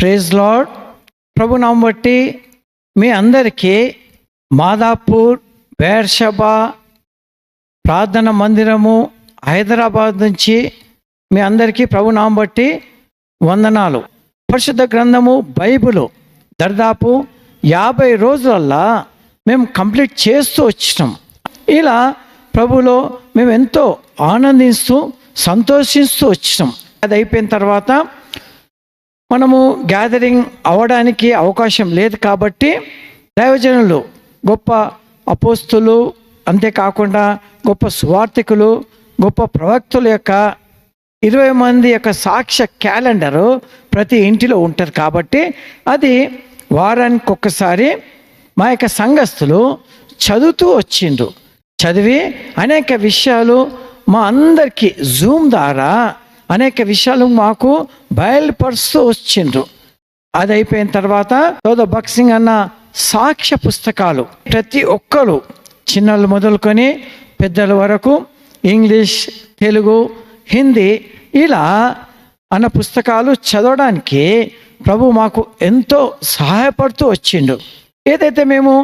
Praise lord. ప్రభు నామం బట్టి మీ అందరికీ మాదాపూర్, బేర్షబా ప్రార్థన మందిరము హైదరాబాద్ నుంచి మీ అందరికీ ప్రభు నామం బట్టి వందనాలు. పరిశుద్ధ గ్రంథము బైబిలు దాదాపు 50 రోజులల్లా మేము కంప్లీట్ చేస్తూ వచ్చినాం. ఇలా ప్రభులో మేము ఎంతో ఆనందిస్తూ సంతోషిస్తూ వచ్చినాం. అది అయిపోయిన తర్వాత మనము గ్యాదరింగ్ అవ్వడానికి అవకాశం లేదు కాబట్టి దైవజనులు, గొప్ప అపోస్తులు, అంతేకాకుండా గొప్ప సువార్థికులు, గొప్ప ప్రవక్తుల యొక్క 20 మంది యొక్క సాక్ష్య క్యాలెండరు ప్రతి ఇంటిలో ఉంటుంది కాబట్టి అది వారానికి ఒక్కసారి మా యొక్క సంఘస్థులు చదువుతూ వచ్చిండ్రు. చదివి అనేక విషయాలు మా అందరికీ జూమ్ ద్వారా అనేక విషయాలు మాకు బయలుపరుస్తూ వచ్చిండ్రు. అది అయిపోయిన తర్వాత సోదర్ భగత్ సింగ్ అన్న సాక్ష్య పుస్తకాలు ప్రతి ఒక్కరు చిన్నలు మొదలుకొని పెద్దల వరకు ఇంగ్లీష్, తెలుగు, హిందీ ఇలా అన్న పుస్తకాలు చదవడానికి ప్రభు మాకు ఎంతో సహాయపడుతూ వచ్చిండు. ఏదైతే మేము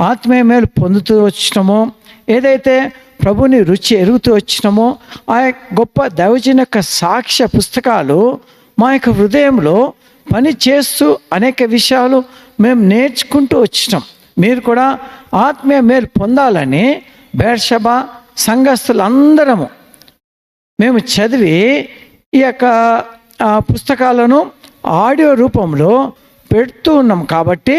ఆత్మీయ మేలు పొందుతూ వచ్చినామో, ఏదైతే ప్రభుని రుచి ఎరుగుతూ వచ్చినామో, ఆ గొప్ప దైవజన యొక్క సాక్ష్య పుస్తకాలు మా యొక్క హృదయంలో పని చేస్తూ అనేక విషయాలు మేము నేర్చుకుంటూ వచ్చినాం. మీరు కూడా ఆత్మీయ మేలు పొందాలని బేర్షబా సంఘస్థులందరము మేము చదివి ఈ యొక్క పుస్తకాలను ఆడియో రూపంలో పెడుతూ ఉన్నాం. కాబట్టి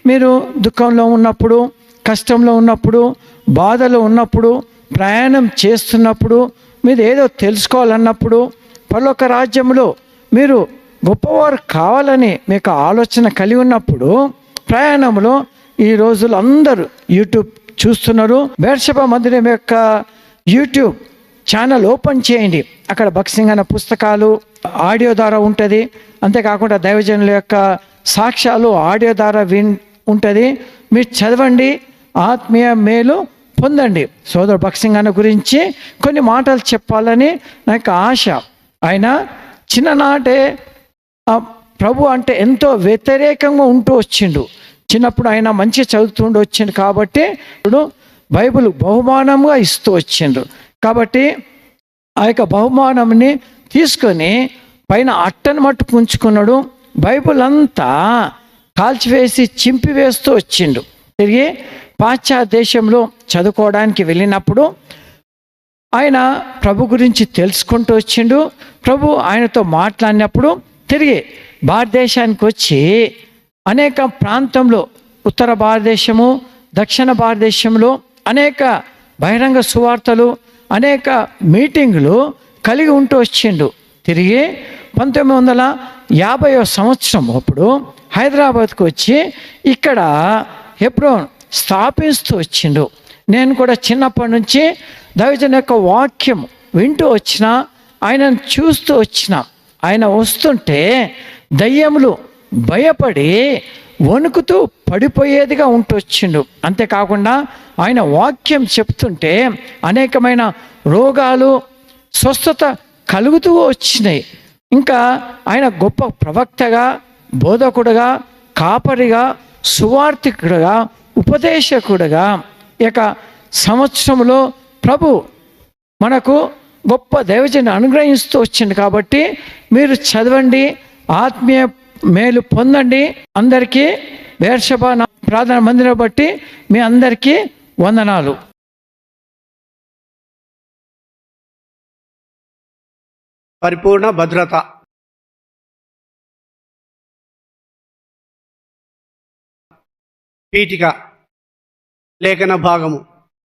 మీరు దుఃఖంలో ఉన్నప్పుడు, కష్టంలో ఉన్నప్పుడు, బాధలో ఉన్నప్పుడు, ప్రయాణం చేస్తున్నప్పుడు, మీరు ఏదో తెలుసుకోవాలన్నప్పుడు, పరలోక రాజ్యంలో మీరు గొప్పవారు కావాలని మీకు ఆలోచన కలిగి ఉన్నప్పుడు, ప్రయాణంలో ఈ రోజులు అందరూ యూట్యూబ్ చూస్తున్నారు. బేర్షబా మందిరం యొక్క యూట్యూబ్ ఛానల్ ఓపెన్ చేయండి. అక్కడ భగత్ సింగ్ అన్న పుస్తకాలు ఆడియో ద్వారా ఉంటుంది. అంతేకాకుండా దైవజనుల యొక్క సాక్ష్యాలు ఆడియో ద్వారా ఉంటుంది. మీరు చదవండి, ఆత్మీయ మేలు పొందండి. సోదరు భగత్ సింగ్ అన్న గురించి కొన్ని మాటలు చెప్పాలని నాకు ఆశ. ఆయన చిన్ననాటే ప్రభు అంటే ఎంతో వ్యతిరేకంగా ఉంటూ వచ్చిండు. చిన్నప్పుడు ఆయన మంచిగా చదువుతుంటూ వచ్చిండు కాబట్టి ఇప్పుడు బైబిల్ బహుమానంగా ఇస్తూ వచ్చిండు. కాబట్టి ఆ యొక్క బహుమానంని తీసుకొని పైన అట్టను మట్టుకు ఉంచుకున్నాడు. బైబిల్ అంతా కాల్చివేసి చింపివేస్తూ వచ్చిండు. తిరిగి పాశ్చాత్య దేశంలో చదువుకోవడానికి వెళ్ళినప్పుడు ఆయన ప్రభు గురించి తెలుసుకుంటూ వచ్చిండు. ప్రభు ఆయనతో మాట్లాడినప్పుడు తిరిగి భారతదేశానికి వచ్చి అనేక ప్రాంతంలో, ఉత్తర భారతదేశము, దక్షిణ భారతదేశంలో అనేక బహిరంగ సువార్తలు, అనేక మీటింగులు కలిగి ఉంటూ వచ్చిండు. తిరిగి 1950వ సంవత్సరం అప్పుడు హైదరాబాద్కు వచ్చి ఇక్కడ హెబ్రోన్ స్థాపిస్తూ వచ్చిండు. నేను కూడా చిన్నప్పటి నుంచి దైవజన యొక్క వాక్యం వింటూ వచ్చిన, ఆయనను చూస్తూ వచ్చిన. ఆయన వస్తుంటే దయ్యములు భయపడి వణుకుతూ పడిపోయేదిగా ఉంటూ వచ్చిండు. అంతేకాకుండా ఆయన వాక్యం చెప్తుంటే అనేకమైన రోగాలు స్వస్థత కలుగుతూ వచ్చినాయి. ఇంకా ఆయన గొప్ప ప్రవక్తగా, బోధకుడుగా, కాపరిగా, సువార్థికుడుగా, ఉపదేశకుడుగా ఈ యొక్క సంవత్సరంలో ప్రభు మనకు గొప్ప దైవజన్ని అనుగ్రహిస్తూ వచ్చింది. కాబట్టి మీరు చదవండి, ఆత్మీయ మేలు పొందండి. అందరికీ బేర్షబా ప్రార్థన మందిరం బట్టి మీ అందరికీ వందనాలు. పరిపూర్ణ భద్రత. పీఠిక లేఖన భాగము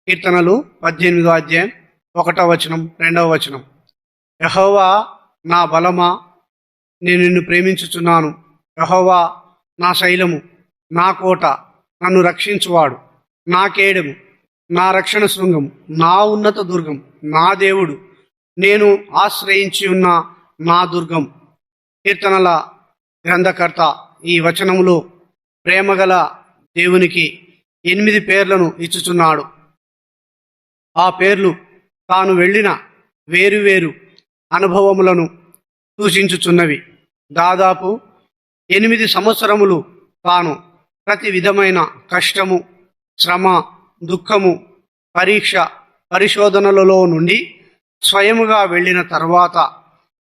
కీర్తనలు 18వ అధ్యాయం 1వ వచనం 2వ వచనం. యెహోవా నా బలమా, నేను నిన్ను ప్రేమించుచున్నాను. యెహోవా నా శైలము, నా కోట, నన్ను రక్షించువాడు, నా కేడము, నా రక్షణ శృంగము, నా ఉన్నత దుర్గం, నా దేవుడు, నేను ఆశ్రయించి ఉన్న నా దుర్గం. కీర్తనల గ్రంథకర్త ఈ వచనములో ప్రేమగల దేవునికి 8 పేర్లను ఇచ్చుచున్నాడు. ఆ పేర్లు తాను వెళ్ళిన వేరువేరు అనుభవములను సూచించుచున్నవి. దాదాపు 8 సంవత్సరములు తాను ప్రతి విధమైన కష్టము, శ్రమ, దుఃఖము, పరీక్ష, పరిశోధనలలో నుండి స్వయముగా వెళ్ళిన తర్వాత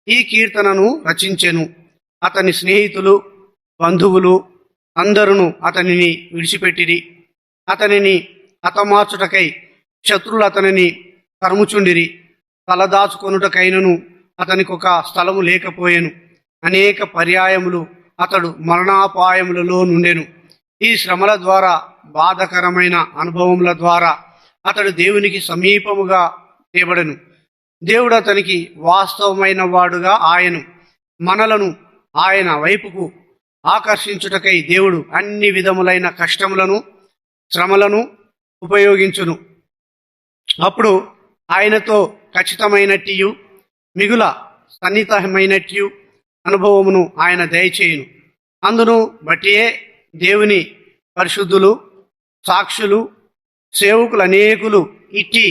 ఈ కీర్తనను రచించెను. అతని స్నేహితులు, బంధువులు అందరును అతనిని విడిచిపెట్టిరి. అతనిని హతమార్చుటకై శత్రులు అతనిని తరుముచుండిరి. తలదాచుకొనుటకైనను అతనికొక స్థలము లేకపోయెను. అనేక పర్యాయములు అతడు మరణాపాయములలో నుండెను. ఈ శ్రమల ద్వారా, బాధకరమైన అనుభవముల ద్వారా అతడు దేవునికి సమీపముగా తేబడెను. దేవుడు అతనికి వాస్తవమైన వాడుగా ఆయను. మనలను ఆయన వైపుకు ఆకర్షించుటకై దేవుడు అన్ని విధములైన కష్టములను, శ్రమలను ఉపయోగించును. అప్పుడు ఆయనతో ఖచ్చితమైనట్టియు మిగుల సన్నిహితమైనట్టు అనుభవమును ఆయన దయచేయును. అందును బట్టియే దేవుని పరిశుద్ధులు, సాక్షులు, సేవకులు అనేకులు ఇట్టి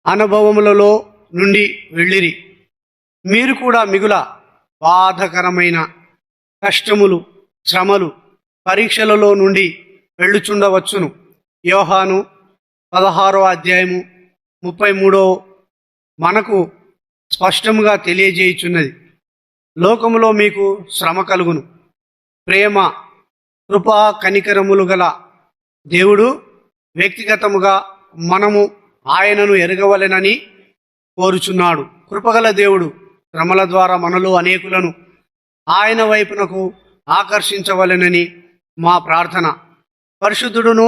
అనుభవములలో నుండి వెళ్ళిరి. మీరు కూడా మిగుల బాధకరమైన కష్టములు, శ్రమలు, పరీక్షలలో నుండి వెళ్ళుచుండవచ్చును. యోహాను 16వ అధ్యాయము 33 మనకు స్పష్టముగా తెలియజేయుచున్నది. లోకములో మీకు శ్రమ కలుగును. ప్రేమ, కృపా, కనికరములు గల దేవుడు వ్యక్తిగతముగా మనము ఆయనను ఎరగవలెనని కోరుచున్నాడు. కృపగల దేవుడు శ్రమల ద్వారా మనలో అనేకులను ఆయన వైపునకు ఆకర్షించవలెనని మా ప్రార్థన. పరిశుద్ధుడును,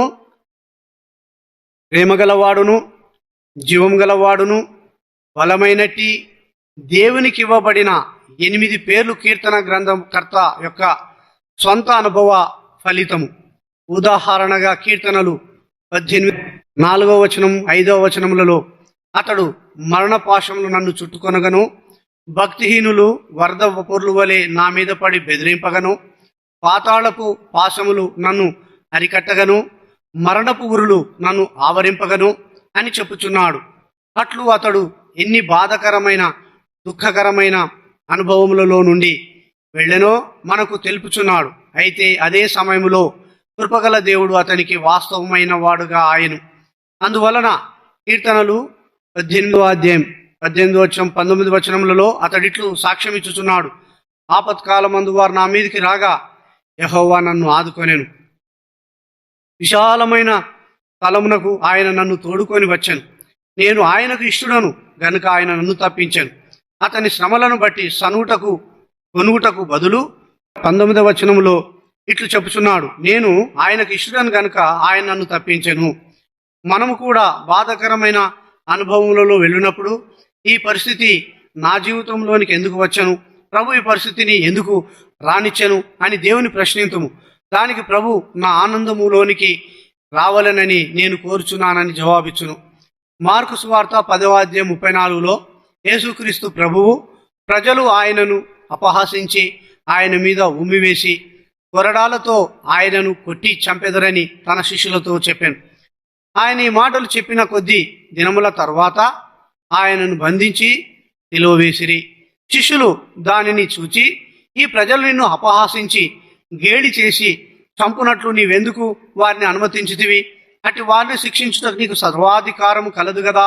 ప్రేమగలవాడును, జీవం గలవాడును, బలమైనట్టి దేవునికి ఇవ్వబడిన 8 పేర్లు కీర్తన గ్రంథం కర్త యొక్క స్వంత అనుభవ ఫలితము. ఉదాహరణగా కీర్తనలు 18 4వ వచనం 5వ వచనములలో అతడు మరణపాశములు నన్ను చుట్టుకొనగను, భక్తిహీనులు వరద పొర్లు వలె నా మీద పడి బెదిరింపగను, పాతాళపు పాశములు నన్ను అరికట్టగను, మరణపు ఉరులు నన్ను ఆవరింపగను అని చెప్పుచున్నాడు. అట్లు అతడు ఎన్ని బాధకరమైన, దుఃఖకరమైన అనుభవములలో నుండి వెళ్ళెనో మనకు తెలుపుచున్నాడు. అయితే అదే సమయంలో కృపగల దేవుడు అతనికి వాస్తవమైన వాడుగా ఆయను. అందువలన కీర్తనలు 18వ అధ్యాయం 18వ వచనం 19 వచనములలో అతడిట్లు సాక్ష్యం ఇచ్చుచున్నాడు. ఆపత్కాలమందు వారు నా మీదికి రాగా యెహోవా నన్ను ఆదుకొనెను. విశాలమైన స్థలమునకు ఆయన నన్ను తోడుకొని వచ్చాను. నేను ఆయనకు ఇష్టడను గనుక ఆయన నన్ను తప్పించాను. అతని శ్రమలను బట్టి సనుటకు కొనుగుటకు బదులు 19వ వచనములో ఇట్లు చెప్పుచున్నాడు, నేను ఆయనకు ఇష్టడను గనుక ఆయన నన్ను తప్పించాను. మనము కూడా బాధకరమైన అనుభవములలో వెళ్ళినప్పుడు ఈ పరిస్థితి నా జీవితంలోనికి ఎందుకు వచ్చాను, ప్రభు ఈ పరిస్థితిని ఎందుకు రానిచ్చాను అని దేవుని ప్రశ్నింతుము. దానికి ప్రభు నా ఆనందములోనికి రావాలనని నేను కోరుచున్నానని జవాబిచ్చును. మార్కు సువార్త 10వ అధ్యాయం 34లో యేసుక్రీస్తు ప్రభువు ప్రజలు ఆయనను అపహాసించి ఆయన మీద ఉమ్మివేసి కొరడాలతో ఆయనను కొట్టి చంపెదరని తన శిష్యులతో చెప్పాను. ఆయన ఈ మాటలు చెప్పిన కొద్ది దినముల తర్వాత ఆయనను బంధించి నిలువవేసిరి. శిష్యులు దానిని చూచి, ఈ ప్రజలు నిన్ను అపహాసించి గేలి చేసి చంపునట్లు నీవెందుకు వారిని అనుమతించితివి? అటు వారిని శిక్షించుటకు నీకు సర్వాధికారము కలదు కదా.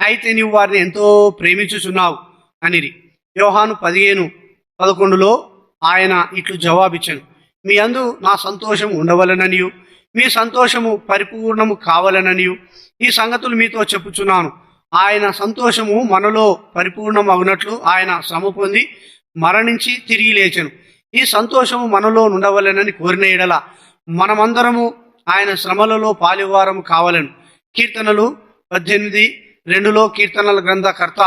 అయితే నీవు వారిని ఎంతో ప్రేమించుచున్నావు అనిరి. యోహాను 15:11లో ఆయన ఇట్లు జవాబిచ్చాను, మీ అందు నా సంతోషము ఉండవలననియు మీ సంతోషము పరిపూర్ణము కావాలననియు ఈ సంగతులు మీతో చెప్పుచున్నాను. ఆయన సంతోషము మనలో పరిపూర్ణమగునట్లు ఆయన శ్రమ పొంది మరణించి తిరిగి లేచెను. ఈ సంతోషము మనలో ఉండవలెనని కోరిన ఎడల మనమందరము ఆయన శ్రమలలో పాలివారము కావాలను. కీర్తనలు 18:2లో కీర్తనల గ్రంథకర్త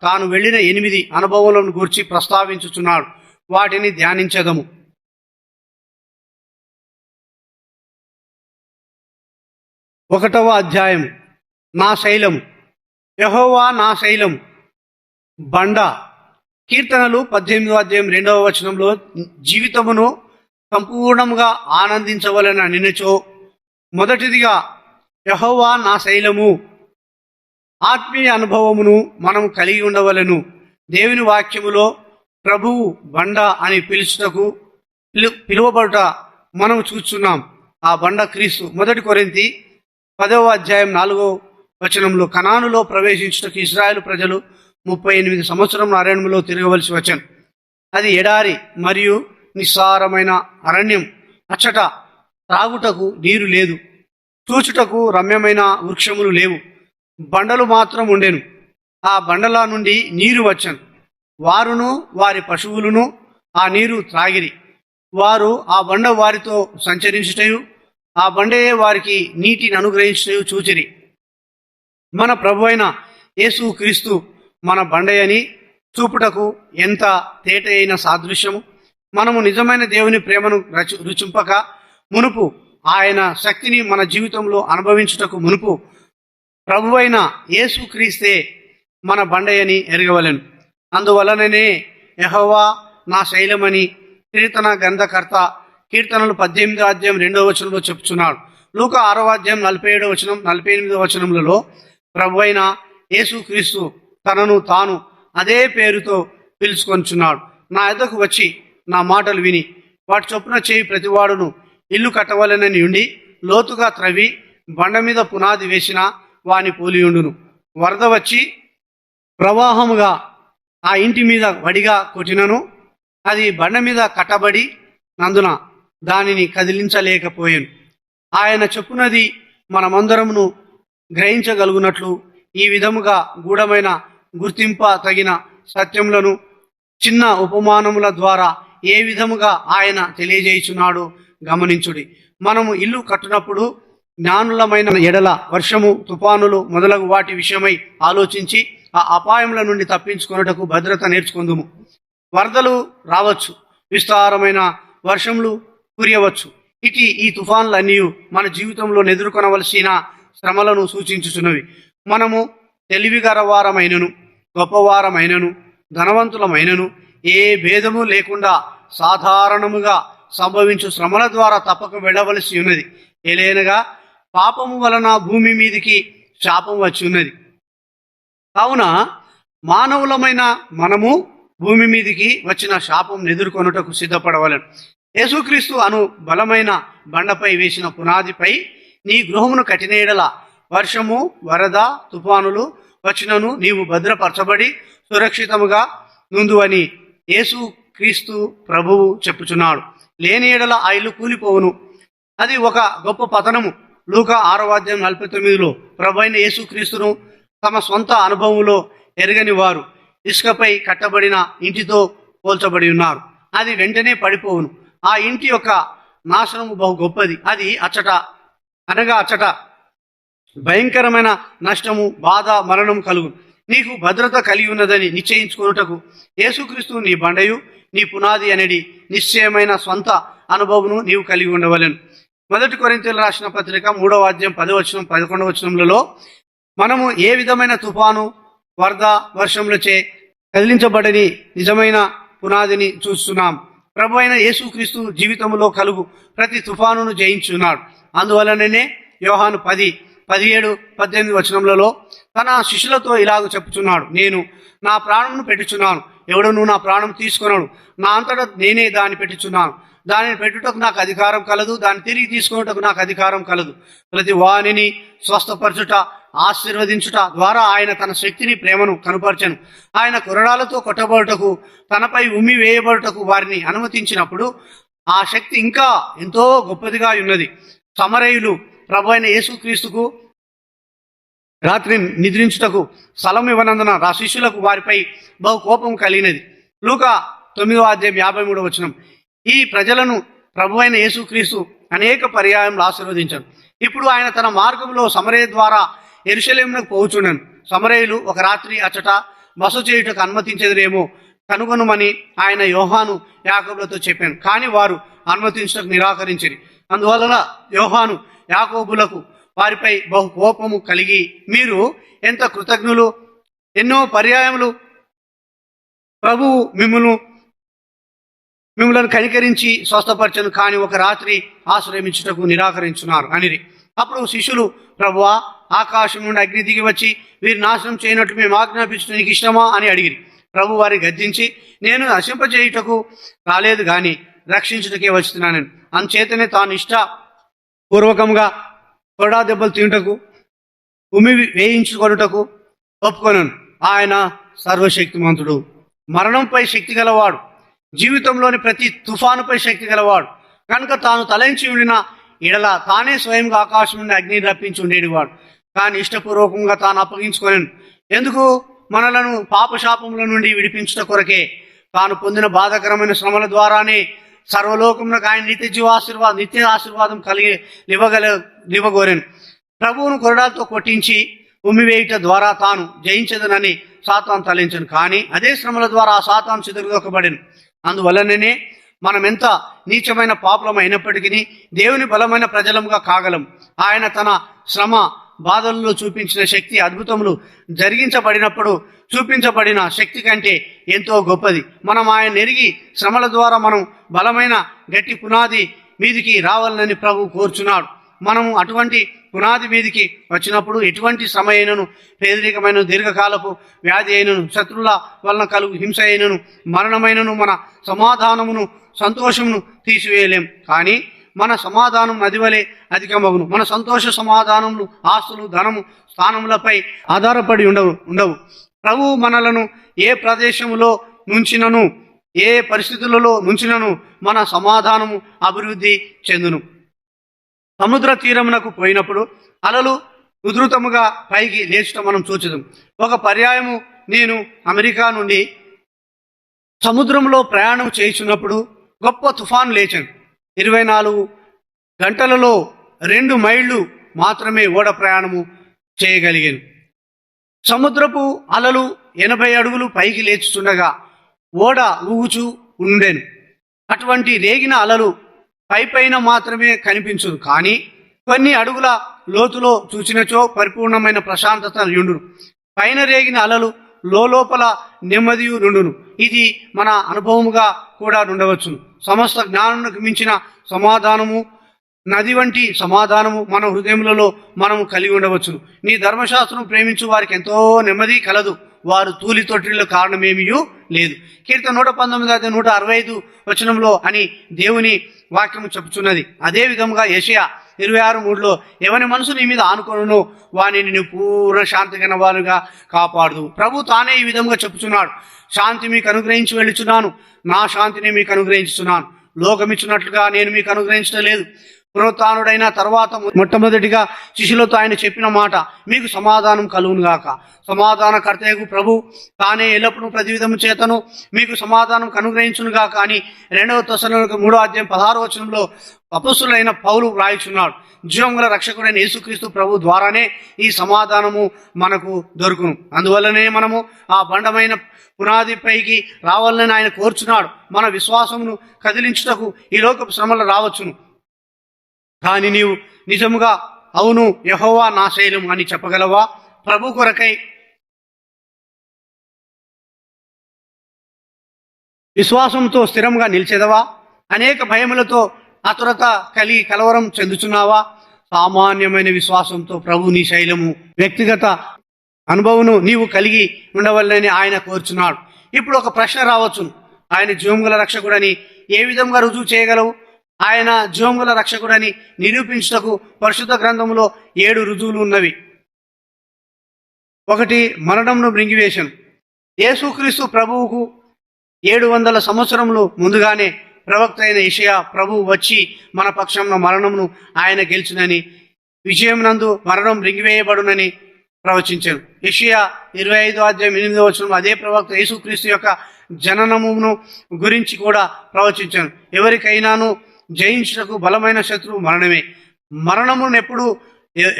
తాను వెళ్ళిన 8 అనుభవాలను గూర్చి ప్రస్తావించుచున్నాడు. వాటిని ధ్యానించదము. 1వ అధ్యాయం, నా శైలము. యెహోవా నా శైలము, బండ. కీర్తనలు 18వ అధ్యాయం 2వ వచనంలో జీవితమును సంపూర్ణముగా ఆనందించవలన నినచో మొదటిదిగా యెహోవా నా శైలము, ఆత్మీయ అనుభవమును మనం కలిగి ఉండవలను. దేవుని వాక్యములో ప్రభువు బండ అని పిలువబడుట మనం చూస్తున్నాం. ఆ బండ క్రీస్తు. 1 కొరింథీ 10:4 కనానులో ప్రవేశించుటకు ఇశ్రాయేలు ప్రజలు 38 సంవత్సరం అరణ్యంలో తిరగవలసి వచ్చాను. అది ఎడారి మరియు నిస్సారమైన అరణ్యం. అచ్చట త్రాగుటకు నీరు లేదు, చూచుటకు రమ్యమైన వృక్షములు లేవు, బండలు మాత్రం ఉండెను. ఆ బండల నుండి నీరు వచ్చెను. వారును వారి పశువులను ఆ నీరు త్రాగిరి. వారు ఆ బండ వారితో సంచరించుటయు ఆ బండయే వారికి నీటిని అనుగ్రహించుటయు చూచిరి. మన ప్రభువైన యేసు క్రీస్తు మన బండయని చూపుటకు ఎంత తేటైన సాదృశ్యము. మనము నిజమైన దేవుని ప్రేమను రుచింపక మునుపు, ఆయన శక్తిని మన జీవితంలో అనుభవించుటకు మునుపు ప్రభువైన యేసు క్రీస్తే మన బండయని ఎరగవలెను. అందువలననే యెహోవా నా శైలమని కీర్తన గ్రంథకర్త కీర్తనలు 18:2 చెప్పుచున్నాడు. లూకా 6:47-48 ప్రభువైన యేసు క్రీస్తు తనను తాను అదే పేరుతో పిలుచుకొంచున్నాడు. నా యొద్దకు వచ్చి నా మాటలు విని వాటి చొప్పున చేయి ప్రతివాడును ఇల్లు కట్టవలెనని ఉండి లోతుగా త్రవ్వి బండ మీద పునాది వేసిన వాని పోలియుండును. వరద వచ్చి ప్రవాహముగా ఆ ఇంటి మీద వడిగా కొట్టినను అది బండ మీద కట్టబడి నందున దానిని కదిలించలేకపోయాను. ఆయన చెప్పునది మనమందరమును గ్రహించగలుగునట్లు ఈ విధముగా గూఢమైన గుర్తింప తగిన సత్యములను చిన్న ఉపమానముల ద్వారా ఏ విధముగా ఆయన తెలియజేయుచున్నాడో గమనించుడి. మనము ఇల్లు కట్టునప్పుడు జ్ఞానులమైన ఎడల వర్షము, తుఫానులు మొదలగు వాటి విషయమై ఆలోచించి ఆ అపాయముల నుండి తప్పించుకొనుటకు భద్రత నేర్చుకుందుము. వరదలు రావచ్చు, విస్తారమైన వర్షములు కురియవచ్చు. ఈ తుఫాన్లన్నీ మన జీవితంలో ఎదుర్కొనవలసిన శ్రమలను సూచించుచున్నవి. మనము తెలివిగలవారమైనను, గొప్పవారమైనను, ధనవంతులమైనను ఏ భేదము లేకుండా సాధారణముగా సంభవించు శ్రమల ద్వారా తప్పక వెళ్ళవలసి ఉన్నది. ఏలైనగా పాపము వలన భూమి మీదికి శాపం వచ్చి ఉన్నది. కావున మానవులమైన మనము భూమి మీదికి వచ్చిన శాపం ఎదుర్కొనుటకు సిద్ధపడవలను. యేసుక్రీస్తు అను బలమైన బండపై వేసిన పునాదిపై నీ గృహమును కట్టిన యెడల వర్షము, వరద, తుఫానులు వచ్చినను నీవు భద్రపరచబడి సురక్షితముగా నుందువని యేసుక్రీస్తు ప్రభువు చెప్పుచున్నాడు. లేని యెడల ఆ ఇల్లు కూలిపోవును. అది ఒక గొప్ప పతనము. లూకా 6:49 ప్రభువైన యేసుక్రీస్తును తమ సొంత అనుభవంలో ఎరగని వారు ఇసుకపై కట్టబడిన ఇంటితో పోల్చబడి ఉన్నారు. అది వెంటనే పడిపోవును. ఆ ఇంటి యొక్క నాశనము బహు గొప్పది. అది అచ్చట భయంకరమైన నష్టము, బాధ, మరణం కలుగు. నీకు భద్రత కలిగి ఉన్నదని నిశ్చయించుకొనుటకు యేసుక్రీస్తు నీ బండయు నీ పునాది అనేది నిశ్చయమైన స్వంత అనుభవమును నీవు కలిగి ఉండవలెను. 1 కొరింథీయులకు రాసిన పత్రిక 3:10-11 మనము ఏ విధమైన తుఫాను, వరద, వర్షములచే కదిలించబడని నిజమైన పునాదిని చూస్తున్నాం. ప్రభువైన యేసుక్రీస్తు జీవితంలో కలుగు ప్రతి తుఫానును జయించున్నాడు. అందువలననే యోహాను 10:17-18 తన శిష్యులతో ఇలాగ చెప్పుచున్నాడు. నేను నా ప్రాణమును పెట్టుచున్నాను, ఎవడను నా ప్రాణం తీసుకొనడు. నా అంతటా నేనే దాన్ని పెట్టుచున్నాను. దానిని పెట్టుటకు నాకు అధికారం కలదు, దాన్ని తిరిగి తీసుకొనుటకు నాకు అధికారం కలదు. ప్రతి వానిని స్వస్థపరచుట, ఆశీర్వదించుట ద్వారా ఆయన తన శక్తిని, ప్రేమను కనుపరచను. ఆయన కొరడాలతో కొట్టబడుటకు, తనపై ఉమ్మి వేయబడుటకు వారిని అనుమతించినప్పుడు ఆ శక్తి ఇంకా ఎంతో గొప్పదిగా ఉన్నది. సమరయులు ప్రభువైన యేసుక్రీస్తుకు రాత్రి నిద్రించుటకు స్థలం ఇవ్వనందున ఆ శిష్యులకు వారిపై బహు కోపం కలిగినది. లూకా 9:53 ఈ ప్రజలను ప్రభువైన యేసుక్రీస్తు అనేక పర్యాయములు ఆశీర్వదించారు. ఇప్పుడు ఆయన తన మార్గంలో సమరయ ద్వారా యెరూషలేమునకు పోవుచుండెను. సమరయులు ఒక రాత్రి అచ్చట బస చేయుటకు అనుమతించదురేమో కనుగొనమని ఆయన యోహాను, యాకోబులతో చెప్పాను. కానీ వారు అనుమతించడానికి నిరాకరించిరి. అందువలన యోహాను, యాకోబులకు వారిపై బహు కోపము కలిగి, మీరు ఎంత కృతజ్ఞులు, ఎన్నో పర్యాయములు ప్రభువు మిమ్మలను కనికరించి స్వస్థపరచను, కానీ ఒక రాత్రి ఆశ్రయించుటకు నిరాకరించున్నారు అనిరి. అప్పుడు శిష్యులు, ప్రభువా, ఆకాశం నుండి అగ్ని దిగి వచ్చి వీరి నాశనం చేయనట్లు మేము ఆజ్ఞాపించడం నీకు ఇష్టమా అని అడిగిరి. ప్రభు వారి గద్దించి, నేను నశింపజేయుటకు రాలేదు గాని రక్షించుటకే వస్తున్నాను. అందుచేతనే తాను ఇష్టపూర్వకంగా కొరడా దెబ్బలు తింటకు ఉమి వేయించుకొనుటకు ఒప్పుకొనను. ఆయన సర్వశక్తిమంతుడు, మరణంపై శక్తి గలవాడు, జీవితంలోని ప్రతి తుఫానుపై శక్తి గలవాడు. కనుక తాను తలంచి ఉండిన ఎడల తానే స్వయంగా ఆకాశం నుండి అగ్ని రప్పించి ఉండేటివాడు. కానీ ఇష్టపూర్వకంగా తాను అప్పగించుకొనను. ఎందుకు? మనలను పాపశాపముల నుండి విడిపించుట కొరకే. తాను పొందిన బాధాకరమైన శ్రమల ద్వారానే సర్వలోకమునకు ఆయన నిత్య ఆశీర్వాదం కలిగి ఇవ్వగోరెను. ప్రభువును కొరడాలతో కొట్టించి ఉమ్మివేయుట ద్వారా తాను జయించదనని సాతాను తలించను. కానీ అదే శ్రమల ద్వారా ఆ సాతాను చెదరగొక్కబడెను. అందువలననే మనం ఎంత నీచమైన పాపలం అయినప్పటికీ దేవుని బలమైన ప్రజలముగా కాగలం. ఆయన తన శ్రమ బాధల్లో చూపించిన శక్తి అద్భుతములు జరిగించబడినప్పుడు చూపించబడిన శక్తి కంటే ఎంతో గొప్పది. మనం ఆయన ఎరిగి శ్రమల ద్వారా మనం బలమైన గట్టి పునాది మీదికి రావాలని ప్రభు కోరుచున్నాడు. మనము అటువంటి పునాది మీదికి వచ్చినప్పుడు ఎటువంటి శ్రమ అయినను, పేదరికమైన దీర్ఘకాలపు వ్యాధి అయినను, శత్రువుల వలన కలుగు హింస అయినను, మరణమైనను మన సమాధానమును సంతోషమును తీసివేయలేం. కానీ మన సమాధానం నది వలె అధికమగును. మన సంతోష సమాధానములు ఆస్తులు, ధనము, స్థానములపై ఆధారపడి ఉండవు. ప్రభువు మనలను ఏ ప్రదేశములో నుంచినను, ఏ పరిస్థితులలో నుంచినను మన సమాధానము అభివృద్ధి చెందును. సముద్ర తీరమునకు పోయినప్పుడు అలలు ఉధృతముగా పైకి లేచటం మనం చూచదు. ఒక పర్యాయము నేను అమెరికా నుండి సముద్రంలో ప్రయాణం చేయుచున్నప్పుడు గొప్ప తుఫాను లేచాను. 24 గంటలలో 2 మైళ్ళు మాత్రమే ఓడ ప్రయాణము చేయగలిగాను. సముద్రపు అలలు 80 అడుగులు పైకి లేచుచుండగా ఓడ ఊగుచూ ఉండెను. అటువంటి రేగిన అలలు పైన మాత్రమే కనిపించును. కానీ కొన్ని అడుగుల లోతులో చూచినచో పరిపూర్ణమైన ప్రశాంతత ఉండును. పైన రేగిన అలలు లోపల నెమ్మదియు నుండును. ఇది మన అనుభవముగా కూడా ఉండవచ్చును. సమస్త జ్ఞానమునకు మించిన సమాధానము, నది వంటి సమాధానము మన హృదయములలో మనము కలిగి ఉండవచ్చును. నీ ధర్మశాస్త్రం ప్రేమించు వారికి ఎంతో నెమ్మది కలదు, వారు తూలి తొట్టిలో కారణమేమీయూ లేదు. కీర్తన 119 165 వచనంలో అని దేవుని వాక్యము చెప్పుచున్నది. అదే విధముగా యెషయా 26:3 ఎవని మనసు నీ మీద ఆనుకొనునో వానిని నీవు పూర్ణ శాంతి గలవారుగా కాపాడు. ప్రభు తానే ఈ విధంగా చెప్పుచున్నాడు. శాంతి మీకు అనుగ్రహించి వెళ్ళుచున్నాను, నా శాంతిని మీకు అనుగ్రహించుతున్నాను. లోకమిచ్చినట్లుగా నేను మీకు అనుగ్రహించడం లేదు. పునరుత్థానుడైన తర్వాత మొట్టమొదటిగా శిష్యులతో ఆయన చెప్పిన మాట, మీకు సమాధానం కలుగును గాక. సమాధానకర్తయగు ప్రభు తానే ఎల్లప్పుడూ ప్రతి విధము చేతను మీకు సమాధానం అనుగ్రహించును గాక అని 2 తెస్సలోనికీయులకు 3:16 వచనంలో అపొస్తలుడైన పౌలు వ్రాయిచున్నాడు. జీవముల రక్షకుడైన యేసుక్రీస్తు ప్రభు ద్వారానే ఈ సమాధానము మనకు దొరుకును. అందువల్లనే మనము ఆ బండమైన పునాది పైకి రావాలని ఆయన కోరుచున్నాడు. మన విశ్వాసమును కదిలించుటకు ఈ లోకపు శ్రమలు రావచ్చును. కానీ నీవు నిజముగా అవును యెహోవా నా శైలం అని చెప్పగలవా? ప్రభు కొరకై విశ్వాసంతో స్థిరంగా నిలిచెదవా? అనేక భయములతో ఆతురత కలిగి కలవరం చెందుచున్నావా? సామాన్యమైన విశ్వాసంతో ప్రభు నీ శైలము, వ్యక్తిగత అనుభవమును నీవు కలిగి ఉండవల్లని ఆయన కోరుచున్నాడు. ఇప్పుడు ఒక ప్రశ్న రావచ్చు, ఆయన జీవముగల రక్షకుడని ఏ విధంగా రుజువు చేయగలవు? ఆయన జీవముగల రక్షకుడని నిరూపించుటకు పరిశుద్ధ గ్రంథంలో 7 రుజువులు ఉన్నవి. 1 మరణమును మృంగివేశను. యేసుక్రీస్తు ప్రభువుకు 700 సంవత్సరములు ముందుగానే ప్రవక్త అయిన యెషయా ప్రభువు వచ్చి మన పక్షంలో మరణమును ఆయన గెలుచునని, విజయం నందు మరణం మృంగివేయబడునని ప్రవచించాను. యెషయా 25:8 అదే ప్రవక్త యేసుక్రీస్తు యొక్క జననమును గురించి కూడా ప్రవచించాను. ఎవరికైనాను జయించుటకు బలమైన శత్రువు మరణమే. మరణమును ఎప్పుడు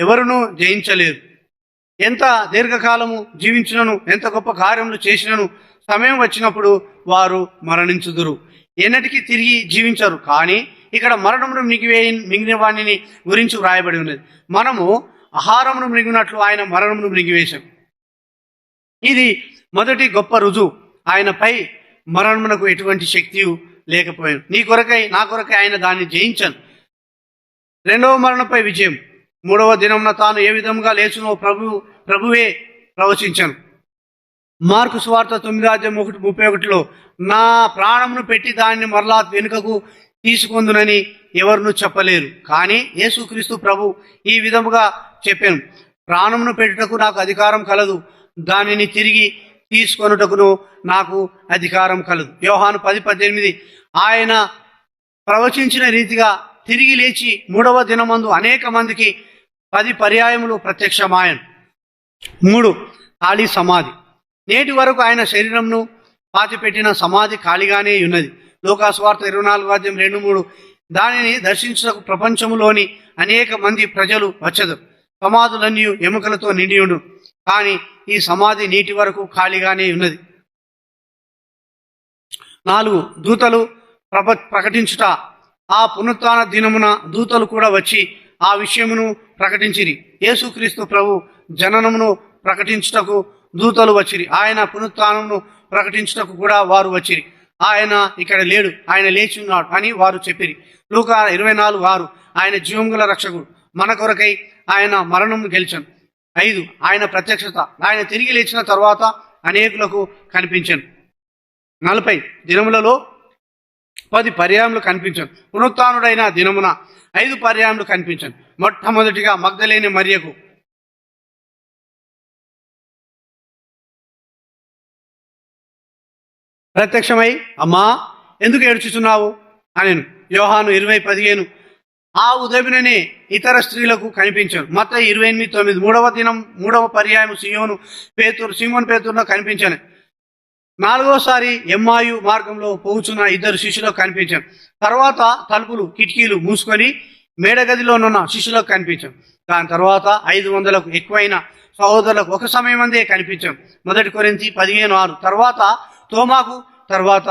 ఎవరునూ జయించలేరు. ఎంత దీర్ఘకాలము జీవించినను, ఎంత గొప్ప కార్యములు చేసినను సమయం వచ్చినప్పుడు వారు మరణించుదురు, ఎన్నటికీ తిరిగి జీవించరు. కానీ ఇక్కడ మరణమును మింగిన వాణిని గురించి వ్రాయబడి ఉన్నది. మనము ఆహారమును మృంగినట్లు ఆయన మరణమును మృంగివేశాం. ఇది మొదటి గొప్ప రుజువు. ఆయనపై మరణమునకు ఎటువంటి శక్తి లేకపోయాను. నీ కొరకై నా కొరకై ఆయన దాన్ని జయించాను. 2వ మరణపై విజయం. 3వ దినమున తాను ఏ విధంగా లేచునో ప్రభువే ప్రవచించాను. మార్కు సువార్త 9:31 నా ప్రాణమును పెట్టి దాన్ని మరలా వెనుకకు తీసుకొందునని ఎవరును చెప్పలేరు, కానీ యేసుక్రీస్తు ప్రభు ఈ విధముగా చెప్పాను, ప్రాణమును పెట్టుటకు నాకు అధికారం కలదు, దానిని తిరిగి తీసుకొనుటకును నాకు అధికారం కలదు. యోహాను 10:18 ఆయన ప్రవచించిన రీతిగా తిరిగి లేచి 3వ దినమందు అనేక మందికి 10 పర్యాయములు ప్రత్యక్షమాయను. 3. ఖాళీ సమాధి. నేటి వరకు ఆయన శరీరంను పాతిపెట్టిన సమాధి ఖాళీగానే ఉన్నది. లోకాసువార్త 24:2-3 దానిని దర్శించుటకు ప్రపంచంలోని అనేక మంది ప్రజలు వచ్చెదరు. సమాధులన్నీ ఎముకలతో నిండి ఉండు, కానీ ఈ సమాధి నేటి వరకు ఖాళీగానే ఉన్నది. 4. దూతలు ప్రకటించుట. ఆ పునరుత్థాన దినమున దూతలు కూడా వచ్చి ఆ విషయమును ప్రకటించిరి. యేసుక్రీస్తు ప్రభు జననమును ప్రకటించుటకు దూతలు వచ్చిరి, ఆయన పునరుత్థానమును ప్రకటించుటకు కూడా వారు వచ్చిరి. ఆయన ఇక్కడ లేడు, ఆయన లేచి ఉన్నాడు అని వారు చెప్పిరి. లూకా 24:6 ఆయన జీవముగల రక్షకుడు, మన కొరకై ఆయన మరణం గెలిచాను. 5. ఆయన ప్రత్యక్షత. ఆయన తిరిగి లేచిన తర్వాత అనేకులకు కనిపించాను. 40 దినములలో 10 పర్యాయములు కనిపించాను. పునరుత్థానుడైన దినమున 5 పర్యాయములు కనిపించాను. మొట్టమొదటిగా మగ్దలేని మరియకు ప్రత్యక్షమై, అమ్మా ఎందుకు ఏడ్చుచున్నావు అనెను. యోహాను 20:15 ఆ ఉదయముననే ఇతర స్త్రీలకు కనిపించాను. మత్తయి 28:9 3వ దినం 3వ పర్యాయం సీమోను పేతురులో కనిపించాను. 4వసారి ఎమ్మాయు మార్గంలో పోగుచున్న 2 శిష్యులకు కనిపించాను. తర్వాత తలుపులు కిటికీలు మూసుకొని మేడగదిలోనున్న శిష్యులకు కనిపించాను. దాని తర్వాత 500లకు ఎక్కువైన సహోదరులకు ఒక సమయం అందే కనిపించాను. 1 కొరింథీ 15:6 తర్వాత తోమాకు, తర్వాత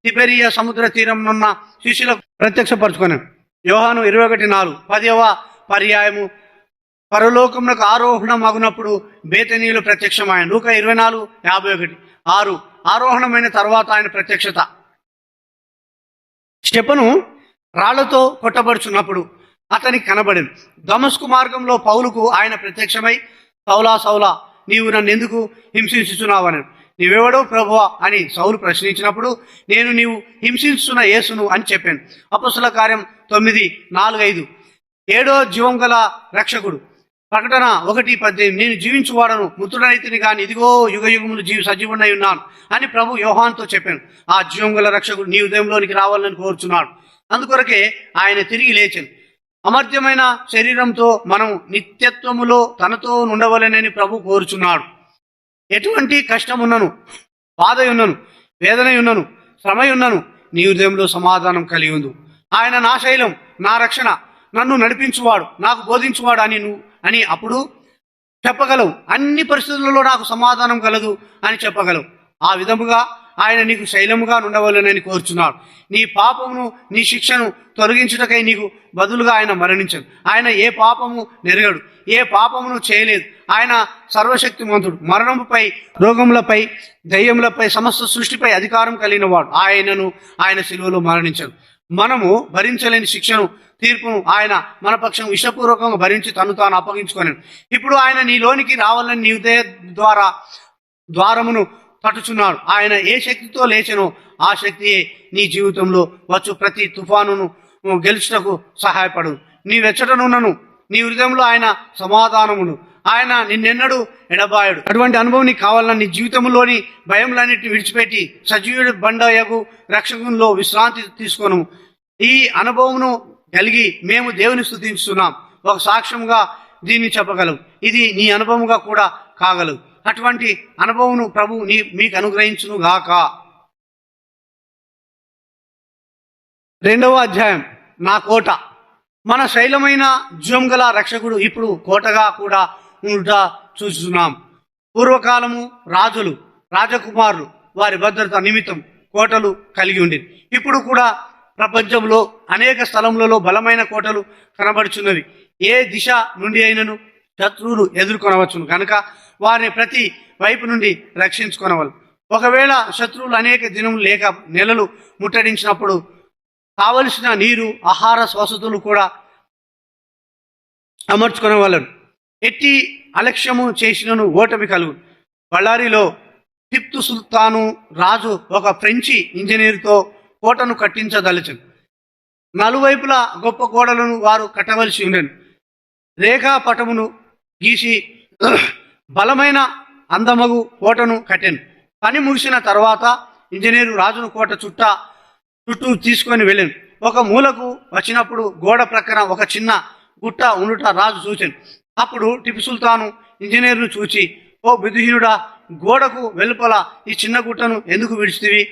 తిబెరియా సముద్ర తీరంనున్న శిష్యులకు ప్రత్యక్షపరచుకున్నాను. యోహాను 21:4 10వ పర్యాయము పరలోకమునకు ఆరోహణం అగునప్పుడు బేతనీయులు ప్రత్యక్షమైన. లూకా 24:51 6 ఆరోహణమైన తర్వాత ఆయన ప్రత్యక్షత. స్టెఫను రాళ్లతో కొట్టబడుచున్నప్పుడు అతనికి కనబడింది. దమస్కు మార్గంలో పౌలుకు ఆయన ప్రత్యక్షమై, సౌలా సౌలా నీవు నన్ను ఎందుకు హింసించుచున్నావని, నీవెవడో ప్రభువా అని సౌలు ప్రశ్నించినప్పుడు, నేను నీవు హింసించున్న యేసును అని చెప్పాను. అపొస్తలుల కార్యం 9:4-5 7వ జీవం గల రక్షకుడు. ప్రకటన 1:18 నేను జీవించువాడను, మృతుడనైతిని కానీ ఇదిగో యుగ యుగములు సజీవుడై ఉన్నాను అని ప్రభు యోహానుతో చెప్పాను. ఆ జీవం గల రక్షకుడు నీ ఉదయంలోనికి రావాలని కోరుచున్నాడు. అందుకొరకే ఆయన తిరిగి లేచాను. అమర్త్యమైన శరీరంతో మనం నిత్యత్వములో తనతో ఉండవలెనని ప్రభు కోరుచున్నాడు. ఎటువంటి కష్టమున్నను, బాధయున్నను, వేదనయున్నను, శ్రమయున్నను నీ హృదయంలో సమాధానం కలిగి ఉంది. ఆయన నా శైలం, నా రక్షణ, నన్ను నడిపించువాడు, నాకు బోధించువాడు అని అప్పుడు చెప్పగలవు. అన్ని పరిస్థితులలో నాకు సమాధానం కలదు అని చెప్పగలవు. ఆ విధముగా ఆయన నీకు శైలముగా ఉండవలెనని కోరుచున్నాడు. నీ పాపమును, నీ శిక్షను తొలగించుటకై నీకు బదులుగా ఆయన మరణించడు. ఆయన ఏ పాపము నెరగడు, ఏ పాపమును చేయలేదు. ఆయన సర్వశక్తిమంతుడు. మరణముపై, రోగములపై, దయ్యములపై, సమస్త సృష్టిపై అధికారం కలిగిన వాడు. ఆయన శిలువలో మరణించడు. మనము భరించలేని శిక్షను, తీర్పును ఆయన మన పక్షం ఇష్టపూర్వకంగా భరించి తాను అప్పగించుకోలేను. ఇప్పుడు ఆయన నీలోనికి రావాలని నీ హృదయ ద్వారమును తట్టుచున్నాడు. ఆయన ఏ శక్తితో లేచెనో ఆ శక్తియే నీ జీవితంలో వచ్చు ప్రతి తుఫానును గెలుచుటకు సహాయపడు. నీ వెచ్చటనున్నను నీ హృదయంలో ఆయన సమాధానమును. ఆయన నిన్నెన్నడూ ఎడబాయడు. అటువంటి అనుభవం నీకు కావాలన్నా నీ జీవితంలోని భయములన్నిటిని విడిచిపెట్టి సజీవుడి బండయగు రక్షకునిలో విశ్రాంతి తీసుకోను. ఈ అనుభవమును కలిగి మేము దేవుని స్తుతించుతున్నాం. ఒక సాక్ష్యంగా దీన్ని చెప్పగలం. ఇది నీ అనుభవంగా కూడా కాగలదు. అటువంటి అనుభవమును ప్రభు మీకు అనుగ్రహించును గాక. 2వ అధ్యాయం నా కోట. మన శైలమైన జీవం గల రక్షకుడు ఇప్పుడు కోటగా కూడా ఉండుట చూస్తున్నాం. పూర్వకాలము రాజులు, రాజకుమారులు వారి భద్రత నిమిత్తం కోటలు కలిగి ఉండేది. ఇప్పుడు కూడా ప్రపంచంలో అనేక స్థలములలో బలమైన కోటలు కనబడుచున్నవి. ఏ దిశ నుండి అయినను శత్రువులు ఎదుర్కొనవచ్చును కనుక వారిని ప్రతి వైపు నుండి రక్షించుకొనవలెను. ఒకవేళ శత్రువులు అనేక దినములు లేక నెలలు ముట్టడించినప్పుడు కావలసిన నీరు, ఆహార, వసతులు కూడా అమర్చుకొనవలెను. ఎట్టి అలక్ష్యము చేసినను ఓటమి కలుగు. బళ్ళారిలో టిప్పు సుల్తాను రాజు ఒక ఫ్రెంచి ఇంజనీర్తో కోటను కట్టించదలిచెను. నలువైపులా గొప్ప గోడలను వారు కట్టవలసి ఉండెను. రేఖాపటమును గీసి బలమైన అందమగు కోటను కట్టాను. పని ముగిసిన తర్వాత ఇంజనీరు రాజును కోట చుట్టూ తీసుకొని వెళ్ళాను. ఒక మూలకు వచ్చినప్పుడు గోడ ప్రక్కన ఒక చిన్న గుట్ట ఉండుట రాజు చూచాను. అప్పుడు టిప్పు సుల్తాను ఇంజనీర్ను చూచి, ఓ బుద్ధిహీనుడా, గోడకు వెలుపల ఈ చిన్న గుట్టను ఎందుకు విడిచితివి?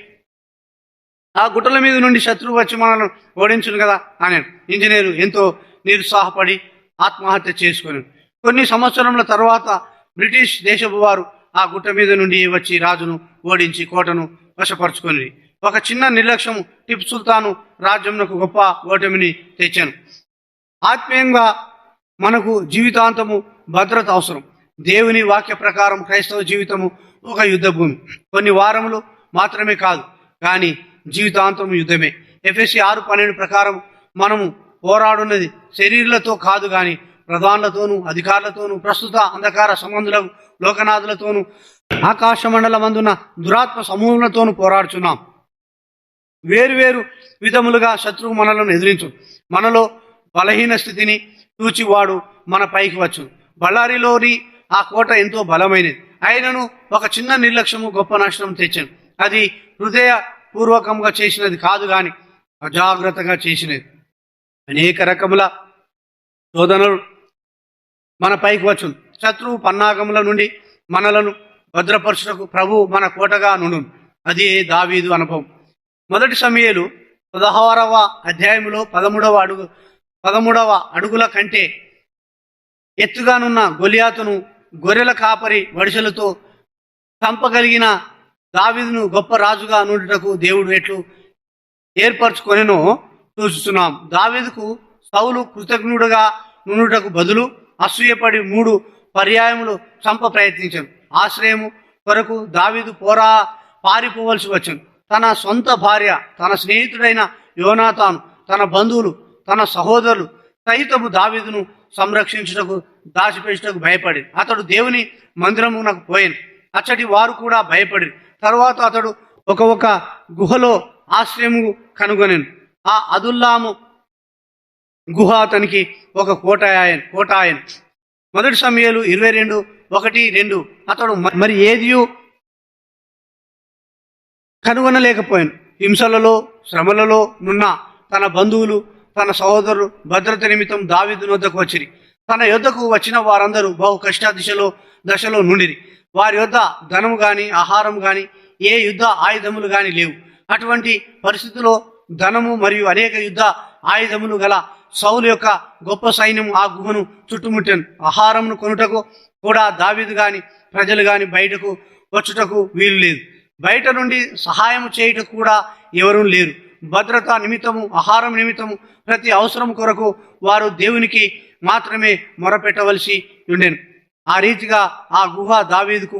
ఆ గుట్టల మీద నుండి శత్రువు వచ్చి మనల్ని ఓడించును కదా అన్నాడు. ఇంజనీరు ఎంతో నిరుత్సాహపడి ఆత్మహత్య చేసుకుని కొన్ని సంవత్సరముల తర్వాత బ్రిటిష్ దేశపు వారు ఆ గుట్ట మీద నుండి వచ్చి రాజును ఓడించి కోటను వశపరుచుకొని ఒక చిన్న నిర్లక్ష్యము టిప్పు సుల్తాను రాజ్యంకు గొప్ప ఓటమిని తెచ్చాను. ఆత్మీయంగా మనకు జీవితాంతము భద్రత అవసరం. దేవుని వాక్య ప్రకారం క్రైస్తవ జీవితము ఒక యుద్ధ భూమి. కొన్ని వారములు మాత్రమే కాదు, కానీ జీవితాంతము యుద్ధమే. ఎఫెసీ 6:12 ప్రకారం మనము పోరాడున్నది శరీరులతో కాదు, కానీ ప్రధానులతోనూ అధికారులతోనూ ప్రస్తుత అంధకార సంబంధులకు లోకనాథులతోనూ ఆకాశ మండలమందున్న దురాత్మ సమూహములతోనూ పోరాడుచున్నాం. వేరువేరు విధములుగా శత్రువు మనలను ఎదిరించు. మనలో బలహీన స్థితిని చూచి వాడు మన పైకి వచ్చు. బళ్ళారిలోని ఆ కోట ఎంతో బలమైనది. అయినను ఒక చిన్న నిర్లక్ష్యము గొప్ప నష్టం తెచ్చాను. అది హృదయపూర్వకంగా చేసినది కాదు, కానీ అజాగ్రత్తగా చేసినది. అనేక రకముల శోధనలు మన పైకి వచ్చు. శత్రువు పన్నాగముల నుండి మనలను భద్రపరచుటకు ప్రభు మన కోటగా నుండు. అది దావీదు అనుభవం. 1 సమూయేలు 16వ అధ్యాయములో 13వ అడుగుల కంటే ఎత్తుగానున్న గొలియాతును గొర్రెల కాపరి వడిసెలతో చంపగలిగిన దావీదును గొప్ప రాజుగా నుండుటకు దేవుడు ఎట్లు ఏర్పరచుకొనెనో చూస్తున్నాం. దావీదుకు సౌలు కృతజ్ఞుడుగా నుండుటకు బదులు అసూయపడి 3 పర్యాయములు చంప ప్రయత్నించాను. ఆశ్రయము కొరకు దావీదు పారిపోవలసి వచ్చాను. తన సొంత భార్య, తన స్నేహితుడైన యోనాతాను, తన బంధువులు, తన సహోదరులు సైతము దావీదును సంరక్షించుటకు దాచిపెట్టుటకు భయపడి అతడు దేవుని మందిరమునకు పోయాను. అచ్చటి వారు కూడా భయపడి తరువాత అతడు ఒక గుహలో ఆశ్రయము కనుగొనెను. ఆ అదుల్లాము గుహ అతనికి ఒక కోట ఆయన. 1 సమూయేలు 22:1-2 అతడు మరి ఏదియు కనుగొనలేకపోయాను. హింసలలో శ్రమలలో నున్న తన బంధువులు, తన సహోదరులు భద్రత నిమిత్తం దావీదు వద్దకు వచ్చిరి. తన యొద్దకు వచ్చిన వారందరూ బహు కష్ట దశలో నుండిరి. వారి యొద్ద ధనము గాని ఆహారం గాని ఏ యుద్ధ ఆయుధములు గాని లేవు. అటువంటి పరిస్థితుల్లో ధనము మరియు అనేక యుద్ధ ఆయుధములు గల సౌలు యొక్క గొప్ప సైన్యం ఆ గుహను చుట్టుముట్టాను. ఆహారమును కొనుటకు కూడా దావీదు గాని ప్రజలు గాని బయటకు వచ్చుటకు వీలు లేదు. బయట నుండి సహాయం చేయుటకు కూడా ఎవరూ లేరు. భద్రత నిమిత్తము, ఆహారం నిమిత్తము, ప్రతి అవసరం కొరకు వారు దేవునికి మాత్రమే మొరపెట్టవలసి ఉండెను. ఆ రీతిగా ఆ గుహ దావీదుకు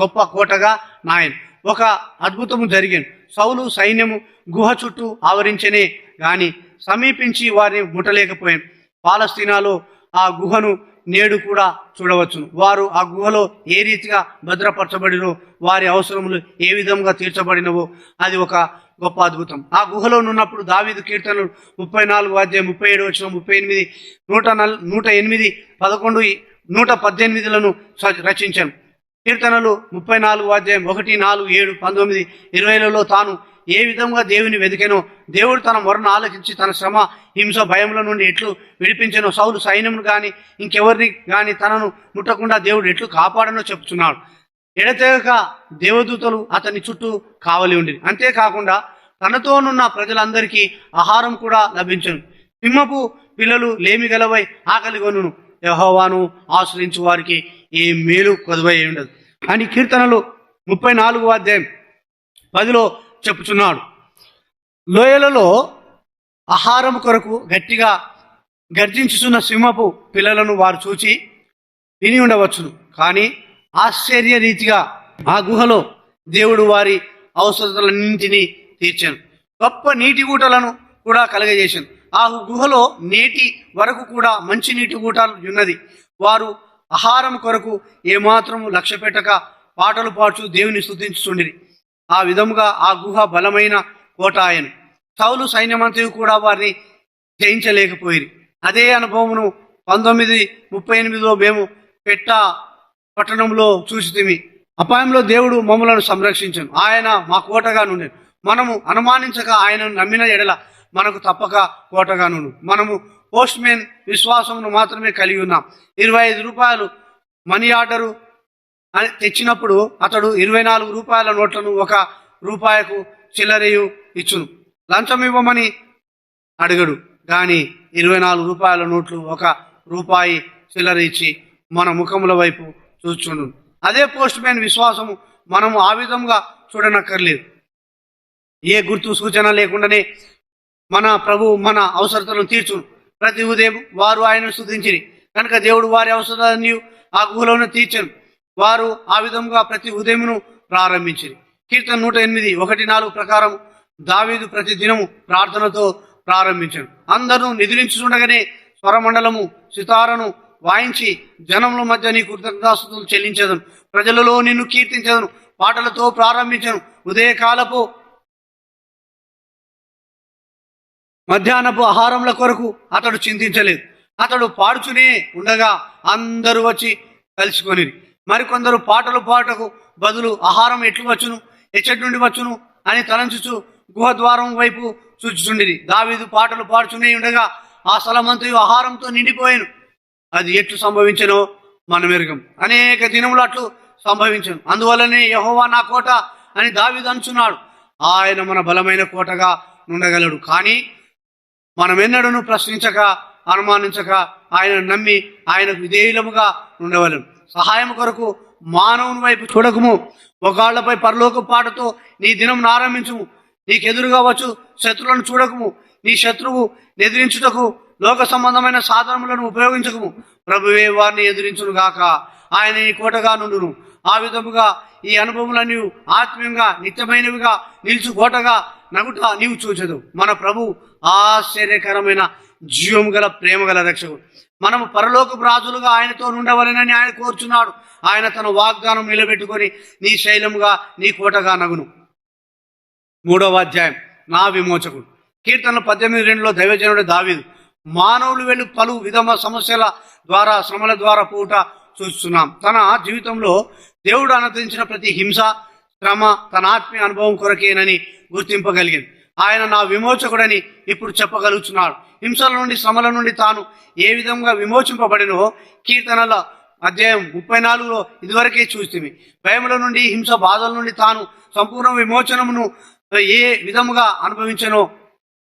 గొప్ప కోటగా నాయను. ఒక అద్భుతము జరిగాను. సౌలు సైన్యము గుహ చుట్టూ ఆవరించనే గాని సమీపించి వారిని ముట్టలేకపోయాను. పాలస్తీనాలో ఆ గుహను నేడు కూడా చూడవచ్చును. వారు ఆ గుహలో ఏ రీతిగా భద్రపరచబడినో, వారి అవసరములు ఏ విధంగా తీర్చబడినవో అది ఒక గొప్ప అద్భుతం. ఆ గుహలో ఉన్నప్పుడు దావీదు కీర్తనలు 34:37, 38, 108, 11, 118లను రచించాను. కీర్తనలు 34:1, 4, 7, 19, 20లలో తాను ఏ విధంగా దేవుని వెతికెనో, దేవుడు తన మొరను ఆలకించి తన శ్రమ, హింస, భయముల నుండి ఎట్లు విడిపించెనో, సౌలు సైన్యమును గాని ఇంకెవరిని గాని తనను ముట్టకుండా దేవుడు ఎట్లు కాపాడనో చెప్తున్నాడు. ఎడతెగక దేవదూతలు అతని చుట్టూ కావలి ఉండి, అంతేకాకుండా తనతోనున్న ప్రజలందరికీ ఆహారం కూడా లభించను. సింహపు పిల్లలు లేమి గలవై ఆకలి కొనును, యెహోవాను ఆశ్రయించు వారికి ఏ మేలు కొదువై ఉండదు అని కీర్తనలు 34:10 చెప్పుచున్నాడు. లోయలలో ఆహారం కొరకు గట్టిగా గర్జించుచున్న సింహపు పిల్లలను వారు చూచి విని ఉండవచ్చును. కానీ ఆశ్చర్య రీతిగా ఆ గుహలో దేవుడు వారి అవసరాలన్నింటినీ తీర్చాను. గొప్ప నీటి ఊటలను కూడా కలగజేశాను. ఆ గుహలో నేటి వరకు కూడా మంచి నీటి ఊటలు ఉన్నది. వారు ఆహారం కొరకు ఏమాత్రము లక్ష్య పెట్టక పాటలు పాడుచు దేవుని స్తుతించుచుండిరి. ఆ విధముగా ఆ గుహ బలమైన కోట ఆయను. సౌలు సైన్యమంతయు కూడా వారిని జయించలేకపోయిరి. అదే అనుభవమును 1938లో మేము పెట్ట పట్టణంలో చూసితిమి. అపాయంలో దేవుడు మమ్మలను సంరక్షించను. ఆయన మా కోటగా నుండెను. మనము అనుమానించక ఆయనను నమ్మిన ఎడల మనకు తప్పక కోటగా నుండు. మనము పోస్ట్ మ్యాన్ విశ్వాసమును మాత్రమే కలిగి ఉన్నాం. 25 రూపాయలు మనీ ఆర్డరు అని తెచ్చినప్పుడు అతడు 24 రూపాయల నోట్లను 1 రూపాయకు చిల్లరయు ఇచ్చును. లంచం ఇవ్వమని అడగడు, కానీ 24 రూపాయల నోట్లు 1 రూపాయి చిల్లర ఇచ్చి మన ముఖముల వైపు చూచుండు. అదే పోస్ట్ మ్యాన్ విశ్వాసము. మనము ఆ విధంగా చూడనక్కర్లేదు. ఏ గుర్తు సూచన లేకుండానే మన ప్రభు మన అవసరతలను తీర్చును. ప్రతి ఉదయం వారు ఆయనను స్తుతించిరి కనుక దేవుడు వారి అవసరాన్ని ఆ గుహలోనే తీర్చను. వారు ఆ విధంగా ప్రతి ఉదయమును ప్రారంభించిరి. కీర్తన 108 1-4 ప్రకారం దావీదు ప్రతి దినము ప్రార్థనతో ప్రారంభించను. అందరూ నిద్రించుండగానే స్వరమండలము సితారను వాయించి జనముల మధ్య నీ కృతజ్ఞతాస్తుతులు చెల్లించదను. ప్రజలలో నిన్ను కీర్తించదను. పాటలతో ప్రారంభించను. ఉదయకాలపు మధ్యాహ్నపు ఆహారముల కొరకు అతడు చింతించలేదు. అతడు పాడుచునే ఉండగా అందరూ వచ్చి కలుసుకొనిరి. మరికొందరు పాటలు పాటకు బదులు ఆహారం ఎట్లు వచ్చును, ఎచ్చటి నుండి వచ్చును అని తలంచుచు గుహద్వారం వైపు చూచుచుండిరి. దావీదు పాటలు పాడుచునే ఉండగా ఆ స్థలమంతయు ఆహారంతో నిండిపోయాను. అది ఎట్లు సంభవించనో మనం ఎరుగం. అనేక దినములు అట్లు సంభవించను. అందువల్లనే యెహోవా నా కోట అని దావీదు అంచున్నాడు. ఆయన మన బలమైన కోటగా ఉండగలడు. కానీ మనమెన్నడను ప్రశ్నించక అనుమానించక ఆయనను నమ్మి ఆయనకు విధేయులముగా ఉండవలను. సహాయం కొరకు మానవుని వైపు చూడకము. ఒకళ్ళపై పరలోక పాటతో నీ దినం ఆరంభించుము. నీకెదురుగా వచ్చు శత్రువులను చూడకము. నీ శత్రువు ఎదిరించుటకు లోక సంబంధమైన సాధనములను ఉపయోగించకము. ప్రభువే వారిని ఎదిరించును గాక. ఆయన నీ కోటగా నుండును. ఆ విధముగా ఈ అనుభవములన్నీ ఆత్మీయంగా నిత్యమైనవిగా నిలిచి కోటగా నగుట నీవు చూచదు. మన ప్రభు ఆశ్చర్యకరమైన జీవం గల ప్రేమ గల రక్షకుడు. మనము పరలోకపు రాజులుగా ఆయనతో ఉండవలెనని ఆయన కోరుచున్నాడు. ఆయన తన వాగ్దానం నిలబెట్టుకొని నీ శైలముగా నీ కోటగా నగును. 3వ అధ్యాయం నా విమోచకుడు. కీర్తనలు 18:2లో దైవజనుడు దావీదు మానవులు వెళ్ళు పలు విధమ సమస్యల ద్వారా శ్రమల ద్వారా పూట చూస్తున్నాం. తన జీవితంలో దేవుడు అనుమతించిన ప్రతి హింస శ్రమ తన ఆత్మీయ అనుభవం కొరకేనని గుర్తింపగలిగింది. ఆయన నా విమోచకుడని ఇప్పుడు చెప్పగలుగుతున్నాడు. హింసల నుండి శ్రమల నుండి తాను ఏ విధంగా విమోచింపబడినో కీర్తనల అధ్యాయం 34లో ఇదివరకే చూస్తుంది. భయముల నుండి హింస బాధల నుండి తాను సంపూర్ణ విమోచనమును ఏ విధముగా అనుభవించనో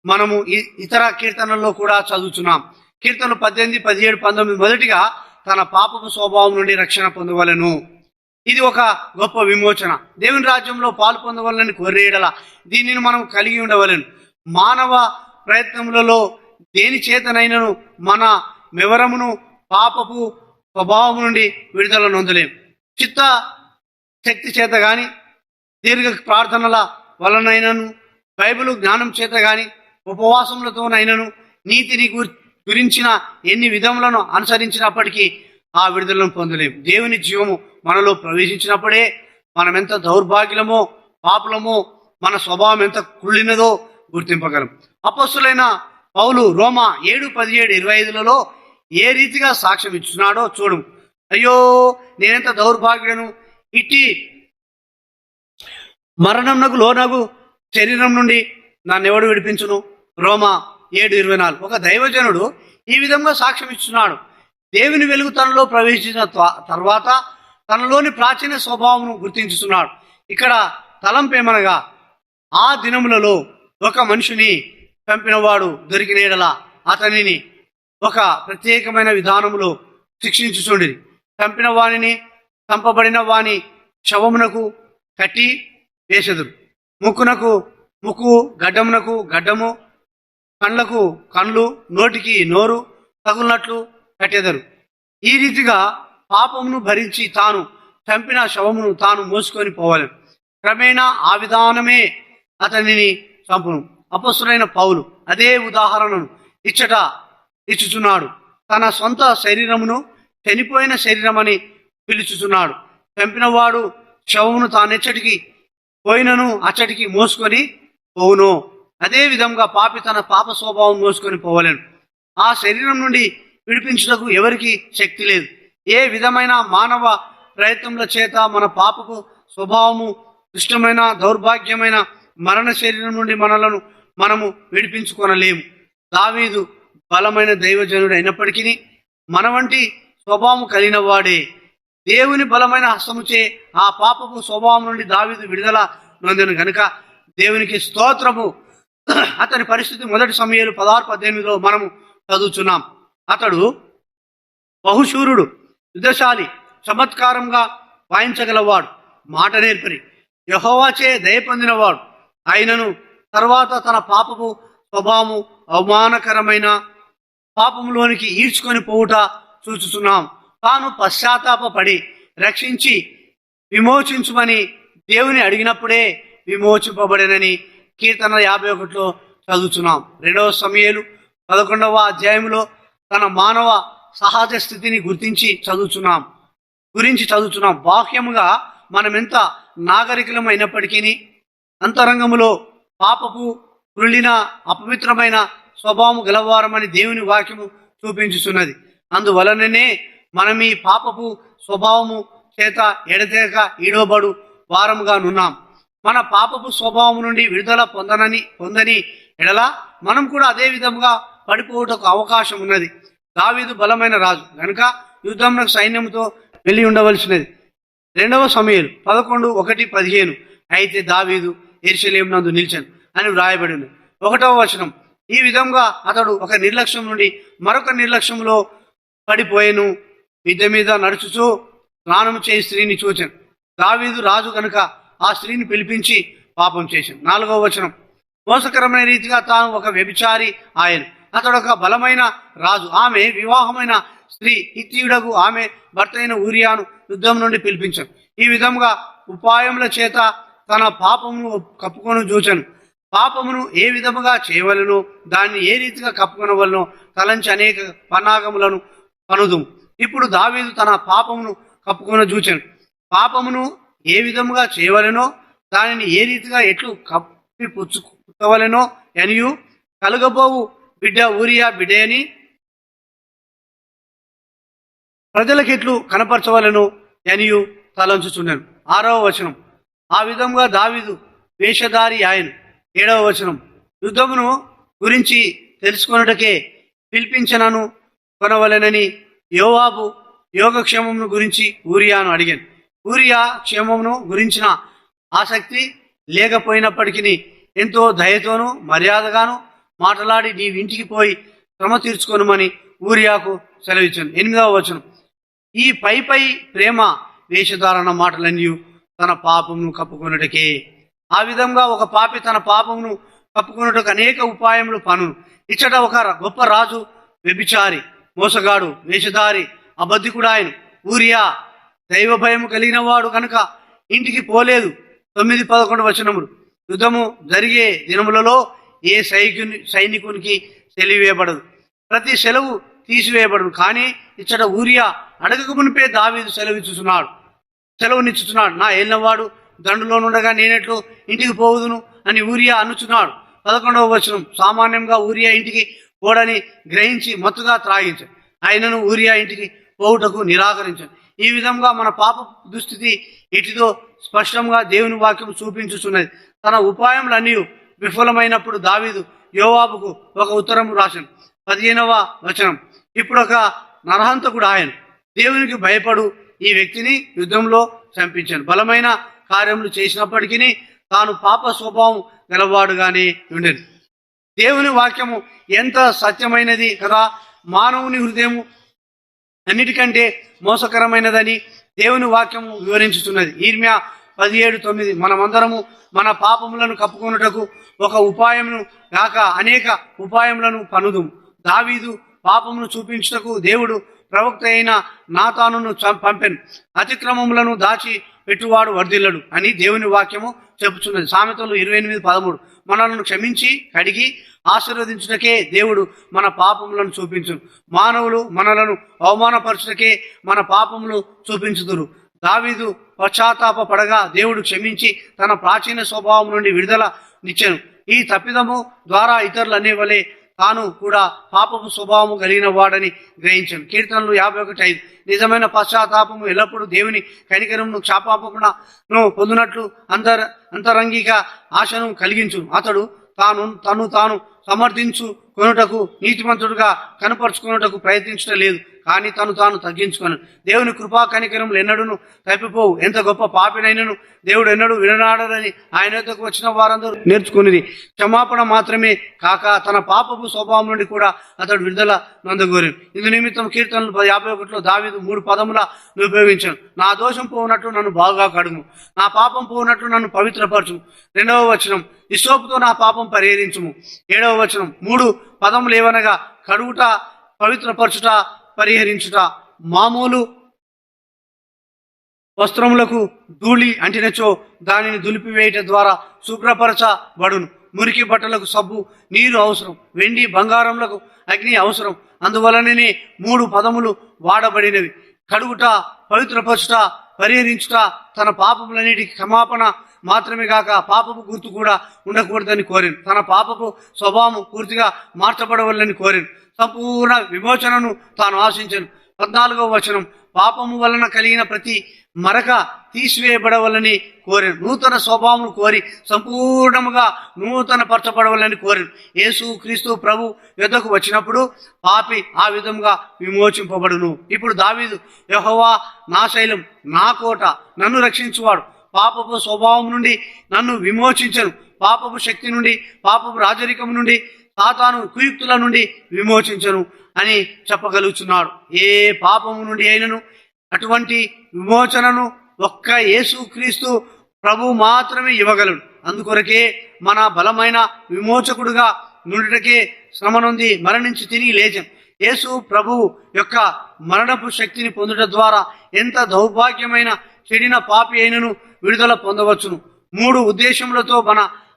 మనము ఇతర కీర్తనల్లో కూడా చదువుతున్నాం. కీర్తనలు 18, 17, 19 మొదటిగా తన పాపపు స్వభావం నుండి రక్షణ పొందవలను. ఇది ఒక గొప్ప విమోచన. దేవుని రాజ్యంలో పాలు పొందవలని కోరేయడల దీనిని మనం కలిగి ఉండవలను. మానవ ప్రయత్నములలో దేని చేతనైనను మన మెవరమును పాపపు స్వభావం నుండి విడుదల నొందలేం. చిత్త శక్తి చేత గాని దీర్ఘ ప్రార్థనల వలనైనను బైబిల్ జ్ఞానం చేత గాని ఉపవాసములతోనైనను నీతిని గురించిన ఎన్ని విధములను అనుసరించినప్పటికీ ఆ విడుదలను పొందలేం. దేవుని జీవము మనలో ప్రవేశించినప్పుడే మనం ఎంత దౌర్భాగ్యమో పాపులమో మన స్వభావం ఎంత కుళ్ళినదో గుర్తింపగలం. అపొస్తలుడైన పౌలు రోమా 7, 17, 25లలో ఏ రీతిగా సాక్ష్యం ఇస్తున్నాడో చూడు. అయ్యో నేనెంత దౌర్భాగ్యుడను, ఇట్టి మరణంనకు లోనగు శరీరం నుండి నన్నెవడు విడిపించును. రోమా 7:24. ఒక దైవజనుడు ఈ విధంగా సాక్ష్యం ఇస్తున్నాడు. దేవుని వెలుగు తనలో ప్రవేశించిన తర్వాత తనలోని ప్రాచీన స్వభావమును గుర్తించుతున్నాడు. ఇక్కడ తలంపేమనగా ఆ దినములలో ఒక మనిషిని చంపినవాడు దొరికిన యెడల అతనిని ఒక ప్రత్యేకమైన విధానములో శిక్షించుచుండిరి. చంపిన వానిని చంపబడిన వాని శవమునకు కట్టి వేసెదరు. ముక్కునకు ముక్కు, గడ్డమునకు గడ్డము, కండ్లకు కండ్లు, నోటికి నోరు తగులినట్లు కట్టెదరు. ఈ రీతిగా పాపమును భరించి తాను చంపిన శవమును తాను మోసుకొని పోవాలి. క్రమేణా ఆ విధానమే అతనిని చంపును. అపొస్తలుడైన పౌలు అదే ఉదాహరణను ఇచ్చుచున్నాడు. తన సొంత శరీరమును చనిపోయిన శరీరమని పిలుచుచున్నాడు. చంపినవాడు శవమును తానెచ్చటికి పోయినను అచ్చటికి మోసుకొని పోవును. అదే విధంగా పాపి తన పాప స్వభావం మోసుకొని పోవలేను. ఆ శరీరం నుండి విడిపించుటకు ఎవరికి శక్తి లేదు. ఏ విధమైన మానవ ప్రయత్నముల చేత మన పాపపు స్వభావము దుష్టమైన దౌర్భాగ్యమైన మరణ శరీరం నుండి మనము విడిపించుకొనలేము. దావీదు బలమైన దైవజనుడు అయినప్పటికీ మన వంటి స్వభావం కలిగిన వాడే. దేవుని బలమైన హస్తముచే ఆ పాపపు స్వభావం నుండి దావీదు విడుదల నొందెను గనుక దేవునికి స్తోత్రము. అతని పరిస్థితి 1 సమూయేలు 16-18 మనము చదువుచున్నాం. అతడు బహుశూరుడు, యుద్ధశాలి, చమత్కారంగా వాయించగలవాడు, మాట నేర్పరి, యెహోవాచే దయ పొందినవాడు అయినను తర్వాత తన పాపపు స్వభావము అవమానకరమైన పాపంలోనికి ఈడ్చుకొని పోవుట చూచుచున్నాం. తాను పశ్చాత్తాపపడి రక్షించి విమోచించుమని దేవుని అడిగినప్పుడే విమోచింపబడినని కీర్తన 51లో చదువుచున్నాం. 2 సమూయేలు 11వ అధ్యాయంలో తన మానవ సహజ స్థితిని గురించి చదువుచున్నాం. బాహ్యముగా మనమెంత నాగరికులమైనప్పటికీ అంతరంగములో పాపపు కుళ్ళిన అపవిత్రమైన స్వభావము గలవారమని దేవుని వాక్యము చూపించుచున్నది. అందువలననే మనం ఈ పాపపు స్వభావము చేత ఎడతెగక ఈడవబడు వారముగా నున్నాం. మన పాపపు స్వభావం నుండి విడుదల పొందని ఎడల మనం కూడా అదే విధంగా పడిపోవుటకు అవకాశం ఉన్నది. దావీదు బలమైన రాజు గనుక యుద్ధంలో సైన్యంతో వెళ్ళి ఉండవలసినది. 2 సమూయేలు 11:1-15 అయితే దావీదు యెరూషలేము నందు నిలిచెను అని వ్రాయబడి ఉంది. 1వ వచనం, ఈ విధంగా అతడు ఒక నిర్లక్ష్యం నుండి మరొక నిర్లక్ష్యంలో పడిపోయేను. మిద్దె మీద నడుచుచూ స్నానము చేయి స్త్రీని చూచెను. దావీదు రాజు కనుక ఆ స్త్రీని పిలిపించి పాపం చేశాను. 4వ వచనం, మోసకరమైన రీతిగా తాను ఒక వ్యభిచారి ఆయన. అతడు ఒక బలమైన రాజు, ఆమె వివాహమైన స్త్రీ, హిత్తీయుడగు ఆమె భర్త అయిన ఊరియాను యుద్ధం నుండి పిలిపించాను. ఈ విధంగా ఉపాయముల చేత తన పాపమును కప్పుకొని చూచాను. పాపమును ఏ విధముగా చేయవలనో దాన్ని ఏ రీతిగా కప్పుకొనవలనో తలంచి అనేక పన్నాగములను పనుదుము. ఇప్పుడు దావీదు తన పాపమును కప్పుకొని చూచాను. పాపమును ఏ విధముగా చేయవలనో దానిని ఏ రీతిగా ఎట్లు కప్పి పుచ్చుకోవలనో అనియు కలుగబోవు బిడ్డ ఊరియా బిడ్డని ప్రజలకెట్లు కనపరచవలను అనియు తలంచుచున్నాను. 6వ వచనం, ఆ విధంగా దావీదు వేషధారి ఆయన. 7వ వచనం, యుద్ధమును గురించి తెలుసుకొనుటకే పిలిపించనను కొనవలెనని యోవాబు యోగక్షేమమును గురించి ఊరియాను అడిగాను. ఊరియా క్షేమమును గురించిన ఆసక్తి లేకపోయినప్పటికీ ఎంతో దయతోనూ మర్యాదగాను మాట్లాడి నీవింటికి పోయి శ్రమ తీర్చుకొనుమని ఊరియాకు సెలవిచ్చాను. 8వ వచనం, ఈ పై ప్రేమ వేషధారణ మాటలన్నీ తన పాపమును కప్పుకొనుటకే. ఆ విధంగా ఒక పాపి తన పాపమును కప్పుకొనుటకు అనేక ఉపాయములు పనులు. ఇచ్చట ఒక గొప్ప రాజు వ్యభిచారి, మోసగాడు, వేషధారి, అబద్ధికుడు ఆయన. ఊరియా దైవ భయము కలిగిన వాడు కనుక ఇంటికి పోలేదు. 9-11 వచనములు, యుద్ధము జరిగే దినములలో ఏ సైనికునికి సెలవేయబడదు, ప్రతి సెలవు తీసివేయబడదు. కానీ ఇచ్చట ఊరియా అడగక మునిపే దావీదు సెలవునిచ్చుచున్నాడు. నా ఏలినవాడు దండులో నుండగా నేనెట్లు ఇంటికి పోవుదును అని ఊరియా అనుచున్నాడు. 11వ వచనం, సామాన్యంగా ఊరియా ఇంటికి పోడని గ్రహించి మత్తుగా త్రాగించాడు. ఆయనను ఊరియా ఇంటికి పోవుటకు నిరాకరించాడు. ఈ విధంగా మన పాప దుస్థితి ఇటితో స్పష్టంగా దేవుని వాక్యం చూపించుచున్నది. తన ఉపాయములన్నీ విఫలమైనప్పుడు దావీదు యోవాబుకు ఒక ఉత్తరం రాశాను. 15వ వచనం, ఇప్పుడు ఒక నరహంతకుడు ఆయన దేవునికి భయపడు ఈ వ్యక్తిని యుద్ధంలో చంపించాను. బలమైన కార్యములు చేసినప్పటికీ తాను పాప స్వభావం గలవాడుగానే ఉండేది. దేవుని వాక్యము ఎంత సత్యమైనది కదా. మానవుని హృదయము అన్నిటికంటే మోసకరమైనదని దేవుని వాక్యము వివరించుతున్నది. ఇర్మియా 17:9, మనమందరము మన పాపములను కప్పుకొనుటకు ఒక ఉపాయమును కాక అనేక ఉపాయములను పనుదుము. దావీదు పాపమును చూపించుటకు దేవుడు ప్రవక్త అయిన నాతానును పంపెను. అతిక్రమములను దాచి పెట్టువాడు వర్ధిల్లడు అని దేవుని వాక్యము చెప్పుచున్నది. సామెతలు 28:13, మనలను క్షమించి కడిగి ఆశీర్వదించుటకే దేవుడు మన పాపములను చూపించును. మానవులు మనలను అవమానపరచుటకే మన పాపములు చూపించుదురు. దావీదు పశ్చాత్తాప పడగా దేవుడు క్షమించి తన ప్రాచీన స్వభావం నుండి విడుదల నిచ్చెను. ఈ తప్పిదము ద్వారా ఇతరులు అనేవలే తాను కూడా పాపపు స్వభావము కలిగిన వాడని గ్రహించాను. కీర్తనలు 51:5. నిజమైన పశ్చాత్తాపము ఎల్లప్పుడూ దేవుని కనికరమును క్షమాపణను పొందినట్లు అంతరంగిక ఆశను కలిగించు. అతడు తాను సమర్థించు కొనుటకు నీతిమంతుడుగా కనపరుచుకొనుటకు ప్రయత్నించడం లేదు, కానీ తాను తగ్గించుకొను. దేవుని కృపా కనికరములు ఎన్నడూను తప్పిపోవు. ఎంత గొప్ప పాపినైనను దేవుడు ఎన్నడూ విడనాడని ఆయన యొద్దకు వచ్చిన వారందరూ నేర్చుకునేది. క్షమాపణ మాత్రమే కాక తన పాపపు స్వభావం నుండి కూడా అతడు విడుదల నందగోరాడు. ఇందు నిమిత్తం కీర్తనలు 51లో దావీదు 3 పదముల ఉపయోగించాను. నా దోషం పోవునట్లు నన్ను బాగా కడుగు, నా పాపం పోవునట్లు నన్ను పవిత్రపరచు. 2వ వచనం, హిస్సోపుతో నా పాపం పరిహరించుము. 7వ వచనం, 3 పదములు ఏవనగా కడుగుట, పవిత్రపరచుట, పరిహరించుట. మామూలు వస్త్రములకు ధూళి అంటినచో దానిని దులిపివేయట ద్వారా శుభ్రపరచబడును. మురికి బట్టలకు సబ్బు, నీరు అవసరం. వెండి బంగారములకు అగ్ని అవసరం. అందువలననే 3 పదములు వాడబడినవి. కడుగుట, పవిత్రపరచుట, పరిహరించుట. తన పాపములన్నిటికి క్షమాపణ మాత్రమే కాక పాపపు గుర్తు కూడా ఉండకూడదని కోరాను. తన పాపపు స్వభావం పూర్తిగా మార్చబడవలని కోరాను. సంపూర్ణ విమోచనను తాను ఆశించను. 14వ వచనం, పాపము వలన కలిగిన ప్రతి మరక తీసివేయబడవలని కోరాను. నూతన స్వభావం కోరి సంపూర్ణముగా నూతన పరచబడవలని కోరాను. యేసు క్రీస్తు ప్రభు యొద్దకు వచ్చినప్పుడు పాపి ఆ విధంగా విమోచింపబడును. ఇప్పుడు దావీదు, యెహోవా నా శైలం, నా కోట, నన్ను రక్షించువాడు, పాపపు స్వభావం నుండి నన్ను విమోచించను. పాపపు శక్తి నుండి, పాపపు రాజరికం నుండి, సాతాను కుయుక్తుల నుండి విమోచించను అని చెప్పగలుగుతున్నాడు. ఏ పాపము నుండి అయినను అటువంటి విమోచనను ఒక్క యేసు క్రీస్తు ప్రభు మాత్రమే ఇవ్వగలడు. అందుకొరకే మన బలమైన విమోచకుడుగా నుండిటకే శ్రమ నొంది మరణించి తిరిగి లేచాం. యేసు ప్రభు యొక్క మరణపు శక్తిని పొందుట ద్వారా ఎంత దౌర్భాగ్యమైన చెడిన పాపి అయినను విడుదల పొందవచ్చును. 3 ఉద్దేశములతో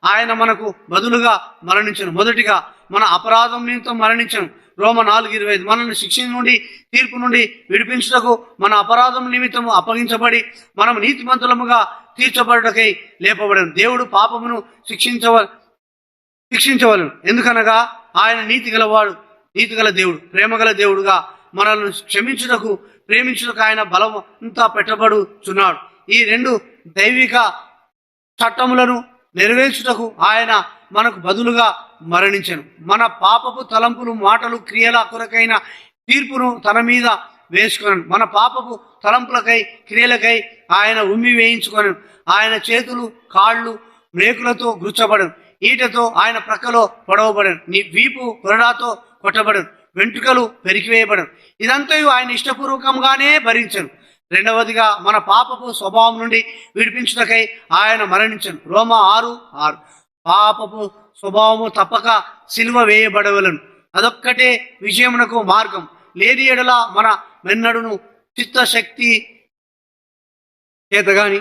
ఆయన మనకు బదులుగా మరణించను. మొదటిగా మన అపరాధం నిమిత్తం మరణించను. రోమ 4:25. మనల్ని శిక్ష నుండి, తీర్పు నుండి విడిపించుటకు మన అపరాధం నిమిత్తము అప్పగించబడి మనం నీతిమంతులముగా తీర్చబడుటకై లేపబడను. దేవుడు పాపమును శిక్షించవలను. ఎందుకనగా ఆయన నీతిగల దేవుడు, ప్రేమగల దేవుడుగా మనల్ని క్షమించుటకు, ప్రేమించుటకు ఆయన బలం అంతా పెట్టబడుచున్నాడు. ఈ 2 దైవిక చట్టములను నెరవేర్చుటకు ఆయన మనకు బదులుగా మరణించను. మన పాపపు తలంపులు, మాటలు, క్రియల కొరకైన తీర్పును తన మీద వేసుకొనను. మన పాపపు తలంపులకై, క్రియలకై ఆయన ఉమ్మి వేయించుకొనను. ఆయన చేతులు, కాళ్ళు మేకులతో గుచ్చబడను. ఈటతో ఆయన ప్రక్కలో పొడవబడను. నీ వీపు కొరడాతో కొట్టబడను. వెంట్రుకలు పెరికివేయబడను. ఇదంతా ఆయన ఇష్టపూర్వకంగానే భరించను. 2వదిగా మన పాపపు స్వభావం నుండి విడిపించుటకై ఆయన మరణించను. రోమ 6:6. పాపపు స్వభావము తప్పక సిలువ వేయబడవలను. అదొక్కటే విజయమునకు మార్గం. లేని ఎడల మన మెన్నడును చిత్తశక్తి చేత గాని,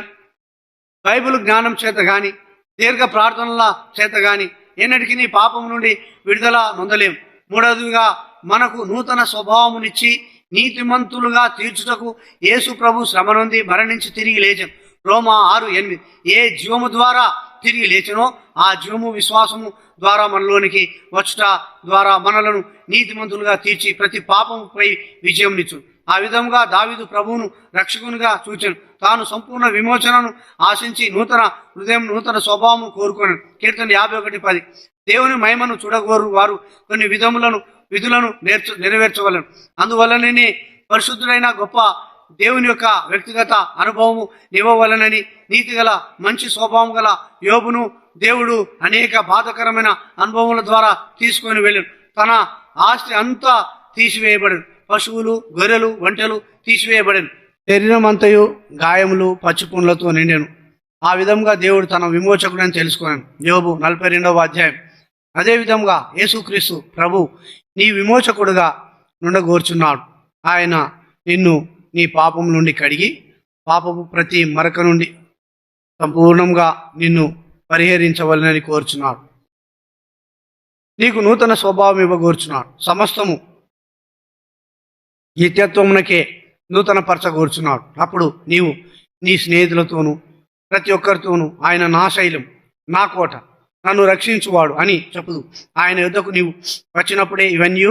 బైబిల్ జ్ఞానం చేత గాని, దీర్ఘ ప్రార్థనల చేత గాని ఎన్నటికీ పాపం నుండి విడుదల నొందలేం. 3వదిగా మనకు నూతన స్వభావమునిచ్చి నీతిమంతులుగా తీర్చుటకు యేసు ప్రభు శ్రమ నొంది మరణించి తిరిగి లేచాం. రోమ 6:8. ఏ జీవము ద్వారా తిరిగి లేచనో ఆ జీవము విశ్వాసము ద్వారా మనలోనికి వచ్చుట ద్వారా మనలను నీతిమంతులుగా తీర్చి ప్రతి పాపముపై విజయంనిచ్చు. ఆ విధంగా దావీదు ప్రభువును రక్షకునిగా చూచాను. తాను సంపూర్ణ విమోచనను ఆశించి నూతన హృదయం, నూతన స్వభావం కోరుకున్నాను. కీర్తన 51:10. దేవుని మహిమను చూడగోరు వారు కొన్ని విధులను నెరవేర్చవలను. అందువలననే పరిశుద్ధుడైన గొప్ప దేవుని యొక్క వ్యక్తిగత అనుభవము ఇవ్వవలనని నీతిగల మంచి స్వభావం గల యోబును దేవుడు అనేక బాధకరమైన అనుభవముల ద్వారా తీసుకొని వెళ్ళాడు. తన ఆస్తి అంతా తీసివేయబడను. పశువులు, గొర్రెలు, ఒంటెలు తీసివేయబడను. శరీరం అంతయు గాయములు, పచ్చిపుండ్లతో నిండెను. ఆ విధంగా దేవుడు తన విమోచకుడని తెలుసుకున్నాను. యోబు 42వ అధ్యాయం. అదేవిధంగా యేసుక్రీస్తు ప్రభు నీ విమోచకుడుగా నుండగోర్చున్నాడు. ఆయన నిన్ను నీ పాపం నుండి కడిగి, పాపపు ప్రతి మరక నుండి సంపూర్ణంగా నిన్ను పరిహరించవలనని కోరుచున్నాడు. నీకు నూతన స్వభావం ఇవ్వగోర్చున్నాడు. సమస్తము నిత్యత్వమునకే నూతన పరచగోర్చున్నాడు. అప్పుడు నీవు నీ స్నేహితులతోనూ ప్రతి ఒక్కరితోనూ ఆయన నా శైలం, నా కోట, నన్ను రక్షించువాడు అని చెప్పుదు. ఆయన యుద్ధకు నీవు వచ్చినప్పుడే ఇవన్నీ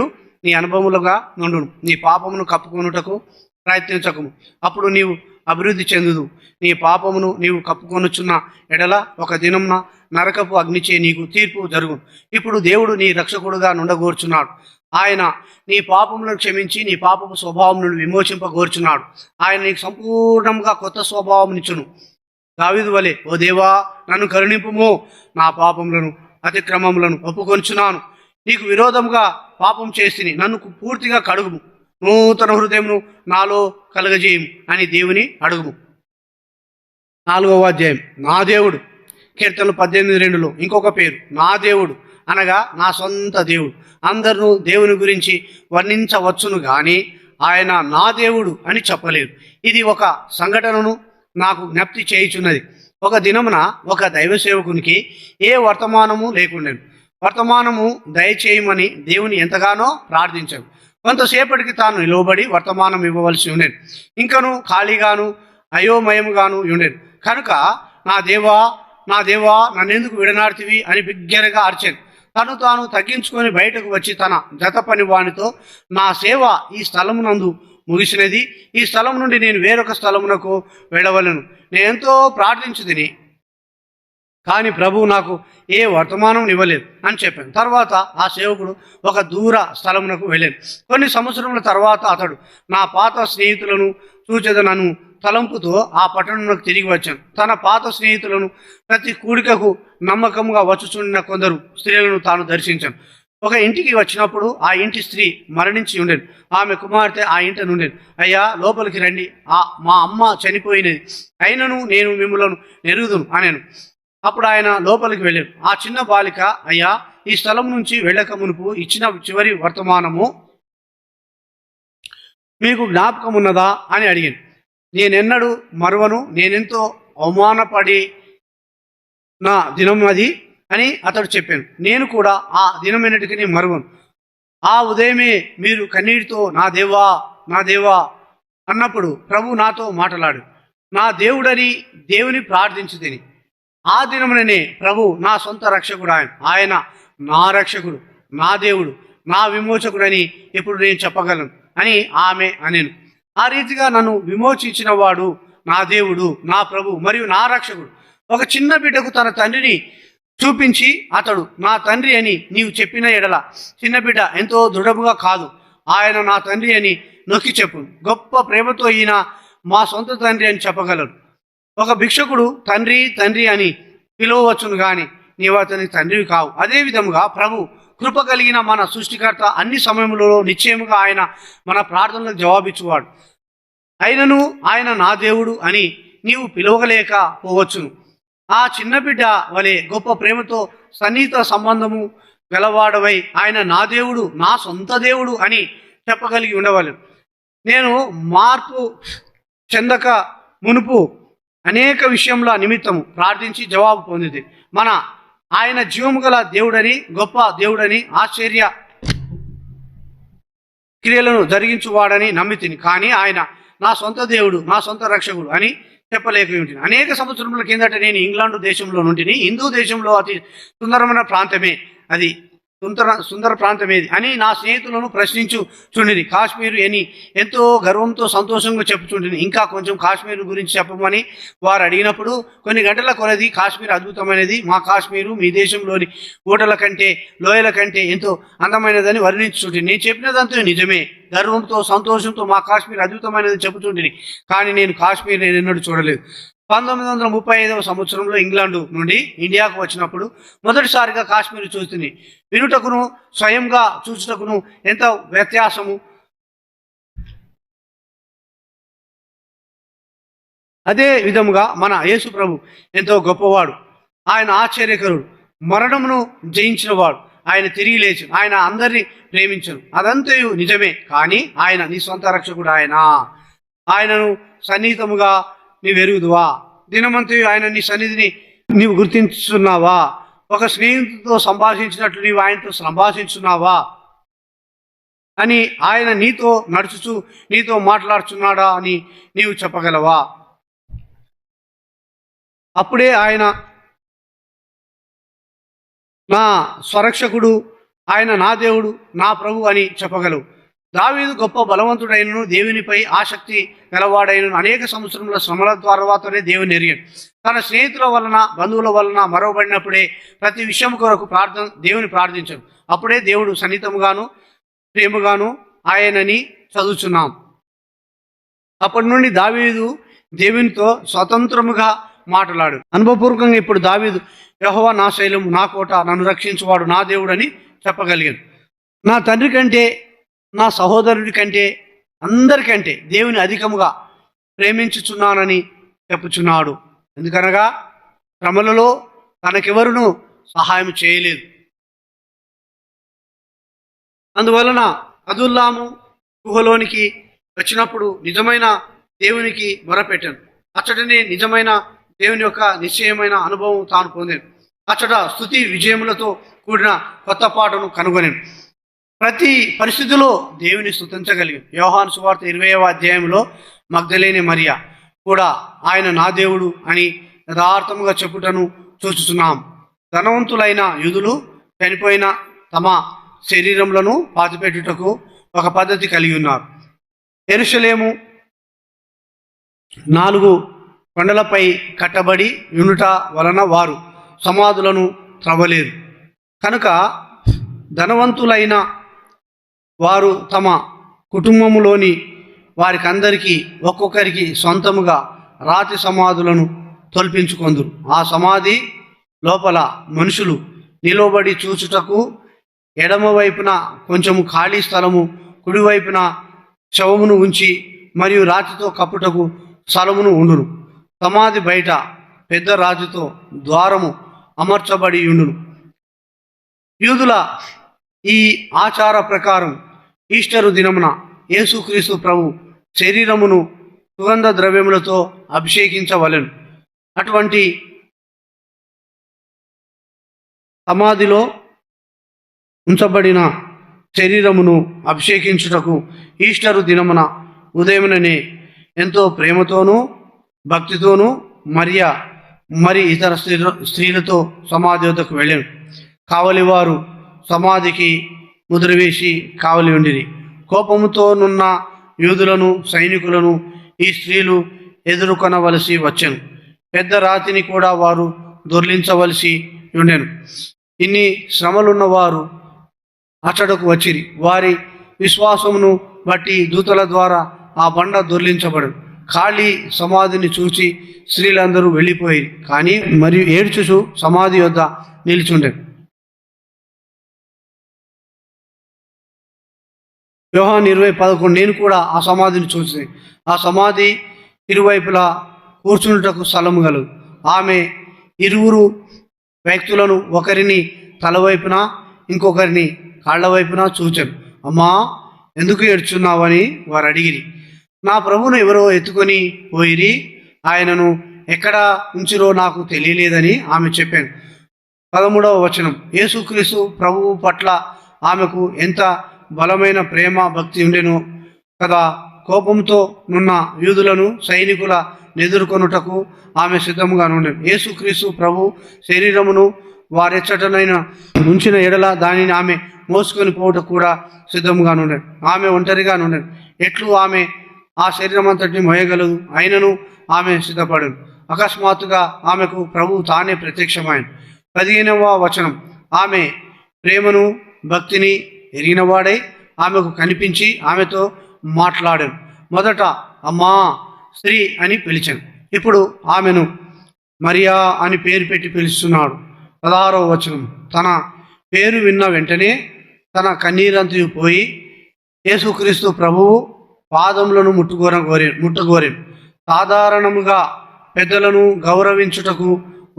నీ అనుభవములుగా నుండును. నీ పాపమును కప్పుకొనుటకు ప్రయత్నించకము, అప్పుడు నీవు అభివృద్ధి చెందుదు. నీ పాపమును నీవు కప్పుకొనుచున్న ఎడల ఒక దినంన నరకపు అగ్నిచే నీకు తీర్పు జరుగును. ఇప్పుడు దేవుడు నీ రక్షకుడుగా నుండగోర్చున్నాడు. ఆయన నీ పాపములను క్షమించి నీ పాపపు స్వభావం నుండి విమోచింపగోర్చున్నాడు. ఆయన నీకు సంపూర్ణంగా కొత్త స్వభావం దావీదు వలె, ఓ దేవా నన్ను కరుణింపుము, నా పాపములను అతిక్రమములను ఒప్పుకొంచున్నాను. నీకు విరోధంగా పాపం చేసిని, నన్ను పూర్తిగా కడుగుము, నూతన హృదయమును నాలో కలగజేయము అని దేవుని అడుగుము. 4వ అధ్యాయం. నా దేవుడు, కీర్తనలు 18:2లో ఇంకొక పేరు నా దేవుడు అనగా నా సొంత దేవుడు. అందరూ దేవుని గురించి వర్ణించవచ్చును కానీ ఆయన నా దేవుడు అని చెప్పలేరు. ఇది ఒక సంఘటనను నాకు జ్ఞప్తి చేయుచున్నది. ఒక దినమున ఒక దైవ సేవకునికి ఏ వర్తమానము లేకుండెను. వర్తమానము దయచేయమని దేవుని ఎంతగానో ప్రార్థించాను. కొంతసేపటికి తాను నిలవబడి వర్తమానం ఇవ్వవలసి ఉండేను. ఇంకను ఖాళీగాను అయోమయముగాను ఉండేను. కనుక నా దేవా నా దేవా నన్నెందుకు విడనాడుతివి అని బిగ్గరగా అరిచాను. తాను తగ్గించుకొని బయటకు వచ్చి తన జత పని వానితో, నా సేవ ఈ స్థలమునందు ముగిసినది. ఈ స్థలం నుండి నేను వేరొక స్థలమునకు వెళ్ళవలను. నేను ఎంతో ప్రార్థించుదిని, కానీ ప్రభువు నాకు ఏ వర్తమానం ఇవ్వలేదు అని చెప్పాను. తర్వాత ఆ సేవకుడు ఒక దూర స్థలమునకు వెళ్ళాను. కొన్ని సంవత్సరముల తర్వాత అతడు నా పాత స్నేహితులను చూచెదనను తలంపుతో ఆ పట్టణంలోకి తిరిగి వచ్చాను. తన పాత స్నేహితులను ప్రతి కూడికకు నమ్మకంగా వచ్చుచుండిన కొందరు స్త్రీలను తాను దర్శించాను. ఒక ఇంటికి వచ్చినప్పుడు ఆ ఇంటి స్త్రీ మరణించి ఉండేను. ఆమె కుమార్తె ఆ ఇంట నుండేను. అయ్యా లోపలికి రండి, మా అమ్మ చనిపోయినది, అయినను నేను మిమ్మలను నెరుగుదును అనేను. అప్పుడు ఆయన లోపలికి వెళ్ళాను. ఆ చిన్న బాలిక, అయ్యా ఈ స్థలం నుంచి వెళ్ళక మునుపు ఇచ్చిన చివరి వర్తమానము మీకు జ్ఞాపకం ఉన్నదా అని అడిగాను. నేనెన్నడూ మరువను, నేనెంతో అవమానపడి నా దినం అది అని అతడు చెప్పాను. నేను కూడా ఆ దినమైనటికి మరువను. ఆ ఉదయమే మీరు కన్నీటితో నా దేవా నా దేవా అన్నప్పుడు ప్రభు నాతో మాట్లాడు. నా దేవుడని దేవుని ప్రార్థించి తిని ఆ దినముననే ప్రభు నా సొంత రక్షకుడు, ఆయన నా రక్షకుడు, నా దేవుడు, నా విమోచకుడని ఇప్పుడు నేను చెప్పగలను అని ఆమె అనేను. ఆ రీతిగా నన్ను విమోచించిన వాడు నా దేవుడు, నా ప్రభు మరియు నా రక్షకుడు. ఒక చిన్న బిడ్డకు తన తండ్రిని చూపించి అతడు నా తండ్రి అని నీవు చెప్పిన ఎడల చిన్న బిడ్డ ఎంతో దృఢముగా కాదు, ఆయన నా తండ్రి అని నొక్కి చెప్పు. గొప్ప ప్రేమతో ఈయన మా సొంత తండ్రి అని చెప్పగలరు. ఒక భిక్షకుడు తండ్రి తండ్రి అని పిలువవచ్చును కానీ నీవు అతని తండ్రివి కావు. అదే విధముగా ప్రభు కృప కలిగిన మన సృష్టికర్త అన్ని సమయములలో నిశ్చయముగా ఆయన మన ప్రార్థనలకు జవాబిచ్చువాడు. అయినను ఆయన నా దేవుడు అని నీవు పిలవగలేక పోవచ్చును. ఆ చిన్న బిడ్డ వలె గొప్ప ప్రేమతో సన్నిహిత సంబంధము గలవాడవై ఆయన నా దేవుడు, నా సొంత దేవుడు అని చెప్పగలిగి ఉండవలను. నేను మార్పు చెందక మునుపు అనేక విషయముల నిమిత్తము ప్రార్థించి జవాబు పొందింది. ఆయన జీవము గల దేవుడని, గొప్ప దేవుడని, ఆశ్చర్య క్రియలను జరిగించువాడని నమ్మితిని. కానీ ఆయన నా సొంత దేవుడు, నా సొంత రక్షకుడు అని చెప్పలేక ఉంటుంది. అనేక సంవత్సరముల కిందట నేను ఇంగ్లాండ్ దేశంలో నుండిని. హిందూ దేశంలో అతి సుందరమైన ప్రాంతమే అది, సుందర ప్రాంతమేది అని నా స్నేహితులను ప్రశ్నించుచుండిని. కాశ్మీరు అని ఎంతో గర్వంతో సంతోషంగా చెప్పుచుండిని. ఇంకా కొంచెం కాశ్మీర్ గురించి చెప్పమని వారు అడిగినప్పుడు కొన్ని గంటల కొలది కాశ్మీర్ అద్భుతమైనది, మా కాశ్మీరు మీ దేశంలోని ఊటల కంటే లోయల కంటే ఎంతో అందమైనదని వర్ణించుచుండిని. నేను చెప్పినదంతా నిజమే. గర్వంతో సంతోషంతో మా కాశ్మీర్ అద్భుతమైనది చెప్పుచుండిని. కానీ నేను కాశ్మీర్ నేను ఎన్నడూ చూడలేదు. 1935వ సంవత్సరంలో ఇంగ్లాండు నుండి ఇండియాకు వచ్చినప్పుడు మొదటిసారిగా కాశ్మీర్ చూస్తుంది. వినుటకును స్వయంగా చూచుటకును ఎంత వ్యత్యాసము. అదే విధముగా మన యేసు ప్రభు ఎంతో గొప్పవాడు, ఆయన ఆశ్చర్యకరుడు, మరణమును జయించినవాడు, ఆయన తిరిగి లేచి ఆయన అందరినీ ప్రేమించను. అదంతయు నిజమే. కానీ ఆయన నీ సొంత రక్షకుడు. ఆయనను సన్నిహితముగా నీవు ఎరుగుదువా? దినమంతయు ఆయన నీ సన్నిధిని నీవు గుర్తించున్నావా? ఒక స్నేహితుడితో సంభాషించినట్లు నీవు ఆయనతో సంభాషించున్నావా అని ఆయన నీతో నడుచుచు నీతో మాట్లాడుచున్నాడా అని నీవు చెప్పగలవా? అప్పుడే ఆయన నా స్వరక్షకుడు, ఆయన నా దేవుడు, నా ప్రభు అని చెప్పగలవు. దావీదు గొప్ప బలవంతుడైనను, దేవునిపై ఆసక్తి గలవాడైనను, అనేక సంవత్సరముల శ్రమల తర్వాతనే దేవుని ఎరిగాడు. తన స్నేహితుల వలన, బంధువుల వలన మరవబడినప్పుడే ప్రతి విషయం కొరకు దేవుని ప్రార్థించాడు. అప్పుడే దేవుడు సన్నిహితముగాను ప్రేమగాను ఆయనని చదువుచున్నాం. అప్పటి నుండి దావీదు దేవునితో స్వతంత్రముగా మాట్లాడు. అనుభవపూర్వకంగా ఇప్పుడు దావీదు యెహోవా నా శైలము, నా కోట, నన్ను రక్షించువాడు నా దేవుడని చెప్పగలిగాను. నా తండ్రి కంటే, నా సహోదరుడి కంటే, అందరికంటే దేవుని అధికముగా ప్రేమించుచున్నానని చెప్పుచున్నాడు. ఎందుకనగా శ్రమలలో తనకెవరును సహాయం చేయలేదు. అందువలన అదుల్లాము గుహలోనికి వచ్చినప్పుడు నిజమైన దేవునికి మొరపెట్టాను. అచ్చటనే నిజమైన దేవుని యొక్క నిశ్చయమైన అనుభవం తాను పొందాను. అచ్చట స్తుతి విజయములతో కూడిన కొత్త పాటను కనుగొనాను. ప్రతి పరిస్థితిలో దేవుని స్తుతించగలిగాను. యోహాను సువార్త 20వ అధ్యాయంలో మగ్దలేని మరియా కూడా ఆయన నా దేవుడు అని యథార్థముగా చెప్పుటను చూచుచున్నాం. ధనవంతులైన యూదులు చనిపోయిన తమ శరీరములను పాతిపెట్టుటకు ఒక పద్ధతి కలిగి ఉన్నారు. యెరూషలేము 4 కొండలపై కట్టబడి ఉండుట వలన వారు సమాధులను త్రవ్వలేరు. కనుక ధనవంతులైన వారు తమ కుటుంబములోని వారికందరికీ ఒక్కొక్కరికి సొంతముగా రాతి సమాధులను తొల్పించుకొందురు. ఆ సమాధి లోపల మనుషులు నిలబడి చూచుటకు ఎడమవైపున కొంచెము ఖాళీ స్థలము, కుడివైపున శవమును ఉంచి మరియు రాతితో కప్పుటకు స్థలమును ఉండును. సమాధి బయట పెద్ద రాజుతో ద్వారము అమర్చబడి ఉండును. యూదుల ఈ ఆచార ప్రకారం ఈస్టరు దినమున యేసుక్రీస్తు ప్రభు శరీరమును సుగంధ ద్రవ్యములతో అభిషేకించవలెను. అటువంటి సమాధిలో ఉంచబడిన శరీరమును అభిషేకించుటకు ఈస్టరు దినమున ఉదయముననే ఎంతో ప్రేమతోనూ భక్తితోనూ మరి ఇతర స్త్రీలతో సమాధి వద్దకు వెళ్ళాను. కావలివారు సమాధికి ముద్ర వేసి కావలి ఉండిరి. కోపముతోనున్న యూదులను, సైనికులను ఈ స్త్రీలు ఎదుర్కొనవలసి వచ్చెను. పెద్ద రాతిని కూడా వారు దొర్లించవలసి ఉండెను. ఇన్ని శ్రమలున్న వారు అచ్చటకు వచ్చిరి. వారి విశ్వాసమును బట్టి దూతల ద్వారా ఆ బండ దొర్లించబడు. ఖాళీ సమాధిని చూసి స్త్రీలందరూ వెళ్ళిపోయి, కానీ మరియు ఏడ్చుచు సమాధి వద్ద నిలిచుండెను. యోహాను 20:11 నేను కూడా ఆ సమాధిని చూసి, ఆ సమాధి ఇరువైపులా కూర్చుంటకు స్థలము గలదు. ఆమె ఇరువురు వ్యక్తులను, ఒకరిని తలవైపున ఇంకొకరిని కాళ్ల వైపున చూచాను. అమ్మా, ఎందుకు ఏడ్చున్నావని వారు అడిగిరి. నా ప్రభువును ఎవరో ఎత్తుకొని పోయిరి, ఆయనను ఎక్కడ ఉంచిరో నాకు తెలియలేదని ఆమె చెప్పాను. 13వ వచనం. యేసుక్రీస్తు ప్రభువు పట్ల ఆమెకు ఎంత బలమైన ప్రేమ భక్తి ఉండెను కదా. కోపంతో నున్న యూదులను, సైనికుల ఎదుర్కొనుటకు ఆమె సిద్ధముగా ఉండెను. యేసుక్రీస్తు ప్రభు శరీరమును వారెచ్చటనైనా ఉంచిన ఎడల దానిని ఆమె మోసుకొని పోవట కూడా సిద్ధముగా ఉండెను. ఆమె ఒంటరిగా ఉండెను. ఎట్లు ఆమె ఆ శరీరం అంతటిని మోయగలదు? అయినను ఆమె సిద్ధపడను. అకస్మాత్తుగా ఆమెకు ప్రభు తానే ప్రత్యక్షమైన. 15వ వచనం. ఆమె ప్రేమను భక్తిని ఎరిగినవాడై ఆమెకు కనిపించి ఆమెతో మాట్లాడాను. మొదట అమ్మా, స్త్రీ అని పిలిచాను. ఇప్పుడు ఆమెను మరియా అని పేరు పెట్టి పిలుస్తున్నాడు. 16వ వచనం. తన పేరు విన్న వెంటనే తన కన్నీరంతయు పోయి యేసుక్రీస్తు ప్రభువు పాదములను ముట్టగోరెను. సాధారణముగా పెద్దలను గౌరవించుటకు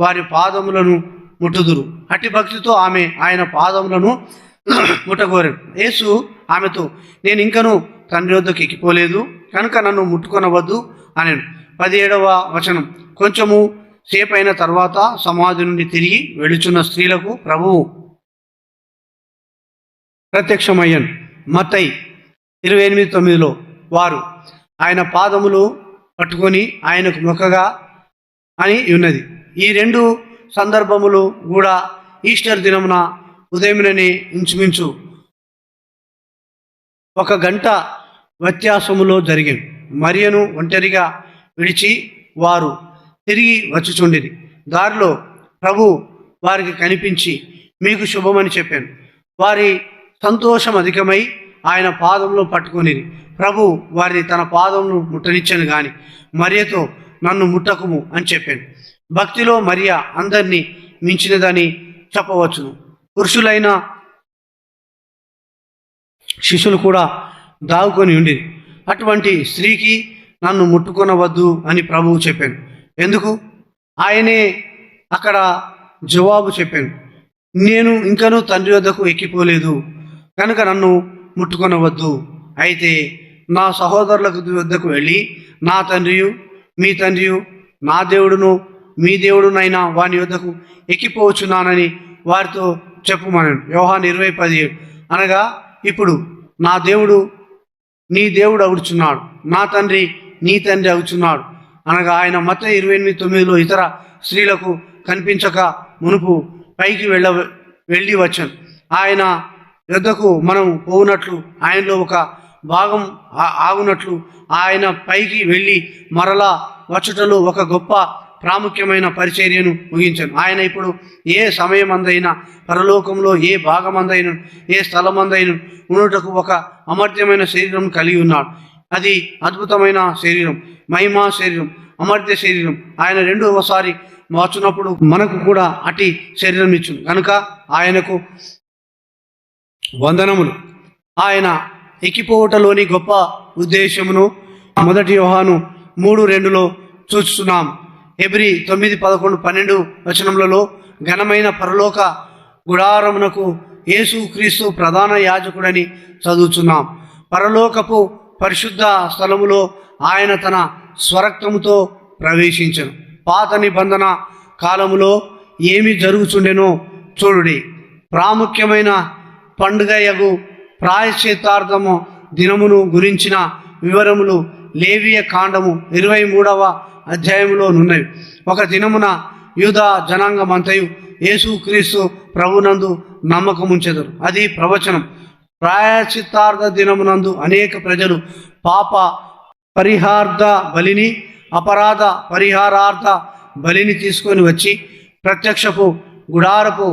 వారి పాదములను ముట్టుదురు. అట్టి భక్తితో ఆమె ఆయన పాదములను ముట్టగోరెను. యేసు ఆమెతో, నేను ఇంకను తండ్రి వద్దకు ఎక్కిపోలేదు కనుక నన్ను ముట్టుకొనవద్దు అనెను. 17వ వచనం. కొంచెము సేపైన తర్వాత సమాధి నుండి తిరిగి వెళుచున్న స్త్రీలకు ప్రభువు ప్రత్యక్షమయ్యను. మత్తయి 28:9 వారు ఆయన పాదములు పట్టుకొని ఆయనకు మొక్కగా అని ఉన్నది. ఈ రెండు సందర్భములు కూడా ఈస్టర్ దినమున ఉదయముననే ఇంచుమించు 1 గంట వ్యత్యాసములో జరిగింది. మరియను ఒంటరిగా విడిచి వారు తిరిగి వచ్చుచుండిరి. దారిలో ప్రభు వారికి కనిపించి మీకు శుభమని చెప్పాను. వారి సంతోషం అధికమై ఆయన పాదంలో పట్టుకొనిరి. ప్రభు వారిని తన పాదమును ముట్టనిచ్చాను గాని మరియతో నన్ను ముట్టకుము అని చెప్పాను. భక్తిలో మరియ అందరినీ మించినదని చెప్పవచ్చును. పురుషులైన శిష్యులు కూడా దాగుకొని ఉండిరి. అటువంటి స్త్రీకి నన్ను ముట్టుకొనవద్దు అని ప్రభువు చెప్పాను. ఎందుకు? ఆయనే అక్కడ జవాబు చెప్పాను, నేను ఇంకనూ తండ్రి వద్దకు ఎక్కిపోలేదు కనుక నన్ను ముట్టుకొనవద్దు. అయితే నా సహోదరులకు వద్దకు వెళ్ళి నా తండ్రియు మీ తండ్రియు నా దేవుడును మీ దేవుడునైనా వాని వద్దకు ఎక్కిపోవచ్చున్నానని వారితో చెప్పుమన్నాను. యోహాను 20:17. అనగా ఇప్పుడు నా దేవుడు నీ దేవుడు అవుచున్నాడు, నా తండ్రి నీ తండ్రి అవుచున్నాడు అనగా ఆయన మత్తయి 28:9లో ఇతర స్త్రీలకు కనిపించక మునుపు పైకి వెళ్ళి వచ్చాను. ఆయన యొద్దకు మనం పోవునట్లు ఆయనలో ఒక భాగం ఆగునట్లు ఆయన పైకి వెళ్ళి మరలా వచ్చుటలో ఒక గొప్ప ప్రాముఖ్యమైన పరిచర్యను ముగించాను. ఆయన ఇప్పుడు ఏ సమయమందైనా పరలోకంలో ఏ భాగమందైన ఏ స్థలమందైన ఉన్నటకు ఒక అమర్త్యమైన శరీరం కలిగి ఉన్నాడు. అది అద్భుతమైన శరీరం, మహిమా శరీరం, అమర్త్య శరీరం. ఆయన రెండవసారి వచ్చినప్పుడు మనకు కూడా అట్టి శరీరం ఇచ్చును కనుక ఆయనకు వందనములు. ఆయన ఎక్కిపోవటలోని గొప్ప ఉద్దేశమును 1 యోహాను 3:2లో చూస్తున్నాం. హెబ్రీ 9:11-12 వచనములలో ఘనమైన పరలోక గుడారమునకు యేసు క్రీస్తు ప్రధాన యాజకుడని చదువుతున్నాం. పరలోకపు పరిశుద్ధ స్థలములో ఆయన తన స్వరక్తముతో ప్రవేశించను. పాత నిబంధన కాలములో ఏమి జరుగుచుండెనో చూడుడి. ప్రాముఖ్యమైన పండుగయగు ప్రాయశ్చిత్తార్థము దినమును గురించిన వివరములు లేవియ కాండము 23వ అధ్యాయంలో నున్నవి. ఒక దినమున యూదా జనాంగమంతయు యేసు క్రీస్తు ప్రభునందు నమ్మకముంచెదరు. అది ప్రవచనం. ప్రాయశ్చిత్తార్థ దినమునందు అనేక ప్రజలు పాప పరిహారార్థ బలిని అపరాధ పరిహారార్థ బలిని తీసుకొని వచ్చి ప్రత్యక్షపు గుడారపు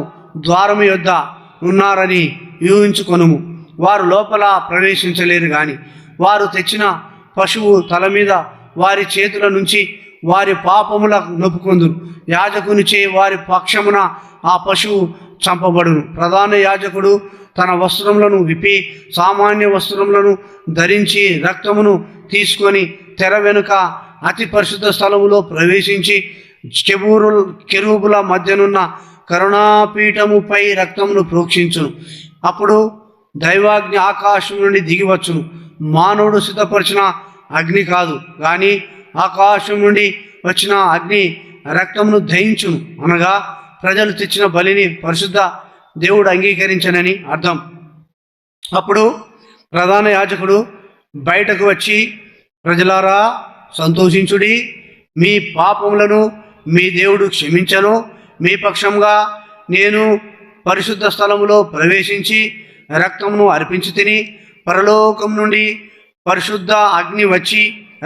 ద్వారము యొద్ద ఉన్నారని ఊహించుకొనుము. వారు లోపల ప్రవేశించలేరు గాని వారు తెచ్చిన పశువు తల మీద వారి చేతుల నుంచి వారి పాపముల నొప్పుకొందురు. యాజకునిచే వారి పక్షమున ఆ పశువు చంపబడును. ప్రధాన యాజకుడు తన వస్త్రములను విప్పి సామాన్య వస్త్రములను ధరించి రక్తమును తీసుకొని తెర వెనుక అతి పరిశుద్ధ స్థలములో ప్రవేశించి కెరూబుల మధ్యనున్న కరుణాపీఠముపై రక్తమును ప్రోక్షించును. అప్పుడు దైవాగ్ని ఆకాశం నుండి దిగివచ్చును. మానవుడు సిద్ధపరిచిన అగ్ని కాదు కానీ ఆకాశం నుండి వచ్చిన అగ్ని రక్తమును దహించును. అనగా ప్రజలు తెచ్చిన బలిని పరిశుద్ధ దేవుడు అంగీకరించనని అర్థం. అప్పుడు ప్రధాన యాజకుడు బయటకు వచ్చి, ప్రజలారా సంతోషించుడి, మీ పాపములను మీ దేవుడు క్షమించను. మీ పక్షంగా నేను పరిశుద్ధ స్థలములో ప్రవేశించి రక్తమును అర్పించి తిని పరలోకం నుండి పరిశుద్ధ అగ్ని వచ్చి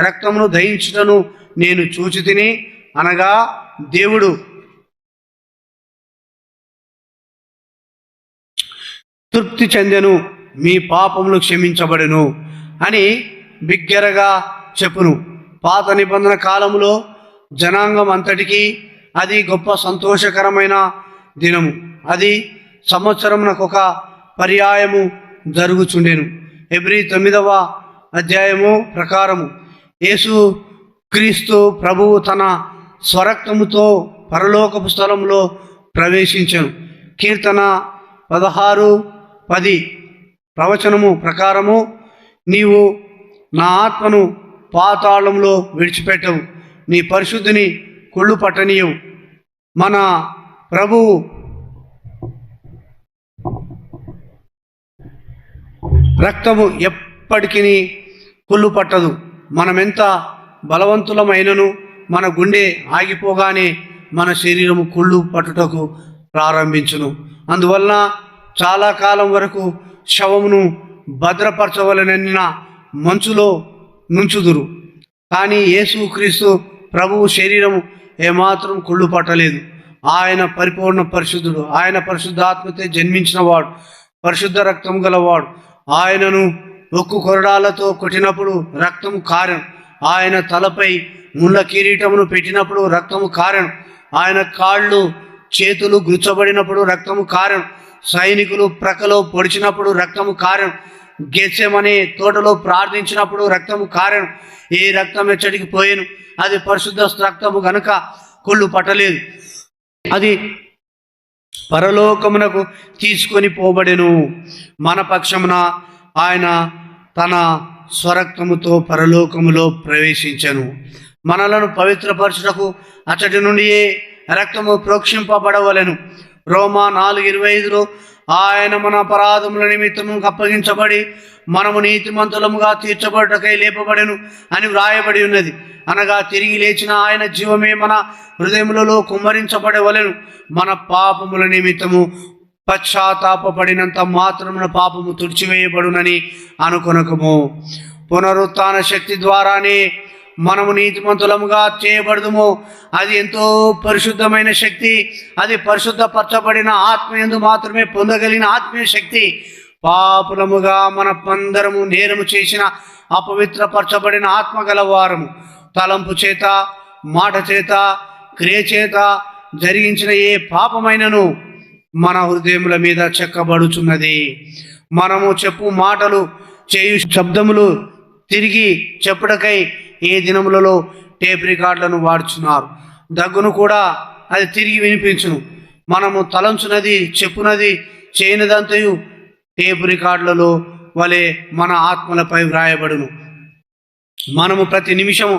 రక్తమును దహించుటను నేను చూచి తిని, అనగా దేవుడు తృప్తి చెందెను, మీ పాపములు క్షమించబడెను అని బిగ్గరగా చెప్పును. పాత నిబంధన కాలములో జనాంగం అంతటికీ అది గొప్ప సంతోషకరమైన దినము. అది సంవత్సరమునకొక పర్యాయము జరుగుచుండెను. హెబ్రీ 9వ అధ్యాయము ప్రకారము యేసు క్రీస్తు ప్రభువు తన స్వరక్తముతో పరలోకపు స్థలములో ప్రవేశించెను. కీర్తన 16:10 ప్రవచనము ప్రకారము, నీవు నా ఆత్మను పాతాళంలో విడిచిపెట్టవు, నీ పరిశుద్ధిని కుళ్ళు పట్టనీయవు. మన ప్రభువు రక్తము ఎప్పటికీ కుళ్ళు పట్టదు. మనమెంత బలవంతులమైనను మన గుండె ఆగిపోగానే మన శరీరము కుళ్ళు పట్టుటకు ప్రారంభించును. అందువలన చాలా కాలం వరకు శవమును భద్రపరచవలనన్న మంచులో నుంచుదురు. కానీ యేసుక్రీస్తు ప్రభువు శరీరము ఏమాత్రం కుళ్ళు పట్టలేదు. ఆయన పరిపూర్ణ పరిశుద్ధుడు. ఆయన పరిశుద్ధాత్మతే జన్మించిన వాడు, పరిశుద్ధ రక్తం గలవాడు. ఆయనను ఒక్కు కొరడాలతో కొట్టినప్పుడు రక్తము కారెను. ఆయన తలపై ముళ్ళ కిరీటమును పెట్టినప్పుడు రక్తము కారెను. ఆయన కాళ్ళు చేతులు గుచ్చబడినప్పుడు రక్తము కారెను. సైనికులు ప్రక్కలో పొడిచినప్పుడు రక్తము కారెను. గెత్సెమనే తోటలో ప్రార్థించినప్పుడు రక్తము కారెను. ఈ రక్తం ఎచ్చటికి పోయేను. అది పరిశుద్ధ రక్తము గనుక కుళ్ళు పట్టలేదు. అది పరలోకమునకు తీసుకొని పోబడెను. మన పక్షమున ఆయన తన స్వరక్తముతో పరలోకములో ప్రవేశించెను. మనలను పవిత్రపరచుటకు అచ్చటి నుండియే రక్తము ప్రోక్షింపబడవలెను. రోమా 4:25లో ఆయన మన అపరాధముల నిమిత్తము అప్పగించబడి మనము నీతిమంతులముగా తీర్చబడుటకై లేపబడెను అని వ్రాయబడి ఉన్నది. అనగా తిరిగి లేచిన ఆయన జీవమే మన హృదయములలో కుమ్మరించబడవలెను. మన పాపముల నిమిత్తము పశ్చాత్తాపడినంత మాత్రమున పాపము తుడిచివేయబడునని అనుకొనకము. పునరుత్థాన శక్తి ద్వారానే మనము నీతిమంతులముగా చేయబడదుము. అది ఎంతో పరిశుద్ధమైన శక్తి. అది పరిశుద్ధపరచబడిన ఆత్మయందు మాత్రమే పొందగలిగిన ఆత్మీయ శక్తి. పాపులముగా మన పందరము నేరము చేసిన అపవిత్రపరచబడిన ఆత్మ గలవారము. తలంపు చేత, మాట చేత, క్రియ చేత జరిగించిన ఏ పాపమైనను మన హృదయముల మీద చెక్కబడుచున్నది. మనము చెప్పు మాటలు, చేయు శబ్దములు తిరిగి చెప్పుటకై ఏ దినములలో టేప్ రికార్డులను వాడుచున్నారు. దగ్గును కూడా అది తిరిగి వినిపించును. మనము తలంచున్నది, చెప్పునది, చేయనిదంతయు టేప్ రికార్డులలో వలె మన ఆత్మలపై వ్రాయబడును. మనము ప్రతి నిమిషము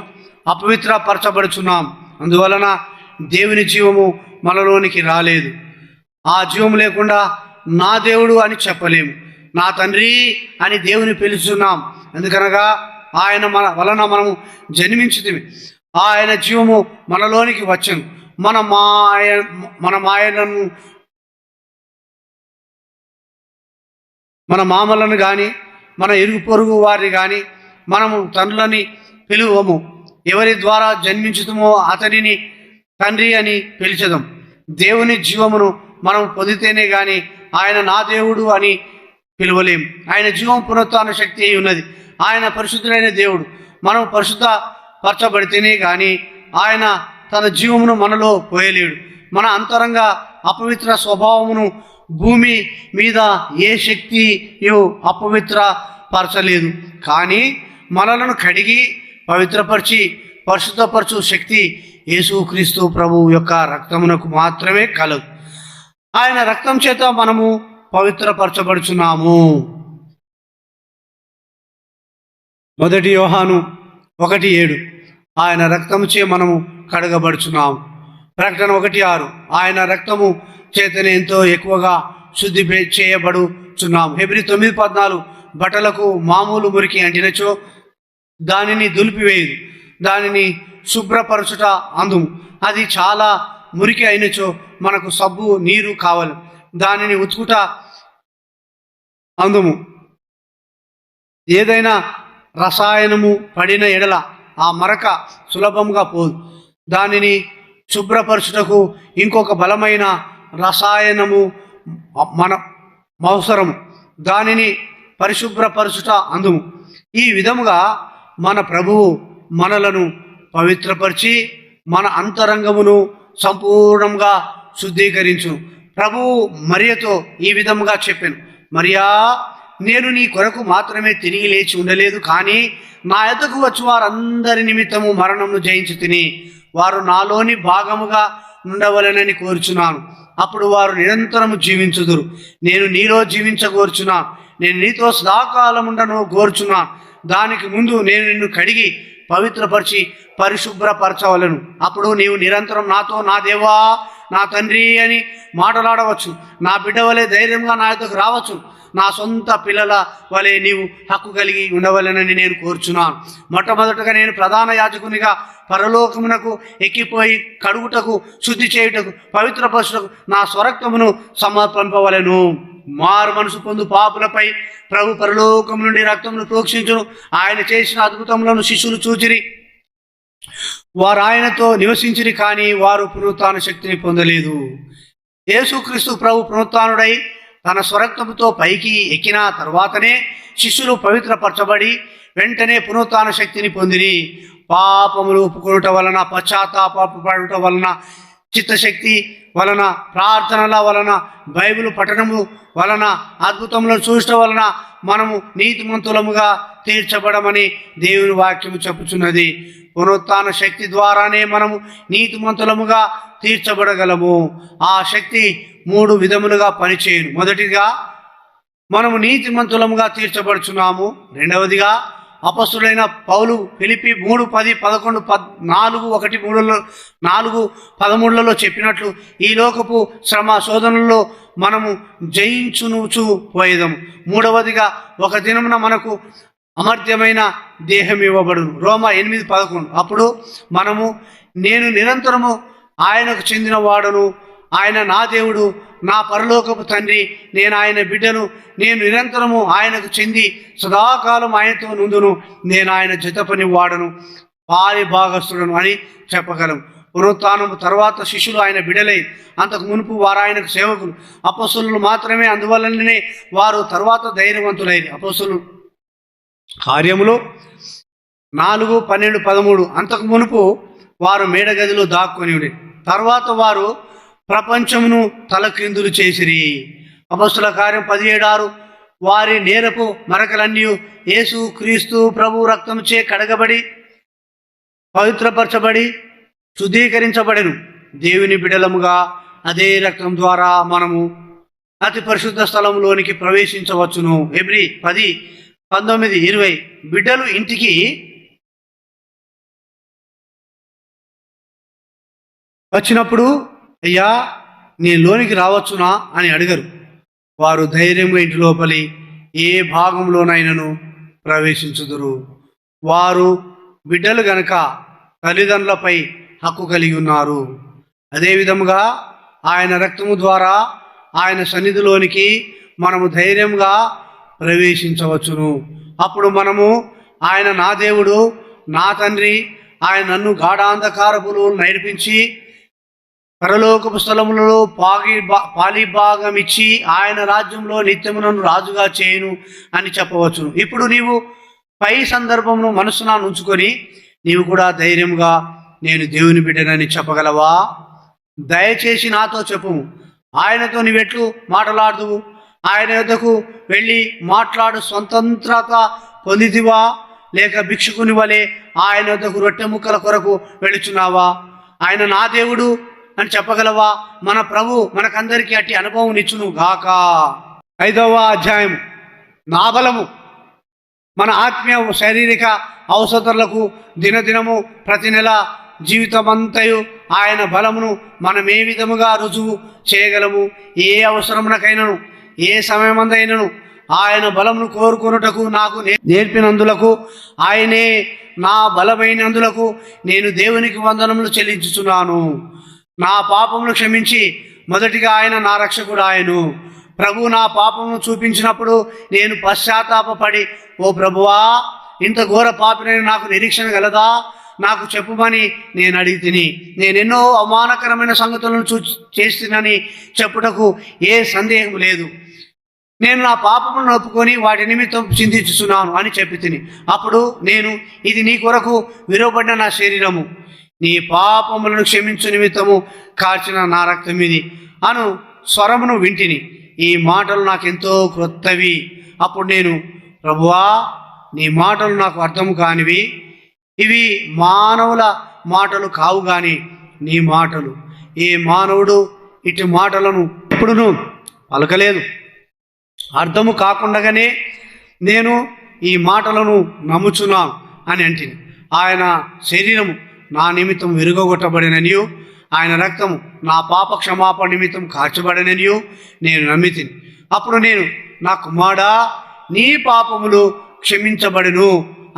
అపవిత్రపరచబడుచున్నాం. అందువలన దేవుని జీవము మనలోనికి రాలేదు. ఆ జీవం లేకుండా నా దేవుడు అని చెప్పలేము. నా తండ్రి అని దేవుని పిలుచున్నాం. ఎందుకనగా ఆయన వలన మనము జన్మించితిమి. ఆయన జీవము మనలోనికి వచ్చను. మన మామలను కానీ, మన ఇరుగు పొరుగు వారిని కానీ మనము తండ్రులని పిలువము. ఎవరి ద్వారా జన్మించుతామో అతనిని తండ్రి అని పిలిచదాం. దేవుని జీవమును మనం పొందితేనే కానీ ఆయన నా దేవుడు అని పిలువలేం. ఆయన జీవం పునరుత్థాన శక్తి అయి ఉన్నది. ఆయన పరిశుద్ధుడైన దేవుడు. మనం పరిశుద్ధ పరచబడితేనే కానీ ఆయన తన జీవమును మనలో పోయలేడు. మన అంతరంగ అపవిత్ర స్వభావమును భూమి మీద ఏ శక్తి అపవిత్ర పరచలేదు. కానీ మనలను కడిగి పవిత్రపరిచి పరిశుద్ధపరచు శక్తి యేసుక్రీస్తు ప్రభువు యొక్క రక్తమునకు మాత్రమే కలదు. ఆయన రక్తం చేత మనము పవిత్రపరచబడుచున్నాము. 1 యోహాను 1:7 ఆయన రక్తముచే మనము కడగబడుచున్నాము. ప్రకటన 1:6 ఆయన రక్తము చేతనే ఎంతో ఎక్కువగా శుద్ధి చేయబడుచున్నాము. హెబ్రీ 9:14 బట్టలకు మామూలు మురికి అంటినచో దానిని దులిపివేయదు, దానిని శుభ్రపరచుట అందుము. అది చాలా మురికి అయినచో మనకు సబ్బు నీరు కావాలి, దానిని ఉతుకుట అందుము. ఏదైనా రసాయనము పడిన ఎడల ఆ మరక సులభంగా పోదు. దానిని శుభ్రపరచుటకు ఇంకొక బలమైన రసాయనము మన అవసరము. దానిని పరిశుభ్రపరచుట అందుము. ఈ విధముగా మన ప్రభువు మనలను పవిత్రపరిచి మన అంతరంగమును సంపూర్ణంగా శుద్ధీకరించు. ప్రభువు మరియతో ఈ విధముగా చెప్పాను, మరియా, నేను నీ కొరకు మాత్రమే తిరిగి లేచి ఉండలేదు, కానీ నా యొద్దకు వచ్చి వారందరి నిమిత్తము మరణమును జయించి తిని వారు నాలోని భాగముగా ఉండవలెనని కోరుచున్నాను. అప్పుడు వారు నిరంతరము జీవించుదురు. నేను నీలో జీవించగోరుచున్నాను. నేను నీతో సదాకాలముండను కోరుచున్నాను. దానికి ముందు నేను నిన్ను కడిగి పవిత్రపరిచి పరిశుభ్రపరచవలను. అప్పుడు నీవు నిరంతరం నాతో, నా దేవా నా తండ్రి అని మాట్లాడవచ్చు. నా బిడ్డ వలె ధైర్యంగా నా యొద్దకు రావచ్చు. నా సొంత పిల్లల వలె నీవు హక్కు కలిగి ఉండవలెనని నేను కోరుచున్నాను. మొట్టమొదటగా నేను ప్రధాన యాజకునిగా పరలోకమునకు ఎక్కిపోయి కడుగుటకు, శుద్ధి చేయుటకు, పవిత్రపరచుటకు నా స్వరక్తమును సమర్పింపవలెను. మారు మనసు పొందు పాపులపై ప్రభు పరలోకము నుండి రక్తమును ప్రోక్షించును. ఆయన చేసిన అద్భుతములను శిష్యులు చూచిరి. వారు ఆయనతో నివసించిరి, కానీ వారు పునరుత్థాన శక్తిని పొందలేదు. యేసుక్రీస్తు ప్రభు పునరుత్థానుడై తన స్వరక్తముతో పైకి ఎక్కిన తర్వాతనే శిష్యులు పవిత్రపరచబడి వెంటనే పునరుత్థాన శక్తిని పొందిరి. పాపములు ఒప్పుకొనుట వలన, పశ్చాత్తాపడుట వలన, చిత్తశక్తి వలన, ప్రార్థనల వలన, బైబిల్ పఠనము వలన, అద్భుతములను చూడటం వలన మనము నీతిమంతులముగా తీర్చబడమని దేవుని వాక్యము చెప్పుచున్నది. పునరుత్థాన శక్తి ద్వారానే మనము నీతిమంతులముగా తీర్చబడగలము. ఆ శక్తి 3 విధములుగా పనిచేయును. మొదటిగా మనము నీతిమంతులముగా తీర్చబడుచున్నాము. రెండవదిగా అపొస్తలుడైన పౌలు ఫిలిప్పీ 3:10, 11, 4:13 చెప్పినట్లు ఈ లోకపు శ్రమ శోధనల్లో మనము జయించునుచు పోయేదము. మూడవదిగా ఒక దినమున మనకు అమర్త్యమైన దేహం ఇవ్వబడును. రోమా 8:11. అప్పుడు మనము నేను నిరంతరము ఆయనకు చెందిన వాడును, ఆయన నా దేవుడు, నా పరలోకపు తండ్రి, నేను ఆయన బిడ్డను, నేను నిరంతరము ఆయనకు చెంది సదాకాలం ఆయనతో నుందును, నేను ఆయన జతపని వాడను, పాలి భాగస్థుడను అని చెప్పగలం. పునరుత్థానము తర్వాత శిష్యులు ఆయన బిడలై, అంతకు మునుపు వారు ఆయనకు సేవకులు. అపొస్తలులు మాత్రమే, అందువల్లనే వారు తర్వాత ధైర్యవంతులైన. అపొస్తలుల కార్యములు 4:12-13. అంతకు మునుపు వారు మేడగదిలో దాక్కుని ఉండి, తర్వాత వారు ప్రపంచమును తలక్రిందులు చేసిరి. అపొస్తలుల కార్యం 17:6. వారి నేరపు మరకలన్నీ యేసు క్రీస్తు ప్రభు రక్తముచే కడగబడి పవిత్రపరచబడి శుద్ధీకరించబడెను. దేవుని బిడలముగా అదే రక్తం ద్వారా మనము అతి పరిశుద్ధ స్థలంలోనికి ప్రవేశించవచ్చును. హెబ్రీ 10:19-20. బిడ్డలు ఇంటికి వచ్చినప్పుడు, అయ్యా నేను లోనికి రావచ్చునా అని అడిగరు. వారు ధైర్యంగా ఇంటి లోపలి ఏ భాగంలోనైనాను ప్రవేశించుదురు. వారు బిడ్డలు గనక తల్లిదండ్రులపై హక్కు కలిగి ఉన్నారు. అదేవిధముగా ఆయన రక్తము ద్వారా ఆయన సన్నిధిలోనికి మనము ధైర్యంగా ప్రవేశించవచ్చును. అప్పుడు మనము ఆయన నా దేవుడు, నా తండ్రి, ఆయన నన్ను గాఢాంధకారపులు నడిపించి పరలోకపు స్థలములలో పాలిభాగం ఇచ్చి ఆయన రాజ్యంలో నిత్యము నన్ను రాజుగా చేయును అని చెప్పవచ్చును. ఇప్పుడు నీవు పై సందర్భమును మనసున ఉంచుకొని నీవు కూడా ధైర్యంగా నేను దేవుని బిడ్డనని చెప్పగలవా? దయచేసి నాతో చెప్పుము. ఆయనతో నీవెట్లు మాట్లాడుదువు? ఆయన యొద్దకు వెళ్ళి మాట్లాడు స్వతంత్రత పొందితివా, లేక భిక్షుకుని వలె ఆయన యొద్దకు రొట్టె ముక్కల కొరకు వెళుచున్నావా? ఆయన నా దేవుడు అని చెప్పగలవా? మన ప్రభు మనకందరికీ అట్టి అనుభవం ఇచ్చును గాక. 5వ అధ్యాయం. నా బలము. మన ఆత్మీయ శారీరక అవసరాలకు దినదినము ప్రతి నెల జీవితమంతయు ఆయన బలమును మనం ఏ విధముగా రుజువు చేయగలము? ఏ అవసరమునకైనను, ఏ సమయమందైనను ఆయన బలమును కోరుకొనుటకు నాకు నేర్పినందులకు, ఆయనే నా బలమైనందులకు నేను దేవునికి వందనములు చెల్లించుచున్నాను. నా పాపమును క్షమించి మొదటిగా ఆయన నా రక్షకుడు ఆయను. ప్రభు నా పాపమును చూపించినప్పుడు నేను పశ్చాత్తాపపడి, ఓ ప్రభువా, ఇంత ఘోర పాపినని నాకు నిరీక్షణ గలదా? నాకు చెప్పుమని నేను అడిగి తిని, నేనెన్నో అవమానకరమైన సంగతులను చేస్తున్నని చెప్పుటకు ఏ సందేహం లేదు. నేను నా పాపములను ఒప్పుకొని వాటి నిమిత్తం చింతించుచున్నాను అని చెప్పి తిని, అప్పుడు నేను, ఇది నీ కొరకు విలువబడిన నా శరీరము, నీ పాపములను క్షమించు నిమిత్తము కార్చిన నా రక్తం ఇది అను స్వరమును వింటిని. ఈ మాటలు నాకెంతో క్రొత్తవి. అప్పుడు నేను, ప్రభువా, నీ మాటలు నాకు అర్థం కానివి, ఇవి మానవుల మాటలు కావు గాని నీ మాటలు. ఏ మానవుడు ఇటు మాటలను ఎప్పుడును పలకలేదు. అర్థము కాకుండానే నేను ఈ మాటలను నమ్ముచున్నాను అని అంటిని. ఆయన శరీరము నా నిమిత్తం విరుగొట్టబడిననియు, ఆయన రక్తము నా పాప క్షమాపణ నిమిత్తం కార్చబడననియు నేను నమ్మితిని. అప్పుడు నేను, నా కుమారుడా, నీ పాపములు క్షమించబడును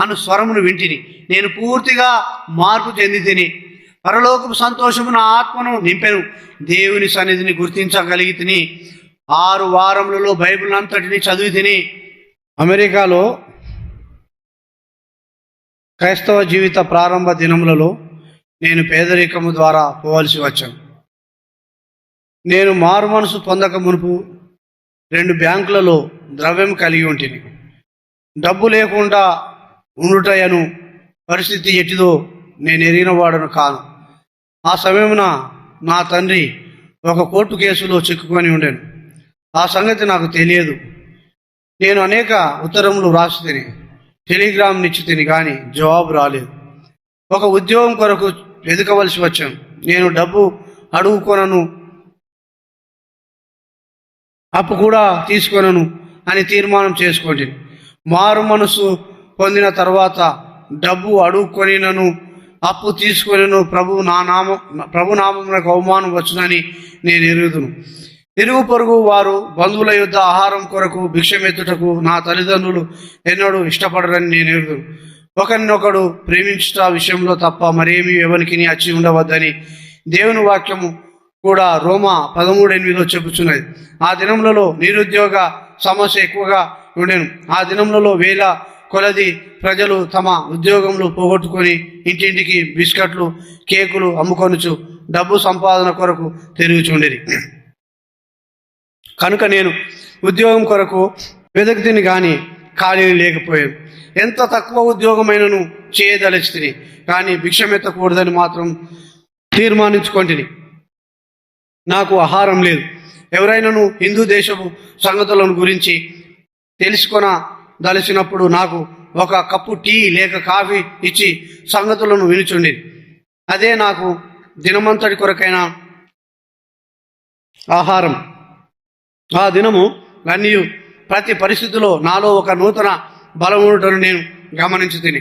అను స్వరమును వింటిని. నేను పూర్తిగా మార్పు చెంది తిని, పరలోకపు సంతోషము నా ఆత్మను నింపెను. దేవుని సన్నిధిని గుర్తించగలిగి తిని 6 వారములలో బైబిల్ అంతటిని చదివి తిని. అమెరికాలో క్రైస్తవ జీవిత ప్రారంభ దినములలో నేను పేదరికము ద్వారా పోవలసి వచ్చాను. నేను మారు మనసు పొందక మునుపు 2 బ్యాంకులలో ద్రవ్యం కలిగి ఉంటిని. డబ్బు లేకుండా ఉండుటయను పరిస్థితి ఎట్టిదో నేను ఎరిగిన వాడను కాను. ఆ సమయమున నా తండ్రి ఒక కోర్టు కేసులో చిక్కుకొని ఉండెను. ఆ సంగతి నాకు తెలియదు. నేను అనేక ఉత్తరములు వ్రాసి తిని, టెలిగ్రామ్ నిచ్చి తిని, కానీ జవాబు రాలేదు. ఒక ఉద్యోగం కొరకు వెతకవలసి వచ్చాను. నేను డబ్బు అడుగుకొనను, అప్పు కూడా తీసుకొనను అని తీర్మానం చేసుకోండి. మారు మనసు పొందిన తర్వాత డబ్బు అడుగుకొనినను, అప్పు తీసుకొనిను ప్రభు నామమునకు అవమానం వచ్చునని నేను ఎరుగుదును. ఇరుగు పొరుగు వారు బంధువుల యుద్ధ ఆహారం కొరకు భిక్షమెత్తుటకు నా తల్లిదండ్రులు ఎన్నడూ ఇష్టపడరని నేను ఎరుగుదును. ఒకరినొకడు ప్రేమించుట విషయంలో తప్ప మరేమీ ఎవరికి అచ్చి ఉండవద్దని దేవుని వాక్యము కూడా రోమా 13:8 చెప్పుచున్నది. ఆ దినములలో నిరుద్యోగ సమస్య ఎక్కువగా ఉండెను. ఆ దినములలో వేల కొలది ప్రజలు తమ ఉద్యోగములు పోగొట్టుకొని ఇంటింటికి బిస్కట్లు, కేకులు అమ్ముకొనుచు డబ్బు సంపాదన కొరకు తిరుగుచుండిరి. కనుక నేను ఉద్యోగం కొరకు వెదకితిని, కానీ ఖాళీ లేకపోయాను. ఎంత తక్కువ ఉద్యోగమైనను చేయదలచితిని, కానీ భిక్షమెత్తకూడదని మాత్రం తీర్మానించుకొంటిని. నాకు ఆహారం లేదు. ఎవరైనాను హిందూ దేశపు సంగతులను గురించి తెలుసుకొనదలిచినప్పుడు నాకు ఒక కప్పు టీ లేక కాఫీ ఇచ్చి సంగతులను వినుచుండి. అదే నాకు దినమంతటి కొరకైన ఆహారం. ఆ దినము అన్నీ ప్రతి పరిస్థితిలో నాలో ఒక నూతన బలం ఉండటం నేను గమనించి తిని.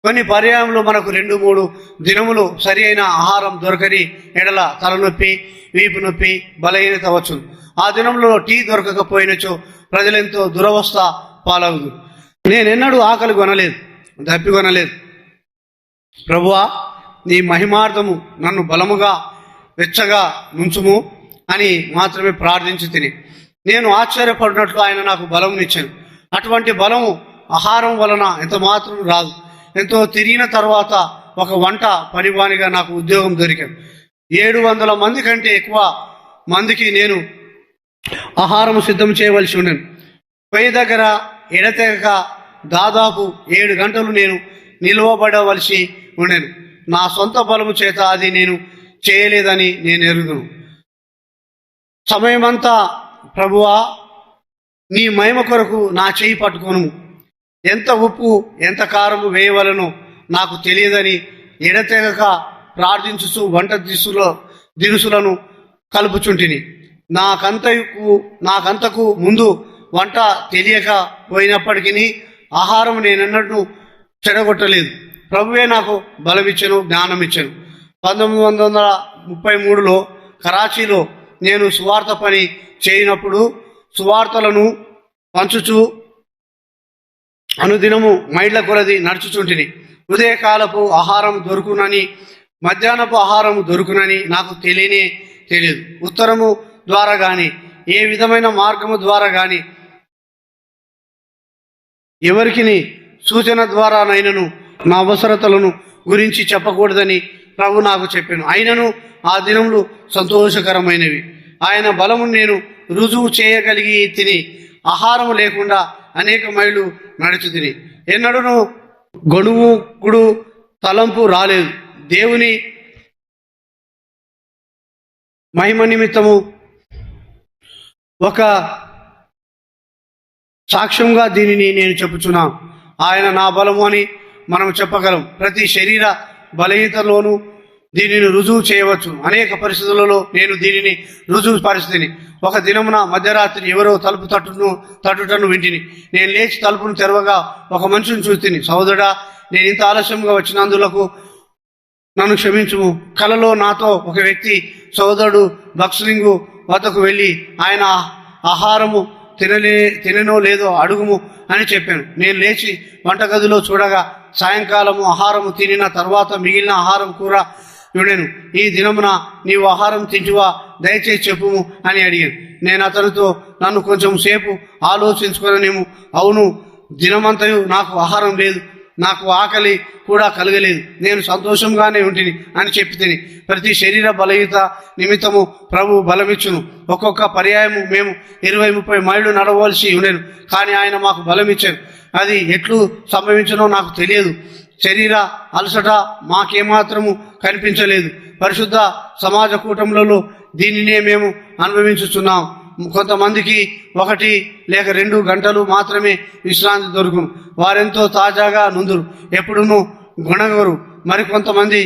కొన్ని పర్యాయంలో మనకు 2-3 దినములు సరి అయిన ఆహారం దొరకని ఎడల తలనొప్పి, వీపు నొప్పి, బలహీనత వచ్చును. ఆ దినంలో టీ దొరకకపోయినచో ప్రజలెంతో దురవస్థ పాలవుదు. నేనెన్నడూ ఆకలి కొనలేదు, దప్పి కొనలేదు. ప్రభువా, నీ మహిమార్థము నన్ను బలముగా వెచ్చగా నుంచుము అని మాత్రమే ప్రార్థించి తిని. నేను ఆశ్చర్యపడినట్లు ఆయన నాకు బలమునిచ్చాను. అటువంటి బలము ఆహారం వలన ఎంత మాత్రం రాదు. ఎంతో తిరిగిన తర్వాత ఒక వంట పనివానిగా నాకు ఉద్యోగం దొరికాను. 700 మంది కంటే ఎక్కువ మందికి నేను ఆహారం సిద్ధం చేయవలసి ఉండను. పొయ్యి దగ్గర ఎడతెగక దాదాపు 7 గంటలు నేను నిలువబడవలసి ఉండను. నా సొంత బలము చేత అది నేను చేయలేదని నేను ఎరుగుదును. సమయమంతా ప్రభువా, నీ మహిమ కొరకు నా చేయి పట్టుకొను. ఎంత ఉప్పు ఎంత కారము వేయవలనో నాకు తెలియదని ఎడతెగక ప్రార్థించుచు వంట దినుసులను కలుపుచుంటిని. నాకంతకు ముందు వంట తెలియక పోయినప్పటికీ ఆహారం నేనెన్నడూ చెడగొట్టలేదు. ప్రభువే నాకు బలమిచ్చెను, జ్ఞానం ఇచ్చెను. 1933లో కరాచీలో నేను సువార్త పని చేయనప్పుడు సువార్తలను పంచుచు అనుదినము మైళ్ళ కొలది నడుచుచుంటిని. ఉదయకాలపు ఆహారం దొరుకునని, మధ్యాహ్నపు ఆహారం దొరుకునని నాకు తెలియదు. ఉత్తరము ద్వారా కానీ ఏ విధమైన మార్గము ద్వారా కానీ ఎవరికి సూచన ద్వారానైనను నా అవసరతలను గురించి చెప్పకూడదని ప్రభు నాకు చెప్పాను. అయినను ఆ దినములు సంతోషకరమైనవి. ఆయన బలము నేను రుజువు చేయగలిగి తిని ఆహారము లేకుండా అనేక మైళ్ళు నడుచు తిని. ఎన్నడూ గొడుగుడు తలంపు రాలేదు. దేవుని మహిమ నిమిత్తము ఒక సాక్ష్యంగా దీనిని నేను చెప్పుచున్నాను. ఆయన నా బలము అని మనం చెప్పగలం. ప్రతి శరీర బలహీనతలోనూ దీనిని రుజువు చేయవచ్చు. అనేక పరిస్థితులలో నేను దీనిని రుజువు పరిస్థితిని. ఒక దినమున మధ్యరాత్రి ఎవరో తలుపు తట్టుటను వింటిని. నేను లేచి తలుపును తెరవగా ఒక మనిషిని చూస్తిని. సహోదరుడా, నేను ఇంత ఆలస్యంగా వచ్చినందులకు నన్ను క్షమించుము. కలలో నాతో ఒక వ్యక్తి సోదరుడు బక్స్లింగు వద్దకు వెళ్ళి ఆయన ఆహారము తిననో లేదో అడుగుము అని చెప్పాను. నేను లేచి వంటగదిలో చూడగా సాయంకాలము ఆహారము తినిన తర్వాత మిగిలిన ఆహారం కూర ఉండెను. ఈ దినమున నీవు ఆహారం తింటువా, దయచేసి చెప్పుము అని అడిగాను. నేను అతనితో నన్ను కొంచెం సేపు ఆలోచించుకునేమో, అవును, దినమంతయు నాకు ఆహారం లేదు, నాకు ఆకలి కూడా కలగలేదు, నేను సంతోషంగానే ఉంటిని అని చెప్పి ప్రతి శరీర బలహీనత నిమిత్తము ప్రభు బలమిచ్చును. ఒక్కొక్క పర్యాయము మేము 20-30 మైళ్ళు నడవలసి ఉండేను, కానీ ఆయన మాకు బలమిచ్చాను. అది ఎట్లు సంభవించనో నాకు తెలియదు. శరీర అలసట మాకేమాత్రము కనిపించలేదు. పరిశుద్ధ సమాజ కూటములలో దీనినే మేము అనుభవించుచున్నాం. కొంతమందికి 1 లేక 2 గంటలు మాత్రమే విశ్రాంతి దొరుకును. వారెంతో తాజాగా నుందురు, ఎప్పుడునూ గుణగరు. మరికొంతమంది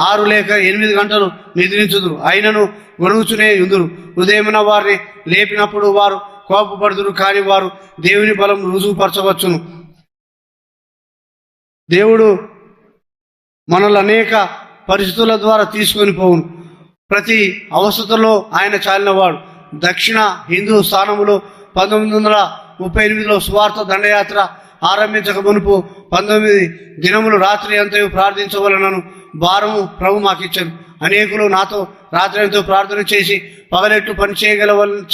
6 లేక 8 గంటలు నిద్రించుదురు, అయినను గొణుగుచునే ఉందురు. ఉదయమున వారిని లేపినప్పుడు వారు కోపపడుదురు, కానీ వారు దేవుని బలం రుజువుపరచవచ్చును. దేవుడు మనల్ని అనేక పరిస్థితుల ద్వారా తీసుకొని పోవును. ప్రతి అవసరతలో ఆయన చాలినవాడు. దక్షిణ హిందూ స్థానములో 1938లో సువార్త దండయాత్ర ఆరంభించక మునుపు 19 దినములు రాత్రి అంతయు ప్రార్థించవలనను భారము ప్రభు మాకిచ్చాను. అనేకులు నాతో రాత్రి అంతా ప్రార్థన చేసి పగలెట్టు పని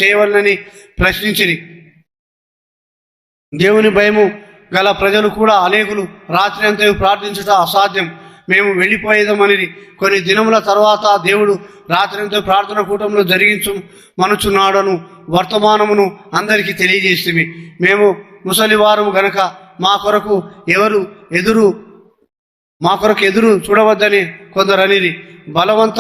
చేయవలనని ప్రశ్నించిరి. దేవుని భయము గల ప్రజలు కూడా అనేకులు రాత్రి అంతయు ప్రార్థించట అసాధ్యం, మేము వెళ్ళిపోయేదామని. కొన్ని దినముల తర్వాత దేవుడు రాత్రి ప్రార్థన కూటంలో జరిగించు మనుచున్నాడను వర్తమానమును అందరికీ తెలియజేస్తుంది. మేము ముసలివారము గనక మా కొరకు ఎదురు చూడవద్దని కొందరనిది. బలవంత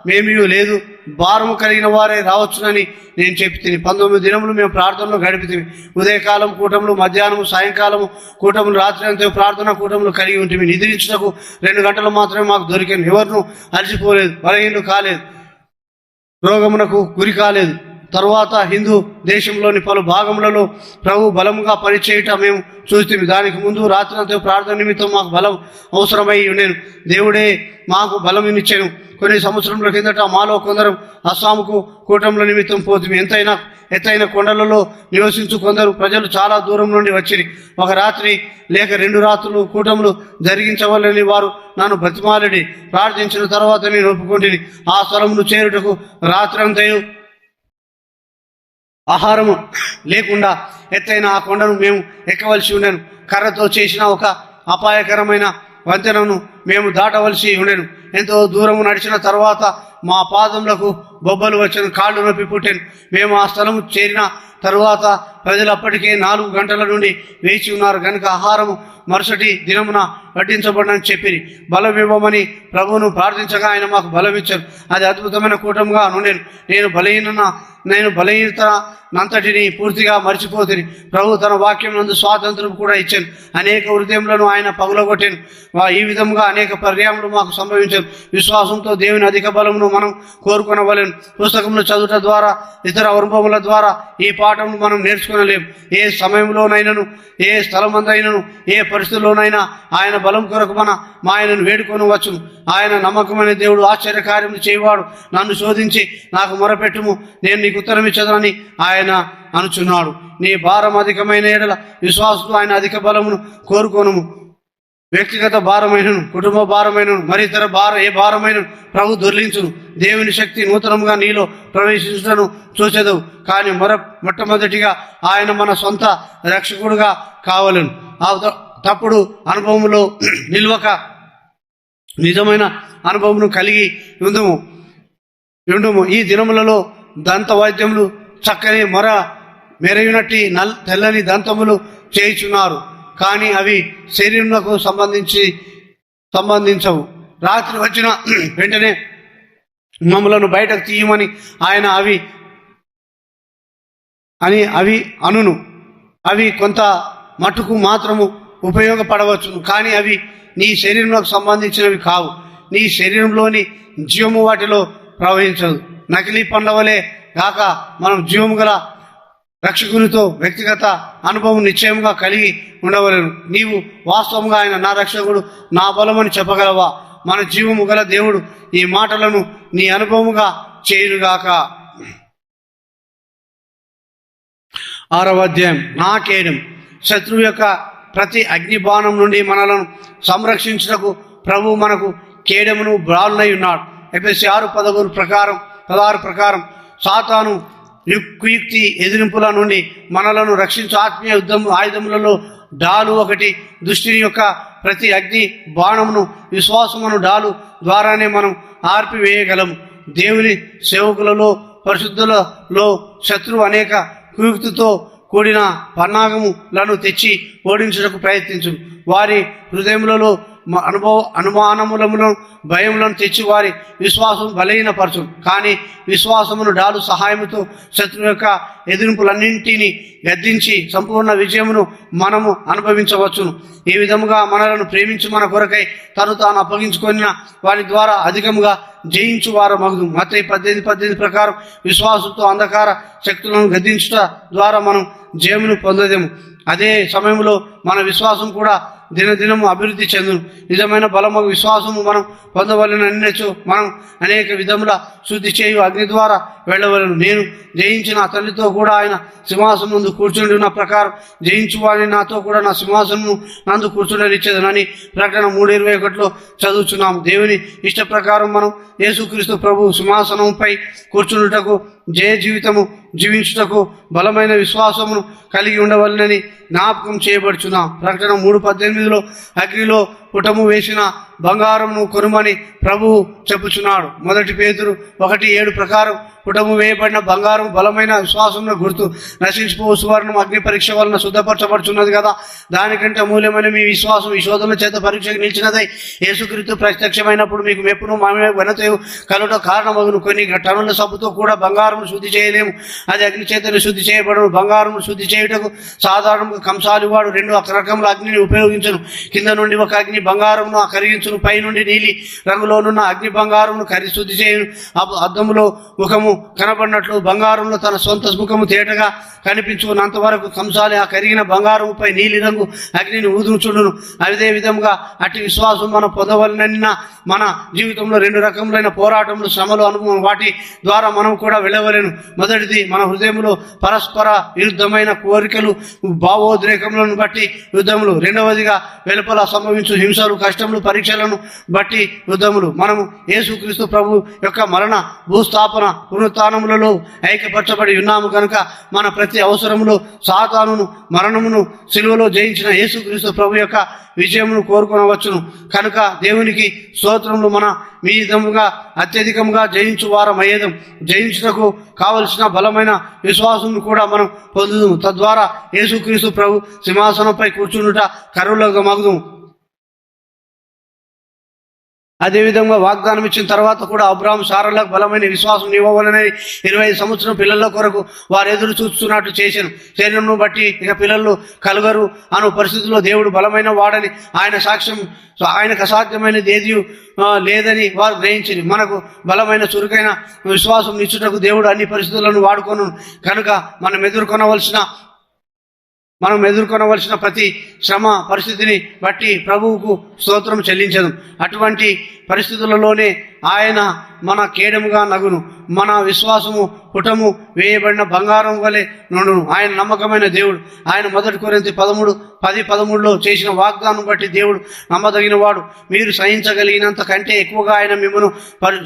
మేమీ లేదు, భారము కలిగిన వారే రావచ్చునని నేను చెప్పి 19 దినములు మేము ప్రార్థనలో గడిపితిమి. ఉదయకాలం కూటములు, మధ్యాహ్నము, సాయంకాలము కూటములు, రాత్రి అంతా ప్రార్థన కూటములు కలిగి ఉంటుంది. నిద్రించుటకు 2 గంటలు మాత్రమే మాకు దొరికింది. ఎవరినూ అలసిపోలేదు, బలహీనులు కాలేదు, రోగమునకు గురి కాలేదు. తరువాత హిందూ దేశంలోని పలు భాగములలో ప్రభు బలముగా పనిచేయుట మేము చూస్తే, దానికి ముందు రాత్రి అంతా ప్రార్థన నిమిత్తం మాకు బలం అవసరమై ఉండేను. దేవుడే మాకు బలం ఇచ్చాను. కొన్ని సంవత్సరముల కిందట మాలో కొందరు అస్సాంకు కూటముల నిమిత్తం పోతుంది. ఎత్తైన కొండలలో నివసించు కొందరు ప్రజలు చాలా దూరం నుండి వచ్చిరి. ఒక రాత్రి లేక 2 రాత్రులు కూటములు జరిగించవాలని వారు నన్ను బ్రతిమాలడి ప్రార్థించిన తర్వాత నేను ఒప్పుకుంటుని. ఆ స్థలమును చేరుటకు రాత్రంతయు ఆహారము లేకుండా ఎత్తైన ఆ కొండను మేము ఎక్కవలసి ఉండేను. కర్రతో చేసిన ఒక అపాయకరమైన వంతెనను మేము దాటవలసి ఉండేను. ఎంతో దూరము నడిచిన తర్వాత మా పాదములకు బొబ్బలు వచ్చిన, కాళ్ళు నొప్పి పుట్టాను. మేము ఆ స్థలము చేరిన తరువాత ప్రజలు అప్పటికే 4 గంటల నుండి వేచి ఉన్నారు కనుక ఆహారము మరుసటి దినమున వడ్డించబడని చెప్పి బలం ఇవ్వమని ప్రభువును ప్రార్థించగా ఆయన మాకు బలం ఇచ్చారు. అది అద్భుతమైన కూటముగా ఉండేను. నేను బలహీనత నంతటిని పూర్తిగా మర్చిపోతుంది. ప్రభు తన వాక్యం నందు స్వాతంత్రం కూడా ఇచ్చాను. అనేక హృదయములను ఆయన పగులగొట్టాను. ఈ విధంగా అనేక పర్యాయములు మాకు సంభవించారు. విశ్వాసంతో దేవుని అధిక బలమును మనం కోరుకొనవలెను. పుస్తకములు చదువుట ద్వారా, ఇతర అనుభవముల ద్వారా ఈ పాఠమును మనం నేర్చుకోలేము. ఏ సమయంలోనైనాను, ఏ స్థలమందైనను, ఏ పరిస్థితుల్లోనైనా ఆయన బలం కొరకు మా ఆయనను వేడుకొనవచ్చును. ఆయన నమ్మకమైన దేవుడు, ఆశ్చర్యకార్యములు చేయవాడు. నన్ను శోధించి నాకు మొరపెట్టుము, నేను నీకు ఉత్తరం ఇచ్చదనని ఆయన అనుచున్నాడు. నీ భారం అధికమైన ఎడల విశ్వాసంతో ఆయన అధిక బలమును కోరుకోనుము. వ్యక్తిగత భారమైనను, కుటుంబ భారమైనను, మరి ఇతర ఏ భారమైనను ప్రభు దొర్లించును. దేవుని శక్తి నూతనంగా నీలో ప్రవేశించను చూచెదవు. కానీ మొట్టమొదటిగా ఆయన మన సొంత రక్షకుడుగా కావాలను. ఆ తప్పుడు అనుభవంలో నిల్వక నిజమైన అనుభవమును కలిగి ఉండుము. ఈ దినములలో దంత వైద్యములు చక్కని మెరగినట్టి తెల్లని దంతములు చేయుచున్నారు, కానీ అవి శరీరములకు సంబంధించవు. రాత్రి వచ్చిన వెంటనే మమ్మలను బయటకు తీయమని ఆయన అవి అనును. అవి కొంత మటుకు మాత్రము ఉపయోగపడవచ్చు, కానీ అవి నీ శరీరంలోకి సంబంధించినవి కావు. నీ శరీరంలోని జీవము వాటిలో ప్రవహించదు. నకిలీ పండ్ల కాక మనం జీవము గల రక్షకునితో వ్యక్తిగత అనుభవం నిశ్చయంగా కలిగి ఉండవలను. నీవు వాస్తవంగా ఆయన నా రక్షకుడు, నా బలమని చెప్పగలవా? మన జీవము గల దేవుడు ఈ మాటలను నీ అనుభవముగా చేయునుగాక. 6వ అధ్యాయం. నా కేడం. శత్రువు యొక్క ప్రతి అగ్నిబాణం నుండి మనలను సంరక్షించుటకు ప్రభు మనకు కేడమును బ్రాలునై ఉన్నాడు. ఎఫెసీ 6:16 ప్రకారం సాతాను కుయుక్తి ఎదిరింపుల నుండి మనలను రక్షించు ఆత్మీయ ఆయుధములలో డాలు ఒకటి. దుష్టిని యొక్క ప్రతి అగ్ని బాణమును విశ్వాసమును డాలు ద్వారానే మనం ఆర్పివేయగలము. దేవుని సేవకులలో పరిశుద్ధులలో శత్రువు అనేక కుయుక్తితో కూడిన పన్నాగములను తెచ్చి ఓడించుటకు ప్రయత్నించు. వారి హృదయములలో అనుమానములను భయములను తెచ్చి వారి విశ్వాసం బలహీనపరచు. కానీ విశ్వాసమును డాలు సహాయముతో శత్రువు యొక్క ఎదిరింపులన్నింటినీ గద్దించి సంపూర్ణ విజయమును మనము అనుభవించవచ్చును. ఈ విధముగా మనలను ప్రేమించి మన కొరకై తాను అప్పగించుకొనిన వారి ద్వారా అధికముగా జయించు వారు మగుదు. మత్తయి 18:18 ప్రకారం విశ్వాసంతో అంధకార శక్తులను గద్దించుట ద్వారా మనం జయమును పొందదేము. అదే సమయంలో మన విశ్వాసం కూడా దినదినము అభివృద్ధి చెందును. నిజమైన బలము విశ్వాసము మనం పొందవలన అన్నచో మనం అనేక విధముల శుద్ధి చేయు అగ్ని ద్వారా వెళ్ళవలను. నేను జయించిన తల్లితో కూడా ఆయన సింహాసనం నందు కూర్చుండి ఉన్న ప్రకారం జయించు వాడిని నాతో కూడా నా సింహాసనము నందు కూర్చుండనిచ్చేదనని ప్రకటన 3:21 చదువుచున్నాము. దేవుని ఇష్ట ప్రకారం మనం యేసుక్రీస్తు ప్రభు సింహాసనంపై కూర్చుండుటకు జయ జీవితము జీవించుటకు బలమైన విశ్వాసమును కలిగి ఉండవలనని జ్ఞాపకం చేయబడుచున్నాం. ప్రకటన 3:18 అగ్నిలో పుటము వేసిన బంగారమును కొనుమని ప్రభువు చెప్పుచున్నాడు. 1 పేతురు 1:7 ప్రకారం పుటము వేయబడిన బంగారం బలమైన విశ్వాసమును గుర్తు. నశించిపోవు సువర్ణం అగ్ని పరీక్ష వలన శుద్ధపరచబడుచున్నది కదా. దానికంటే అమూల్యమైన మీ విశ్వాసం ఈ శోధన చేత పరీక్షకు నిలిచినదై యేసుక్రీస్తు ప్రత్యక్షమైనప్పుడు మీకు మెప్పును ఘనతయు కలుట కారణమగును. కొన్ని టన్నుల సబ్బుతో కూడా బంగారం శుద్ధి చేయలేము, అది అగ్ని చేతనే శుద్ధి చేయబడను. బంగారం శుద్ధి చేయుటకు సాధారణంగా కంసాలి వాడు 2 రకముల అగ్నిని ఉపయోగించను. కింద నుండి ఒక అగ్ని బంగారమును కరిగించును, పై నుండి నీలి రంగులోనున్న అగ్ని బంగారమును శుద్ధి చేయును. అద్దములో ముఖము కనబడినట్లు బంగారంలో తన సొంత ముఖము తేటగా కనిపించుకున్నంత వరకు కంసాలి ఆ కరిగిన బంగారముపై నీలి రంగు అగ్నిని ఊదుచుండును. అదే విధముగా అట్టి విశ్వాసం మనం పొందవలనన్న మన జీవితంలో 2 రకములైన పోరాటములు, శ్రమలు, అనుభవం, వాటి ద్వారా మనం కూడా వెళ్ళవలేను. మొదటిది మన హృదయంలో పరస్పర విరుద్ధమైన కోరికలు, భావోద్రేకములను బట్టి యుద్ధములు. రెండవదిగా వెలుపల సంభవించు హింసలు, కష్టములు, పరీక్షలను బట్టి యుద్ధములు. మనము యేసుక్రీస్తు ప్రభు యొక్క మరణ, భూస్థాపన, పునరుత్థానములలో ఐక్యపరచబడి ఉన్నాము కనుక మన ప్రతి అవసరములో సాతానును, మరణమును సిలువలో జయించిన యేసుక్రీస్తు ప్రభు యొక్క విజయమును కోరుకొనవచ్చును. కనుక దేవునికి స్తోత్రములు. మన విధముగా అత్యధికముగా జయించు వారమయ్యేదం. జయించుటకు కావలసిన బలమైన విశ్వాసమును కూడా మనం పొందుదాము. తద్వారా యేసుక్రీస్తు ప్రభు సింహాసనంపై కూర్చుండుట కరువులుగా మగుదుము. అదేవిధంగా వాగ్దానం ఇచ్చిన తర్వాత కూడా అబ్రాహాము సారాలకు బలమైన విశ్వాసం ఇవ్వవలనని 25 సంవత్సరం పిల్లల కొరకు వారు ఎదురు చూస్తున్నట్టు చేశాను. శరీరంను బట్టి ఇక పిల్లలు కలుగరు అను పరిస్థితుల్లో దేవుడు బలమైన వాడని ఆయన సాక్ష్యం, ఆయనకు అసాధ్యమైనది ఏది లేదని వారు గ్రహించింది. మనకు బలమైన చురుకైన విశ్వాసం ఇచ్చుటకు దేవుడు అన్ని పరిస్థితులను వాడుకొను. కనుక మనం ఎదుర్కొనవలసిన ప్రతి శ్రమ పరిస్థితిని బట్టి ప్రభువుకు స్తోత్రం చెల్లించదు. అటువంటి పరిస్థితులలోనే ఆయన మన కేడముగా నగును. మన విశ్వాసము పుటము వేయబడిన బంగారం వలె నుండును. ఆయన నమ్మకమైన దేవుడు. ఆయన 1 కొరింథీ 13:10-13 చేసిన వాగ్దానం బట్టి దేవుడు నమ్మదగిన వాడు. మీరు సహించగలిగినంత కంటే ఎక్కువగా ఆయన మిమ్మల్ని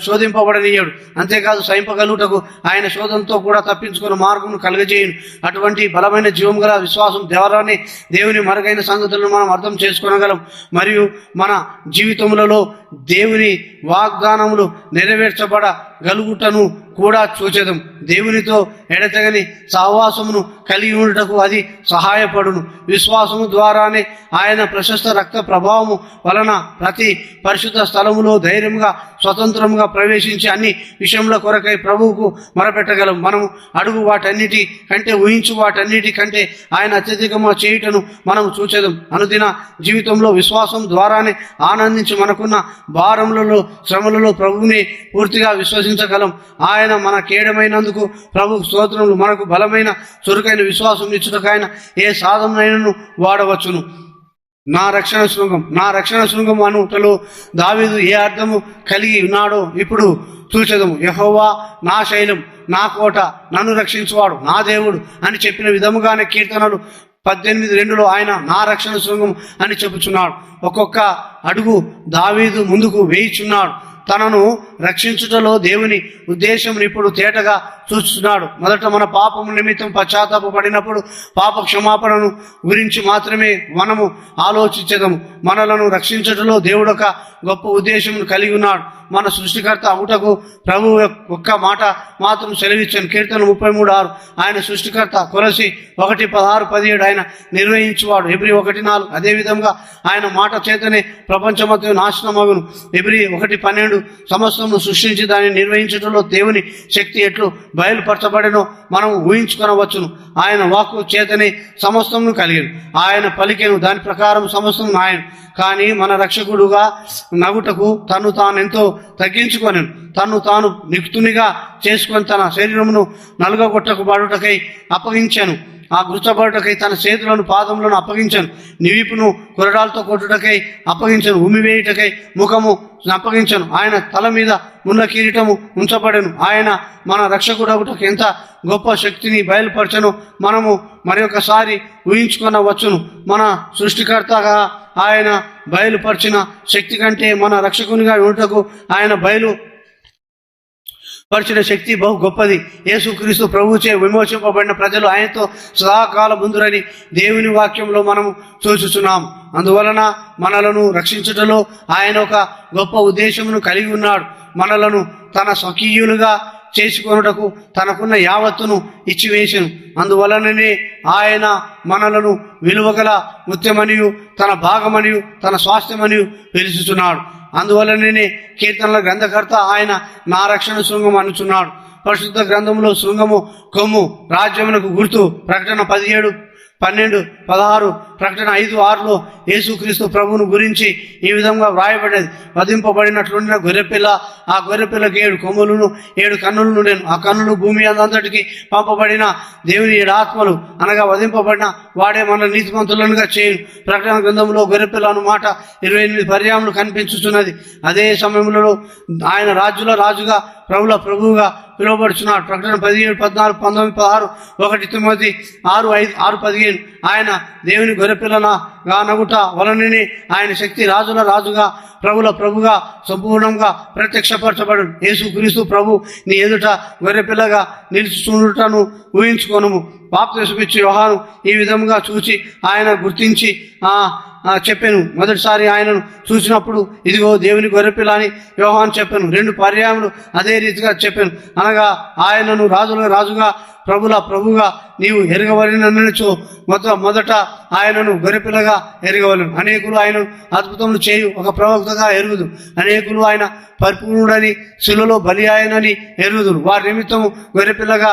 శోధింపబడనీయడు. అంతేకాదు సహింపగలుగుటకు ఆయన శోధనతో కూడా తప్పించుకున్న మార్గమును కలుగజేయును. అటువంటి బలమైన జీవం గల విశ్వాసం ద్వారానే దేవుని మరుగైన సంగతులను మనం అర్థం చేసుకోగలం. మరియు మన జీవితములలో దేవుని వాగ్దానములు నెరవేర్చబడగలుగుటను కూడా చూచెదం. దేవునితో ఎడతెగని సహవాసమును కలిగి ఉండుటకు అది సహాయపడును. విశ్వాసము ద్వారానే ఆయన ప్రశస్త రక్త ప్రభావము వలన ప్రతి పరిశుద్ధ స్థలములో ధైర్యంగా స్వతంత్రముగా ప్రవేశించి అన్ని విషయముల కొరకై ప్రభువుకు మొరపెట్టగలం. మనము అడుగు వాటన్నిటి కంటే, ఊహించు వాటన్నిటి కంటే ఆయన అత్యధికముగా చేయుటను మనం చూచెదం. అనుదిన జీవితంలో విశ్వాసం ద్వారానే ఆనందించి మనకున్న భారములలో, శ్రమలలో ప్రభువుని పూర్తిగా విశ్వసించగలం. ఆయన మన కేడమైనందుకు ప్రభు స్తోత్రములు. మనకు బలమైన చురుకైన విశ్వాసం ఇచ్చుటకు ఆయన ఏ సాధనైనను వాడవచ్చును. నా రక్షణ శృంగం అనుటలో దావీదు ఏ అర్థము కలిగి ఉన్నాడో ఇప్పుడు చూచెదము. యెహోవా నా శైలం, నా కోట, నన్ను రక్షించువాడు, నా దేవుడు అని చెప్పిన విధముగానే కీర్తనలు 18:2 ఆయన నా రక్షణ శృంగం అని చెప్పుచున్నాడు. ఒక్కొక్క అడుగు దావీదు ముందుకు వేయిచున్నాడు. తనను రక్షించుటలో దేవుని ఉద్దేశం ఇప్పుడు తేటగా చూస్తున్నాడు. మొదట మన పాపము నిమిత్తం పశ్చాత్తాపడినప్పుడు పాప క్షమాపణను గురించి మాత్రమే మనము ఆలోచించదము. మనలను రక్షించుటలో దేవుడు ఒక గొప్ప ఉద్దేశం కలిగి ఉన్నాడు. మన సృష్టికర్త అవుటకు ప్రభు ఒక్క మాట మాత్రం సెలవిచ్చాను. కీర్తన 33:6 ఆయన సృష్టికర్త. కొలసి 1:16-17 ఆయన నిర్వహించువాడు. హెబ్రీ 1:4 అదేవిధంగా ఆయన మాట చేతనే ప్రపంచమంతా నాశనమగును. హెబ్రీ 1:12 సమస్తము సృష్టించి దాన్ని నిర్వహించడంలో దేవుని శక్తి ఎట్లు బయలుపరచబడినో మనం ఊహించుకొనవచ్చును. ఆయన వాక్కు చేతనే సమస్తమును కలిగిను. ఆయన పలికెను, దాని ప్రకారం సమస్తం ఆయన. కానీ మన రక్షకుడుగా నగుటకు తను తాను ఎంతో తగ్గించుకొనెను. తను తాను నిక్తునిగా చేసుకొని తన శరీరమును నలుగగొట్టకబడుటకై అప్పగించాను. ఆ గుర్చబడుటకై తన చేతులను పాదములను అప్పగించాను. నివిపును కొరడాలతో కొట్టుటకై అప్పగించను. ఉమివేయుటకై ముఖము అప్పగించను. ఆయన తల మీద ఉన్న కిరీటము ఉంచబడెను. ఆయన మన రక్షకుడగుటకు ఎంత గొప్ప శక్తిని బయలుపరచను మనము మరొకసారి ఊహించుకొనవచ్చును. మన సృష్టికర్తగా ఆయన బయలుపరిచిన శక్తి కంటే మన రక్షకునిగా ఉంటకు ఆయన పరిచిన శక్తి బహు గొప్పది. యేసుక్రీస్తు ప్రభువుచే విమోచింపబడిన ప్రజలు ఆయనతో సదాకాలం ముందురని దేవుని వాక్యంలో మనము చూచుచున్నాము. అందువలన మనలను రక్షించుటలో ఆయన ఒక గొప్ప ఉద్దేశమును కలిగి ఉన్నాడు. మనలను తన స్వకీయులుగా చేసుకొనుటకు తనకున్న యావత్తును ఇచ్చివేసెను. అందువలననే ఆయన మనలను విలువగల ముత్యమనియు తన భాగమనియు తన స్వాస్థ్యమనియు పిలుచుచున్నాడు. అందువలననే కీర్తనల గ్రంథకర్త ఆయన నా రక్షణ శృంగం అనుచున్నాడు. పరిశుద్ధ గ్రంథంలో శృంగము కొమ్ము, రాజ్యమునకు గుర్తు. ప్రకటన 17:12-16 ప్రకటన 5:6 యేసుక్రీస్తు ప్రభువును గురించి ఈ విధంగా వ్రాయబడినది. వధింపబడినట్లుండిన గొర్రెపిల్ల, ఆ గొర్రెపిల్లకి 7 కొమ్ములను 7 కన్నులను నేను. ఆ కన్నులు భూమి అంతటికి పంపబడిన దేవుని 7 ఆత్మలు, అనగా వధింపబడిన వాడే మన నీతిమంతులనుగా చేయను. ప్రకటన గ్రంథంలో గొర్రెపిల్ల అను మాట 28 పర్యాములు కనిపించుచున్నది. అదే సమయంలో ఆయన రాజుల రాజుగా ప్రభుల ప్రభువుగా పిలువబడుచున్నాడు. ప్రకటన 17:14, 19, 16, 1 తిమోతి 6:15 ఆయన దేవుని గొర్రెపిల్లగా నగుట వలననే ఆయన శక్తి రాజుల రాజుగా ప్రభుల ప్రభుగా సంపూర్ణంగా ప్రత్యక్షపరచబడు. యేసుక్రీస్తు ప్రభు నీ ఎదుట గొర్రెపిల్లగా నిలుచుచుండుటను ఊహించుకొనుము. బాప్తిసమిచ్చు యోహాను ఈ విధంగా చూచి ఆయన గుర్తించి చెప్పాను. మొదటిసారి ఆయనను చూసినప్పుడు ఇదిగో దేవుని గొర్రెపిల్ల అని యోహాను చెప్పాను. 2 పర్యాయములు అదే రీతిగా చెప్పాను. అనగా ఆయనను రాజుల రాజుగా ప్రభుల ప్రభుగా నీవు ఎరగవలనచో మొదట ఆయనను గొర్రెపిల్లగా ఎరగవలను. అనేకులు ఆయనను అద్భుతములు చేయు ఒక ప్రవక్తగా ఎరుగుదు. అనేకులు ఆయన పరిపూర్ణుడని శిలువలో బలి ఆయనని ఎరుగుదురు. వారి నిమిత్తము గొర్రెపిల్లగా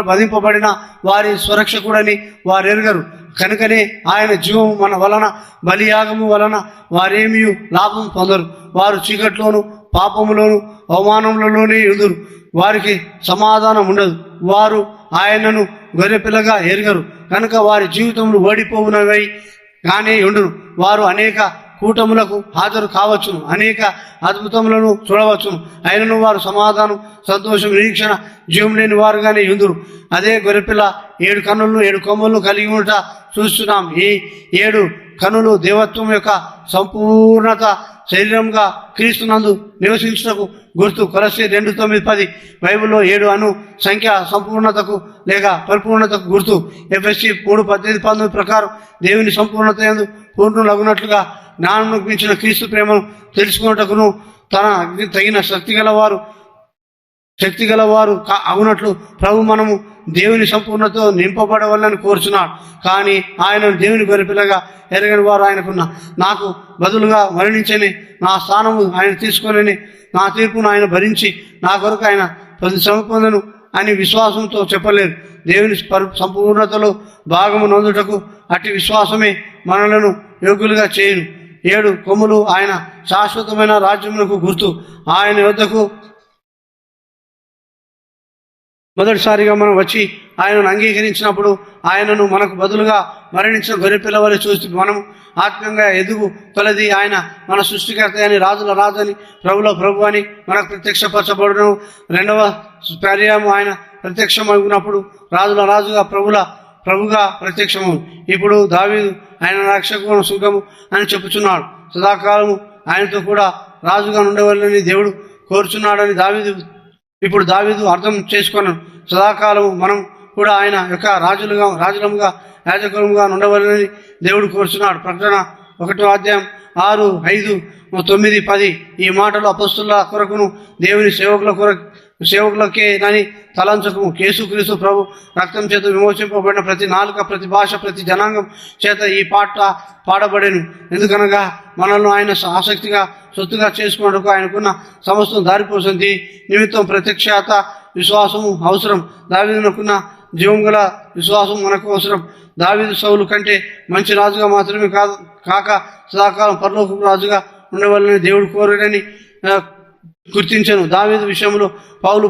వధింపబడిన వారి స్వరక్షకుడని వారు ఎరగరు. కనుకనే ఆయన జీవము మన వలన బలియాగము వలన వారేమీ లాభం పొందరు. వారు చీకట్లోను పాపములోను అవమానములలోనే ఎదురు. వారికి సమాధానం ఉండదు. వారు ఆయనను గొర్రెపిల్లగా ఎరగరు కనుక వారి జీవితములు ఓడిపోవునవై కానీ ఉండును. వారు అనేక కూటములకు హాజరు కావచ్చును, అనేక అద్భుతములను చూడవచ్చును. అయినను వారు సమాధానం, సంతోషం, నిరీక్షణ, జీవం లేని వారుగానే ఉందురు. అదే గొర్రెపిల్ల 7 కన్నులను 7 కొమ్ములను కలిగి ఉంట చూస్తున్నాం. ఈ 7 కన్నులు దేవత్వం యొక్క సంపూర్ణత శరీరంగా క్రీస్తునందు నివసించుటకు గుర్తు. కొలస్సీ 2:9-10 బైబిల్లో 7 అను సంఖ్య సంపూర్ణతకు లేక పరిపూర్ణతకు గుర్తు. ఎఫెసీ 3:18-19 ప్రకారం దేవుని సంపూర్ణత యందు పూర్ణులగునట్లుగా జ్ఞానమును మించిన క్రీస్తు ప్రేమను తెలుసుకున్నటకును తన తగిన శక్తి గలవారు అవునట్లు ప్రభు మనము దేవుని సంపూర్ణతో నింపబడవాలని కోరుచున్నాడు. కానీ ఆయన దేవుని గొర్రెపిల్లగా ఎరగని వారు ఆయనకున్న నాకు బదులుగా మరణించని నా స్థానము ఆయన తీసుకొనని నా తీర్పును ఆయన భరించి నా కొరకు ఆయన శ్రమ పొందను అని విశ్వాసంతో చెప్పలేరు. దేవుని సంపూర్ణతలో భాగము నొందుటకు అట్టి విశ్వాసమే మనలను యోగ్యులుగా చేయను. 7 కొమ్ములు ఆయన శాశ్వతమైన రాజ్యమునకు గుర్తు. ఆయన యొద్దకు మొదటిసారిగా మనం వచ్చి ఆయనను అంగీకరించినప్పుడు ఆయనను మనకు బదులుగా మరణించిన గొర్రెపిల్ల వలె చూసి మనం ఆత్మీయంగా ఎదుగు కొలది ఆయన మన సృష్టికర్త అని, రాజుల రాజు అని, ప్రభుల ప్రభు అని మనకు ప్రత్యక్షపరచబడును. రెండవ పర్యాయం ఆయన ప్రత్యక్షమగినప్పుడు రాజుల రాజుగా ప్రభుగా ప్రత్యక్షము. ఇప్పుడు దావీదు ఆయన రక్షకు సుఖము అని చెప్పుచున్నాడు. సదాకాలము ఆయనతో కూడా రాజుగా ఉండవలని దేవుడు కోరుచున్నాడని దావీదు అర్థం చేసుకున్నాడు. సదాకాలము మనం కూడా ఆయన యొక్క రాజులముగా యాజకులముగా ఉండవలని దేవుడు కోరుచున్నాడు. ప్రకటన 1:6, 5, 9, 10 ఈ మాటలు అపొస్తలుల కొరకును దేవుని సేవకులకే నని తలంచకము. యేసుక్రీస్తు ప్రభు రక్తం చేత విమోచింపబడిన ప్రతి నాలుక, ప్రతి భాష, ప్రతి జనాంగం చేత ఈ పాట పాడబడేను. ఎందుకనగా మనల్ని ఆయన ఆసక్తిగా సొత్తుగా చేసుకున్నట్టుకు ఆయనకున్న సమస్తం దారిపోతుంది. నిమిత్తం ప్రత్యక్షత విశ్వాసము అవసరం. దావీదునకున్న జీవం గల విశ్వాసం మనకు అవసరం. దావీదు సౌలు కంటే మంచి రాజుగా మాత్రమే కాక సదాకాలం పరలోకపు రాజుగా ఉండవాలని దేవుడు కోరని గుర్తించను. దావీదు విషయంలో పౌలు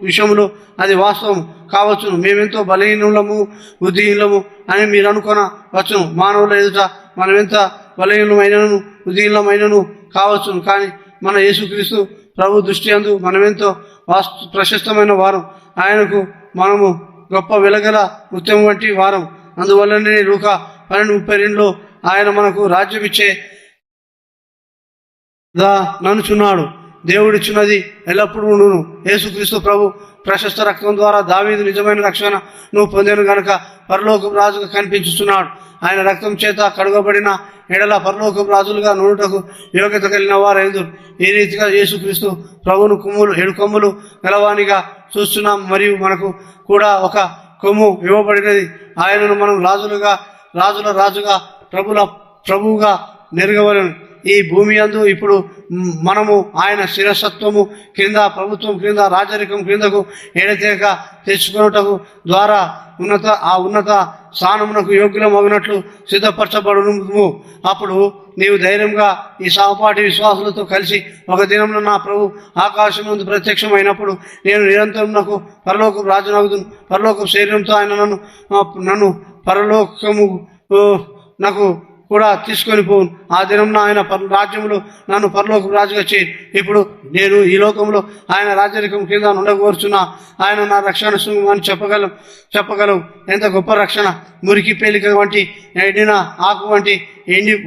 విషయంలో అది వాస్తవం కావచ్చును. మేమెంతో బలహీనులము, బుద్ధిహీనము అని మీరు అనుకొనవచ్చును. మానవుల ఎదుట మనమెంత బలహీనమైనను బుద్ధిహీనమైనను కావచ్చును. కానీ మన యేసుక్రీస్తు ప్రభు దృష్టి అందు మనమెంతో ప్రశస్తమైన వారం. ఆయనకు మనము గొప్ప వెలగల ముత్యం వంటి వారం. అందువల్లనే లూకా 12:32 ఆయన మనకు రాజ్యం ఇచ్చే నన్నుచున్నాడు. దేవుడిచ్చినది ఎల్లప్పుడూ ఉండును. యేసుక్రీస్తు ప్రభు ప్రశస్త రక్తం ద్వారా దావీదు నిజమైన రక్షణ నువ్వు పొందాను గనుక పరలోకపు రాజుగా కనిపించుతున్నాడు. ఆయన రక్తం చేత కడుగబడిన ఎడల పరలోకపు రాజులుగా నూనెటకు యోగ్యత కలిగిన వారైందురు. ఈ రీతిగా యేసుక్రీస్తు ప్రభును 7 కొమ్ములు గలవానిగా చూస్తున్నాం. మరియు మనకు కూడా ఒక కొమ్ము ఇవ్వబడినది. ఆయనను మనం రాజుల రాజుగా ప్రభువుగా నెరగవలను. ఈ భూమి యందు ఇప్పుడు మనము ఆయన శిరసత్వము క్రింద, ప్రభుత్వం క్రింద, రాజరికం క్రిందకు ఎడతేక తెచ్చుకున్నటకు ద్వారా ఉన్నత స్థానమునకు యోగ్యులమగినట్లు సిద్ధపరచబడును. అప్పుడు నీవు ధైర్యంగా ఈ సహపాఠి విశ్వాసులతో కలిసి ఒక దినంలో నా ప్రభు ఆకాశం ముందు ప్రత్యక్షమైనప్పుడు నేను నిరంతరం నాకు పరలోకపు రాజునగుదును. పరలోకపు శరీరంతో ఆయన నన్ను పరలోకము నాకు కూడా తీసుకొని పోను. ఆ దినంలో ఆయన రాజ్యంలో నన్ను పరలోకపు రాజుగా చేయి. ఇప్పుడు నేను ఈ లోకంలో ఆయన రాజరికం కింద ఉండకూర్చున్నా. ఆయన నా రక్షణ అని చెప్పగలవు. ఎంత గొప్ప రక్షణ! మురికి పేలిక వంటి, ఎండిన ఆకు వంటి,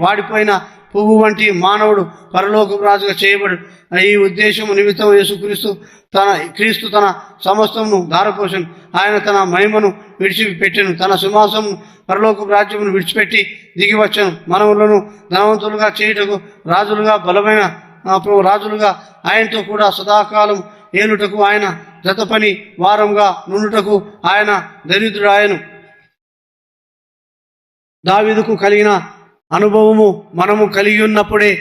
వాడిపోయిన పువ్వు వంటి మానవుడు పరలోకపు రాజుగా చేయబడు. ఈ ఉద్దేశం నిమిత్తం క్రీస్తు తన సమస్తమును ధారపోషను. ఆయన తన మహిమను విడిచిపెట్టెను. తన సింహాసనం పరలోకపు రాజ్యమును విడిచిపెట్టి దిగి వచ్చాను. మనవులను ధనవంతులుగా చేయుటకు, రాజులుగా బలమైన రాజులుగా ఆయనతో కూడా సదాకాలం ఏలుటకు, ఆయన జత పని వారంగా నుండుటకు ఆయన దరిద్రుడాయను. దావీదుకు కలిగిన అనుభవము మనము కలిగి ఉన్నప్పుడే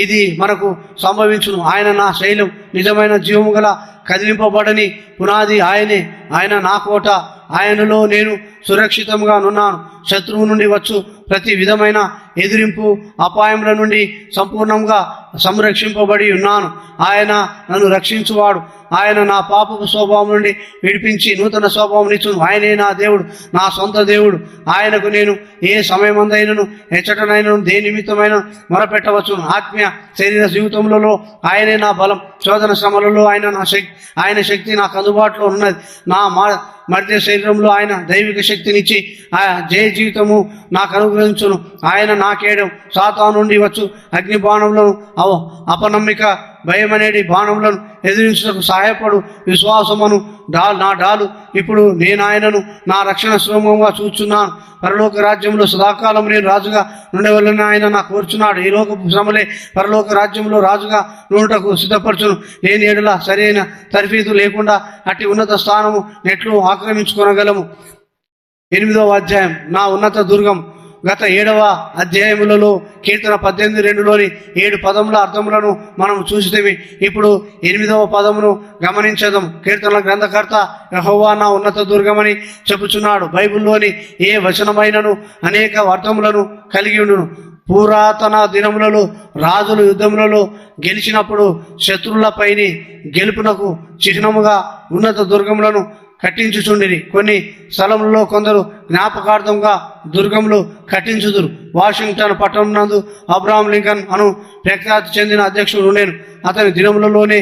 ఇది మనకు సంభవించును. ఆయన నా శైలం, నిజమైన జీవము గల కదిలింపబడని పునాది ఆయనే. ఆయన నా కోట, ఆయనలో నేను సురక్షితంగా నున్నాను. శత్రువు నుండి వచ్చు ప్రతి విధమైన ఎదిరింపు, అపాయముల నుండి సంపూర్ణంగా సంరక్షింపబడి ఉన్నాను. ఆయన నన్ను రక్షించువాడు. ఆయన నా పాపపు స్వభావం నుండి విడిపించి నూతన స్వభావం ఇచ్చును. ఆయనే నా దేవుడు, నా సొంత దేవుడు. ఆయనకు నేను ఏ సమయమందైనను, ఎచ్చటనైనను, దేని నిమిత్తమైన మొరపెట్టవచ్చును. ఆత్మీయ శరీర జీవితములలో ఆయనే నా బలం. శోధన శ్రమలలో ఆయన శక్తి నాకు అందుబాటులో ఉన్నది. నా మధ్య శరీరంలో ఆయన దైవిక శక్తినిచ్చి జయ జీవితము నాకు అనుగ్రహించును. ఆయన నాకేయడం సాతాను నుండి వచ్చు అగ్ని బాణములను, అపనమ్మిక, భయమనేది బాణములను ఎదిరించుటకు సహాయపడు విశ్వాసమును నా డాలు. ఇప్పుడు నేను ఆయనను నా రక్షణ శ్రమంగా చూచున్నాను. పరలోక రాజ్యంలో సదాకాలం నేను రాజుగా నుండేవల్లని ఆయన నాకు కోరుచున్నాడు. ఈ లోక శ్రమలే పరలోక రాజ్యంలో రాజుగా నుండుటకు సిద్ధపరచును. లేని ఎడల సరైన తర్ఫీదు లేకుండా అట్టి ఉన్నత స్థానము నెట్లు ఆక్రమించుకొనగలము. 8వ అధ్యాయం నా ఉన్నత దుర్గం. గత 7వ అధ్యాయములలో కీర్తన 18:2లోని 7 పదముల అర్థములను మనం చూసితేవి. ఇప్పుడు 8వ పదమును గమనించదాం. కీర్తనల గ్రంథకర్త యెహోవా నా ఉన్నత దుర్గమని చెప్పుచున్నాడు. బైబిల్లోని ఏ వచనమైనను అనేక అర్థములను కలిగి ఉండును. పురాతన దినములలో రాజులు యుద్ధములలో గెలిచినప్పుడు శత్రువులపైని గెలుపునకు చిహ్నముగా ఉన్నత దుర్గములను కట్టించుచుండిరి. కొన్ని స్థలములలో కొందరు జ్ఞాపకార్థంగా దుర్గములు కట్టించుదురు. వాషింగ్టన్ పట్టణం నందు అబ్రహాం లింకన్ అను ప్రఖ్యాతి చెందిన అధ్యక్షుడు ఉండేను. అతని దినములలోనే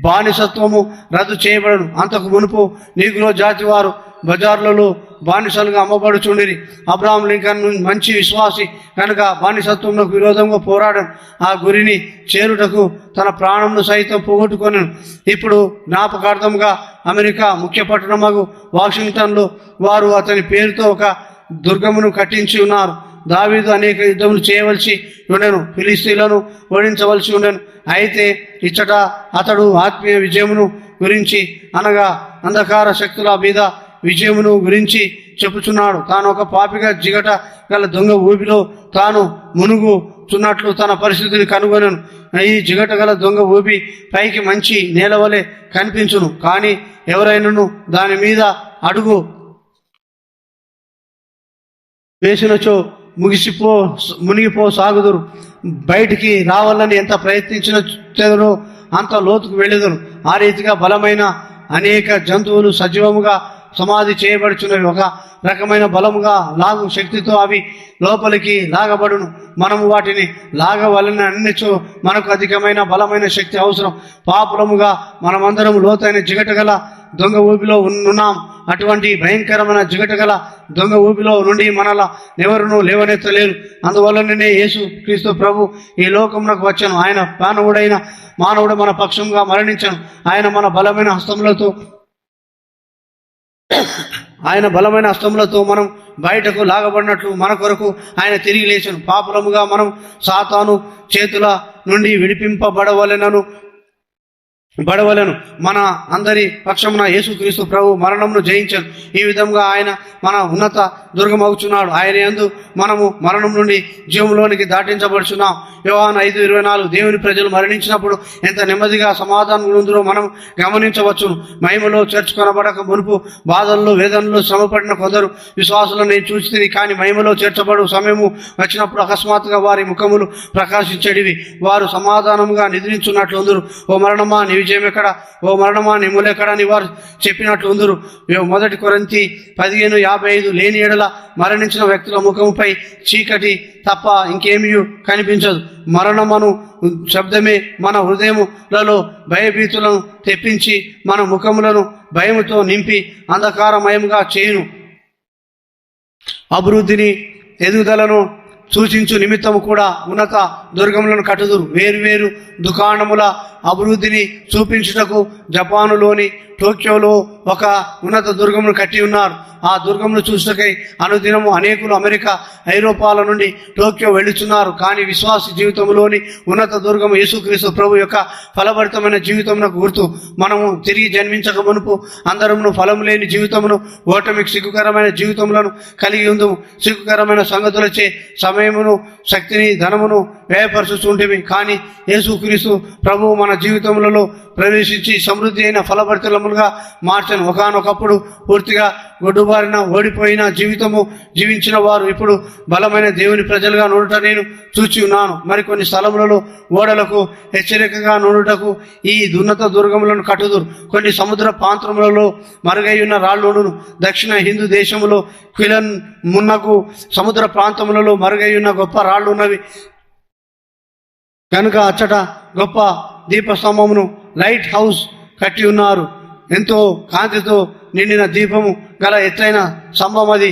బానిసత్వము రద్దు చేయబడను. అంతకు మునుపు నీగ్రో జాతి వారు బజార్లలో బానిసలుగా అమ్మబడుచుండిరి. అబ్రహాం లింకన్ మంచి విశ్వాసి కనుక బానిసత్వంలో విరోధంగా పోరాడను. ఆ గురిని చేరుటకు తన ప్రాణంను సైతం పోగొట్టుకొనను. ఇప్పుడు జ్ఞాపకార్థంగా అమెరికా ముఖ్య పట్టణమగు వాషింగ్టన్లో వారు అతని పేరుతో ఒక దుర్గమును కట్టించి ఉన్నారు. దావీదు అనేక యుద్ధములు చేయవలసి ఉండెను, ఫిలిస్తీన్లను ఓడించవలసి ఉండెను. అయితే ఇచ్చట అతడు ఆత్మీయ విజయమును గురించి అనగా అంధకార శక్తుల మీద విజయమును గురించి చెప్పుచున్నాడు. తాను ఒక పాపిగా జిగట గల దొంగ ఊబిలో తాను మునుగుచున్నట్లు తన పరిస్థితిని కనుగొనను. ఈ జిగట గల దొంగ ఊబి పైకి మంచి నేలవలే కనిపించును, కానీ ఎవరైనాను దాని మీద అడుగు వేసినచో మునిగిపో సాగుదురు. బయటికి రావాలని ఎంత ప్రయత్నించినో అంత లోతుకు వెళ్ళెదరు. ఆ రీతిగా బలమైన అనేక జంతువులు సజీవముగా సమాధి చేయబడుచున్నవి. ఒక రకమైన బలముగా లాగు శక్తితో అవి లోపలికి లాగబడును. మనము వాటిని లాగవలన అన్నిచో మనకు అధికమైన బలమైన శక్తి అవసరం. పాపులముగా మనమందరం లోతైన జిగటగల దొంగ ఊపిలో ఉన్నాం. అటువంటి భయంకరమైన జిగటగల దొంగ ఊపిలో నుండి మనలా ఎవరునూ లేవనెత్తలేరు. అందువలననే యేసు క్రీస్తు ప్రభు ఈ లోకమునకు వచ్చాను. ఆయన మానవుడు మన పక్షంగా మరణించను. ఆయన బలమైన హస్తములతో మనం బయటకు లాగబడినట్లు మన కొరకు ఆయన తిరిగి లేచను. పాపులముగా మనం సాతాను చేతుల నుండి విడిపింపబడవలెను. మన అందరి పక్షమున యేసుక్రీస్తు ప్రభు మరణమును జయించను. ఈ విధంగా ఆయన మన ఉన్నత దుర్గమవుచున్నాడు. ఆయన యందు మనము మరణం నుండి జీవంలోనికి దాటించబడుచున్నాం. యోహాను 5:24 దేవుని ప్రజలు మరణించినప్పుడు ఎంత నెమ్మదిగా సమాధానం ఉందరో మనం గమనించవచ్చును. మహిమలో చేర్చుకొనబడక మునుపు బాధల్లో వేదనలో శ్రమపడిన కొందరు విశ్వాసులను నేను చూసి, కానీ మహిమలో చేర్చబడు సమయము వచ్చినప్పుడు అకస్మాత్తుగా వారి ముఖములు ప్రకాశించేటివి. వారు సమాధానముగా నిద్రించున్నట్లు ఉందరు. ఓ మరణమా నీ విజయం ఎక్కడ, ఓ మరణమా నీ మూలెక్కడ అని వారు చెప్పినట్లు ఉందరు. 1 కొరింథీ 15:55 లేని ఎడల మరణించిన వ్యక్తుల ముఖముపై చీకటి తప్ప ఇంకేమీ కనిపించదు. మరణమను శబ్దమే మన హృదయములలో భయభీతులను తెప్పించి మన ముఖములను భయముతో నింపి అంధకారమయముగా చేయును. అభివృద్ధిని ఎదుగుదలను సూచించు నిమిత్తము కూడా ఉన్నత దుర్గములను కట్టుదురు. వేరు దుకాణముల అభివృద్ధిని చూపించుటకు జపానులోని టోక్యోలో ఒక ఉన్నత దుర్గమును కట్టి ఉన్నారు. ఆ దుర్గమును చూసుటకై అనుదినము అనేకులు అమెరికా, ఐరోపాల నుండి టోక్యో వెళ్ళుచున్నారు. కానీ విశ్వాస జీవితంలోని ఉన్నత దుర్గము యేసుక్రీస్తు ప్రభు యొక్క ఫలభరితమైన జీవితమునకు గుర్తు. మనము తిరిగి జన్మించక మునుపు అందరమును ఫలము లేని జీవితమును, ఓటమికి సిగ్గుకరమైన జీవితములను కలిగి ఉందుము. సిగ్గుకరమైన సంగతులచే సమయమును, శక్తిని, ధనమును వ్యయపరచుచుంటివి. కానీ యేసుక్రీస్తు ప్రభు మన జీవితములలో ప్రవేశించి సమృద్ధి అయిన ఫలభరితములుగా మార్చను. ఒకానొకప్పుడు పూర్తిగా గొడ్డుబారిన ఓడిపోయిన జీవితము జీవించిన వారు ఇప్పుడు బలమైన దేవుని ప్రజలుగా నోడుట నేను చూచి ఉన్నాను. మరికొన్ని స్థలములలో ఓడలకు హెచ్చరికగా నోడుటకు ఈ ఉన్నత దుర్గములను కట్టుదురు. కొన్ని సముద్ర ప్రాంతములలో మరుగై ఉన్న రాళ్ళును. దక్షిణ హిందూ దేశములో క్విలన్ మున్నకు సముద్ర ప్రాంతములలో మరుగై ఉన్న గొప్ప రాళ్ళు ఉన్నవి కనుక అచ్చట గొప్ప దీపస్తంభమును, లైట్ హౌస్ కట్టి ఉన్నారు. ఎంతో కాంతితో నిండిన దీపము గల ఎత్తైన స్తంభం అది.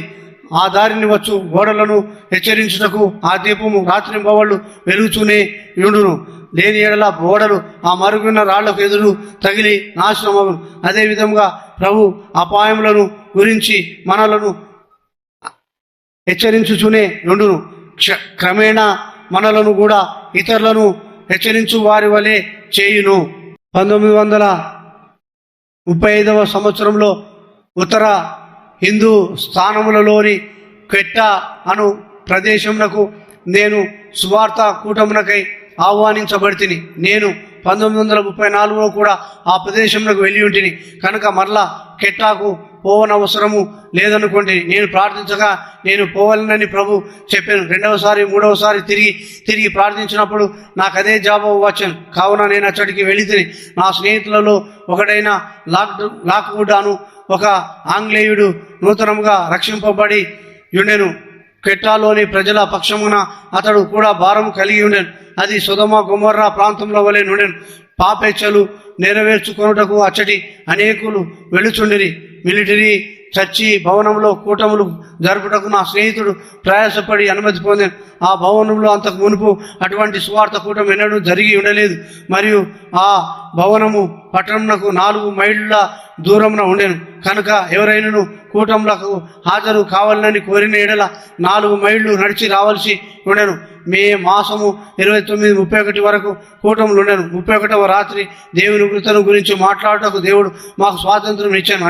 ఆ దారిని వచ్చు ఓడలను హెచ్చరించుటకు ఆ దీపము రాత్రింబవళ్ళు వెలుగుతూనే ఉండును. లేని ఎడల ఓడలు ఆ మరుగున్న రాళ్లకు ఎదురు తగిలి నాశనమగును. అదేవిధంగా ప్రభు అపాయములను గురించి మనలను హెచ్చరించుచూనే ఉండును. క్రమేణా మనలను కూడా ఇతరులను హెచ్చరించు వారి వలె చేయును. 1935వ సంవత్సరంలో ఉత్తర హిందూ స్థానములలోని కెట్టా అను ప్రదేశమునకు నేను సువార్త కూటమునకై ఆహ్వానించబడితిని. నేను 1934లో కూడా ఆ ప్రదేశంలోకి వెళ్ళి ఉంటిని కనుక మరలా కెట్టాకు పోవనవసరము లేదనుకోండి. నేను ప్రార్థించగా నేను పోవాలనని ప్రభు చెప్పాను. రెండవసారి మూడవసారి తిరిగి ప్రార్థించినప్పుడు నాకు అదే జవాబు వచ్చాను. కావున నేను అచ్చడికి వెళ్ళి నా స్నేహితులలో ఒకడైన లాక్వుడ్ అను ఒక ఆంగ్లేయుడు నూతనంగా రక్షింపబడి ఉండెను. కెట్టాలోని ప్రజల పక్షమున అతడు కూడా భారం కలిగి ఉండెను. అది సొదొమ గొమొర్రా ప్రాంతంలో వలె నుండెను. పాపేచ్ఛలు నెరవేర్చుకొనుటకు అచ్చటి అనేకులు వెళుచుండిరి. మిలిటరీ చర్చి భవనంలో కూటములు జరుపుటకు నా స్నేహితుడు ప్రయాసపడి అనుమతి పొందాను. ఆ భవనంలో అంతకు మునుపు అటువంటి సువార్త కూటం ఎన్నడూ జరిగి ఉండలేదు. మరియు ఆ భవనము పట్టణమునకు 4 మైళ్ళ దూరమున ఉండెను. కనుక ఎవరైనాను కూటములకు హాజరు కావాలని కోరిన ఎడల 4 మైళ్ళు నడిచి రావాల్సి ఉండెను. మే మాసము 29, 31 వరకు కూటములు ఉండెను. 31వ రాత్రి దేవుని కృతను గురించి మాట్లాడుటకు దేవుడు మాకు స్వాతంత్రం ఇచ్చాను.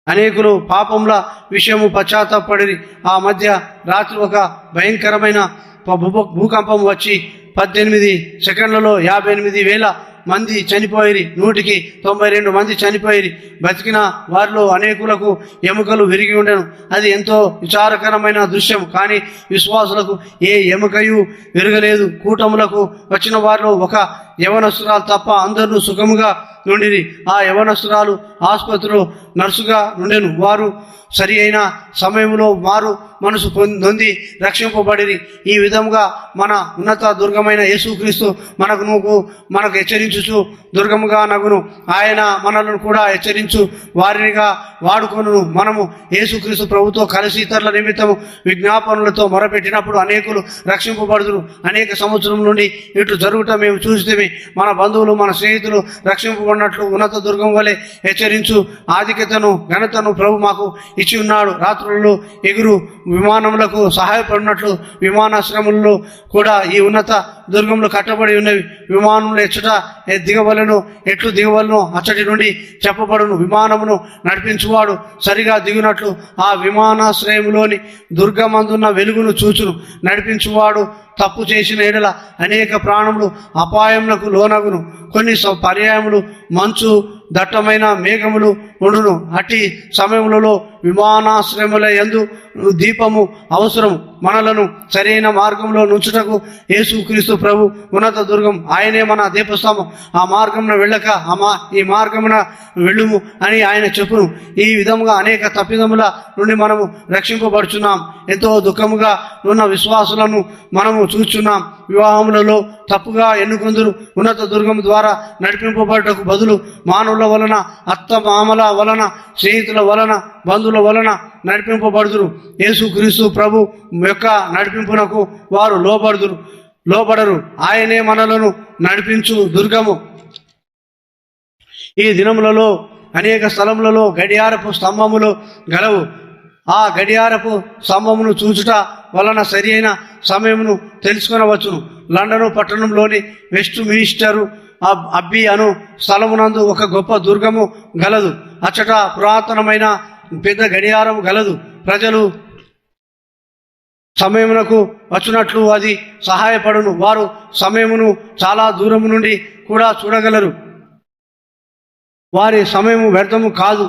అనేకులు పాపముల విషయము పశ్చాత్తాపడి ఆ మధ్య రాత్రి ఒక భయంకరమైన భూకంపం వచ్చి 18 సెకండ్లలో 58,000 మంది చనిపోయిరి. 192 మంది చనిపోయిరి. బతికిన వారిలో అనేకులకు ఎముకలు విరిగి ఉండెను. అది ఎంతో విచారకరమైన దృశ్యం. కానీ విశ్వాసులకు ఏ ఎముకయు విరగలేదు. కూటములకు వచ్చిన వారిలో ఒక యవనస్తురాలు తప్ప అందరూ సుఖముగా నుండిరి. ఆ యవనస్తురాలు ఆసుపత్రిలో నర్సుగా నుండెను. వారు సరి అయిన సమయంలో మారు మనసు నొంది రక్షింపబడిరి. ఈ విధముగా మన ఉన్నత దుర్గమైన యేసుక్రీస్తు మనకు హెచ్చరించుచు దుర్గముగా నగును. ఆయన మనలను కూడా హెచ్చరించు వారినిగా వాడుకొను. మనము యేసుక్రీస్తు ప్రభుతో కలిసి ఇతరుల నిమిత్తము విజ్ఞాపనలతో మొరపెట్టినప్పుడు అనేకులు రక్షింపబడుదురు. అనేక సంవత్సరం నుండి ఇటు జరుగుట మేము చూస్తే మన బంధువులు మన స్నేహితులు రక్షింపబడినట్లు ఉన్నత దుర్గం వలె హెచ్చరించు ఆధిక్యతను ఘనతను ప్రభు మాకు ఇచ్చి ఉన్నాడు. రాత్రులలో ఎగురు విమానములకు సహాయపడినట్లు విమానాశ్రములలో కూడా ఈ ఉన్నత దుర్గంలో కట్టబడి ఉన్నవి. విమానంలో ఎట్లు దిగవలను అచ్చటి నుండి చెప్పబడును. విమానమును నడిపించువాడు సరిగా దిగినట్లు ఆ విమానాశ్రయములోని దుర్గమందున్న వెలుగును చూచును. నడిపించువాడు తప్పు చేసిన ఎడల అనేక ప్రాణములు అపాయములకు లోనగును. కొన్ని పర్యాయములు మంచు దట్టమైన మేఘములు ఉండును. అట్టి సమయములలో విమానాశ్రయముల యందు దీపము అవసరము. మనలను సరైన మార్గంలో నుంచుటకు యేసుక్రీస్తు ప్రభు ఉన్నత దుర్గం. ఆయనే మన దీపస్తంభం. ఆ మార్గమున వెళ్ళక ఈ మార్గమున వెళ్ళుము అని ఆయన చెప్పును. ఈ విధముగా అనేక తప్పిదముల నుండి మనము రక్షింపబడుచున్నాం. ఎంతో దుఃఖముగా ఉన్న విశ్వాసులను మనము చూచున్నాం. వివాహములలో తప్పుగా ఎన్నుకొందురు. ఉన్నత దుర్గం ద్వారా నడిపింపబడటకు బదులు మానవుల వలన, అత్త మామల వలన, స్నేహితుల వలన, బంధువుల వలన నడిపింపబడుదురు. యేసుక్రీస్తు ప్రభు యొక్క నడిపింపునకు వారు లోబడరు. ఆయనే మనలను నడిపించు దుర్గము. ఈ దినములలో అనేక స్థలములలో గడియారపు స్తంభములు గలవు. ఆ గడియారపు స్తంభమును చూచుట వలన సరి అయిన సమయమును తెలుసుకొనవచ్చును. లండను పట్టణంలోని వెస్ట్ మినిస్టరు అబ్బి అను స్థలమునందు ఒక గొప్ప దుర్గము గలదు. అచ్చట పురాతనమైన పెద్ద గడియారం గలదు. ప్రజలు సమయమునకు వచ్చినట్లు అది సహాయపడును. వారు సమయమును చాలా దూరము నుండి కూడా చూడగలరు. వారి సమయము వ్యర్థము కాదు.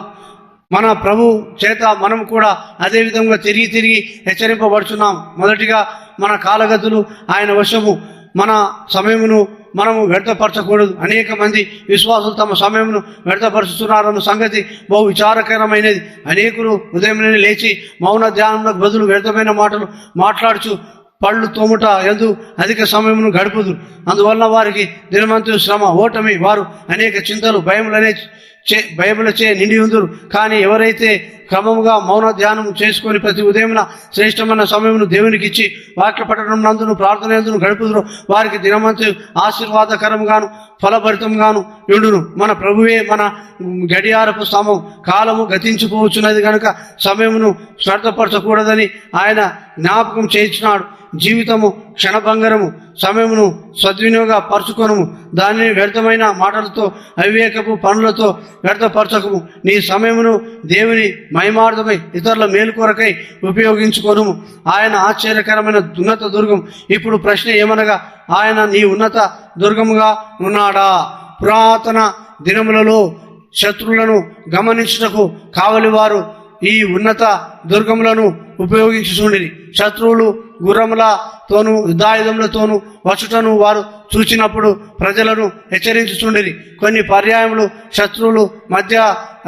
మన ప్రభు చేత మనం కూడా అదే విధంగా తిరిగి హెచ్చరింపబడుచున్నాం. మొదటిగా మన కాలగతులు ఆయన వశము. మన సమయమును మనము వ్యర్థపరచకూడదు. అనేక మంది విశ్వాసులు తమ సమయమును వ్యర్థపరుచుతున్నారన్న సంగతి బహు విచారకరమైనది. అనేకులు ఉదయం లేచి మౌన ధ్యానంలో బదులు వ్యర్థమైన మాటలు మాట్లాడుచు పళ్ళు తోముట యందు అధిక సమయమును గడుపుదురు. అందువల్ల వారికి దినమంతు శ్రమ, ఓటమి. వారు అనేక చింతలు భయములచే నిండి ఉందురు. కానీ ఎవరైతే క్రమముగా మౌన ధ్యానం చేసుకొని ప్రతి ఉదయమున శ్రేష్టమైన సమయమును దేవునికి ఇచ్చి వాక్య పఠనం నందును ప్రార్థన యందును గడుపుదురు, వారికి దినమంతు ఆశీర్వాదకరంగాను ఫలభరితంగాను ఉండును. మన ప్రభువే మన గడియారపు స్తంభం. కాలము గతించిపోవచ్చున్నది కనుక సమయమును శ్రద్ధపరచకూడదని ఆయన జ్ఞాపకం చేయించినాడు. జీవితము క్షణభంగరము. సమయమును సద్వినియోగ పరచుకొనము. దానిని వ్యర్థమైన మాటలతో అవివేకపు పనులతో వ్యర్థపరచకము. నీ సమయమును దేవుని మహిమార్థమై ఇతరుల మేలు కొరకై ఉపయోగించుకొనుము. ఆయన ఆశ్చర్యకరమైన ఉన్నత దుర్గం. ఇప్పుడు ప్రశ్న ఏమనగా, ఆయన నీ ఉన్నత దుర్గముగా ఉన్నాడా? పురాతన దినములలో శత్రువులను గమనించుటకు కావలివారు ఈ ఉన్నత దుర్గములను ఉపయోగించుచుండిరి. శత్రువులు గుర్రములతోనూ యుద్ధాయుధములతోనూ వచ్చుటను వారు చూచినప్పుడు ప్రజలను హెచ్చరించుచుండిరి. కొన్ని పర్యాయములు శత్రువులు మధ్య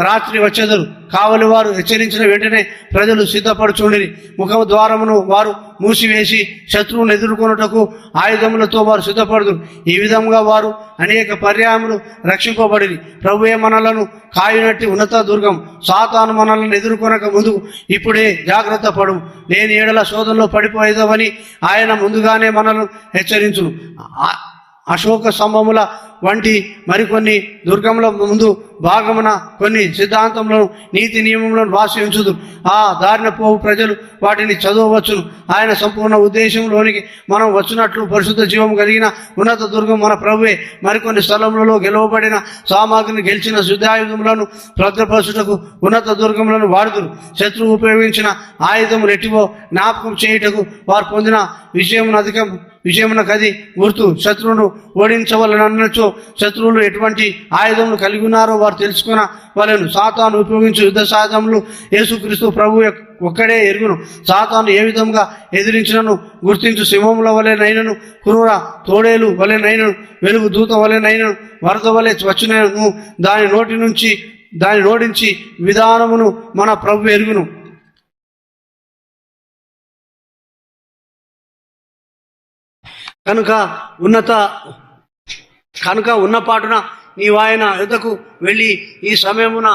రాత్రి వచ్చెదరు. కావలి వారు హెచ్చరించిన వెంటనే ప్రజలు సిద్ధపడుచుండిరి. ముఖ ద్వారమును వారు మూసివేసి శత్రువును ఎదుర్కొనుటకు ఆయుధములతో వారు సిద్ధపడుదురు. ఈ విధంగా వారు అనేక పర్యాయములు రక్షింపబడిరి. ప్రభువే మనలను కాయునట్టి ఉన్నత దుర్గం. సాతాను మనలను ఎదుర్కొనక ముందు ఇప్పుడే జాగ్రత్త పడు, లేని ఏడల శోధనలో పడిపోయేదవని ఆయన ముందుగానే మనలను హెచ్చరించును. అశోక స్తంభముల వంటి మరికొన్ని దుర్గముల ముందు భాగమున కొన్ని సిద్ధాంతములను నీతి నియమములను రాసి ఉంచుదు. ఆ దారిన పోవు ప్రజలు వాటిని చదవవచ్చును. ఆయన సంపూర్ణ ఉద్దేశంలోనికి మనం వచ్చినట్లు పరిశుద్ధ జీవం కలిగిన ఉన్నత దుర్గం మన ప్రభువే. మరికొన్ని స్థలములలో గెలవబడిన సామాగ్రిని గెలిచిన శుద్ధాయుధములను భద్రపరచుటకు ఉన్నత దుర్గములను వాడుదురు. శత్రువు ఉపయోగించిన ఆయుధములు ఎట్టివో జ్ఞాపకం చేయుటకు వారు పొందిన విజయమునకది గుర్తు. శత్రువును ఓడించవలనన్నచో శత్రువులు ఎటువంటి ఆయుధములు కలిగి ఉన్నారో వారు తెలుసుకున్న వాళ్ళను. సాతాను ఉపయోగించే యుద్ధ సాధనములు యేసుక్రీస్తు ప్రభు ఒక్కడే ఎరుగును. సాతాను ఏ విధంగా ఎదిరించినను గుర్తించు. సింహముల వలెనైనను, క్రూర తోడేలు వలెనైనను, వెలుగు దూత వలెనైనను, వరద వలె వచ్చినను దాని నోడించి విధానమును మన ప్రభు ఎరుగును. కనుక ఉన్నపాటున నీవాయన యుద్ధకు వెళ్ళి ఈ సమయమున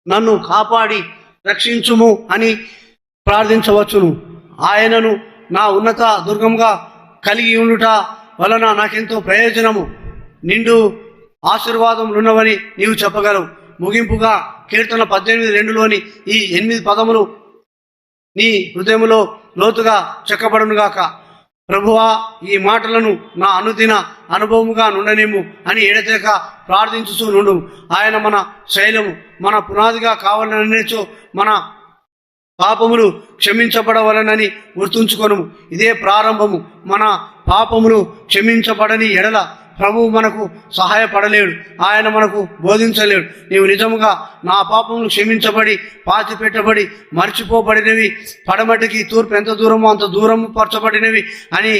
నన్ను కాపాడి రక్షించుము అని ప్రార్థించవచ్చును. ఆయనను నా ఉన్నత దుర్గంగా కలిగి ఉండుట వలన నాకెంతో ప్రయోజనము, నిండు ఆశీర్వాదములున్నవని నీవు చెప్పగలవు. ముగింపుగా కీర్తన 18:2లోని ఈ 8 పదములు నీ హృదయములో లోతుగా చెక్కబడునుగాక. ప్రభువా, ఈ మాటలను నా అనుదిన అనుభవముగా నుండనేము అని ఎడతెగక ప్రార్థించుచూ నుండు. ఆయన మన శైలము, మన పునాదిగా కావాలననేచో మన పాపములు క్షమించబడవలనని గుర్తుంచుకొనుము. ఇదే ప్రారంభము. మన పాపములు క్షమించబడని ఎడల ప్రభువు మనకు సహాయపడలేడు, ఆయన మనకు బోధించలేడు. నీవు నిజముగా నా పాపములు క్షమించబడి పాతిపెట్టబడి మర్చిపోబడినవి, పడమటికి తూర్పు ఎంత దూరమో అంత దూరము పరచబడినవి అని,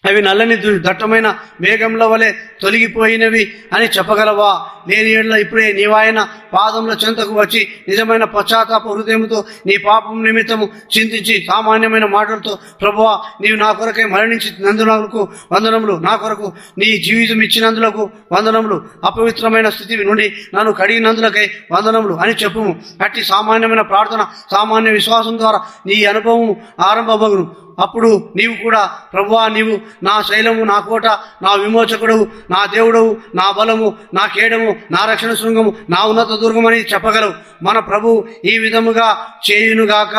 అవి నల్లని దట్టమైన మేఘంల వలె తొలగిపోయినవి అని చెప్పగలవా? లేని ఏళ్ళ ఇప్పుడే నీవాయన పాదముల చెంతకు వచ్చి నిజమైన పశ్చాత్తాప హృదయముతో నీ పాపం నిమిత్తము చింతించి సామాన్యమైన మాటలతో, ప్రభువా, నీవు నా కొరకై మరణించినందులకు వందనములు, నా కొరకు నీ జీవితం ఇచ్చినందులకు వందనములు, అపవిత్రమైన స్థితి నుండి నన్ను కడిగినందులకై వందనములు అని చెప్పుము. అట్టి సామాన్యమైన ప్రార్థన, సామాన్య విశ్వాసం ద్వారా నీ అనుభవము ఆరంభమగును. అప్పుడు నీవు కూడా, ప్రభువా, నీవు నా శైలము, నా కోట, నా విమోచకుడవు, నా దేవుడవు, నా బలము, నా కేడము, నా రక్షణ శృంగము, నా ఉన్నత దుర్గమని చెప్పగలవు. మన ప్రభువు ఈ విధముగా చేయునుగాక.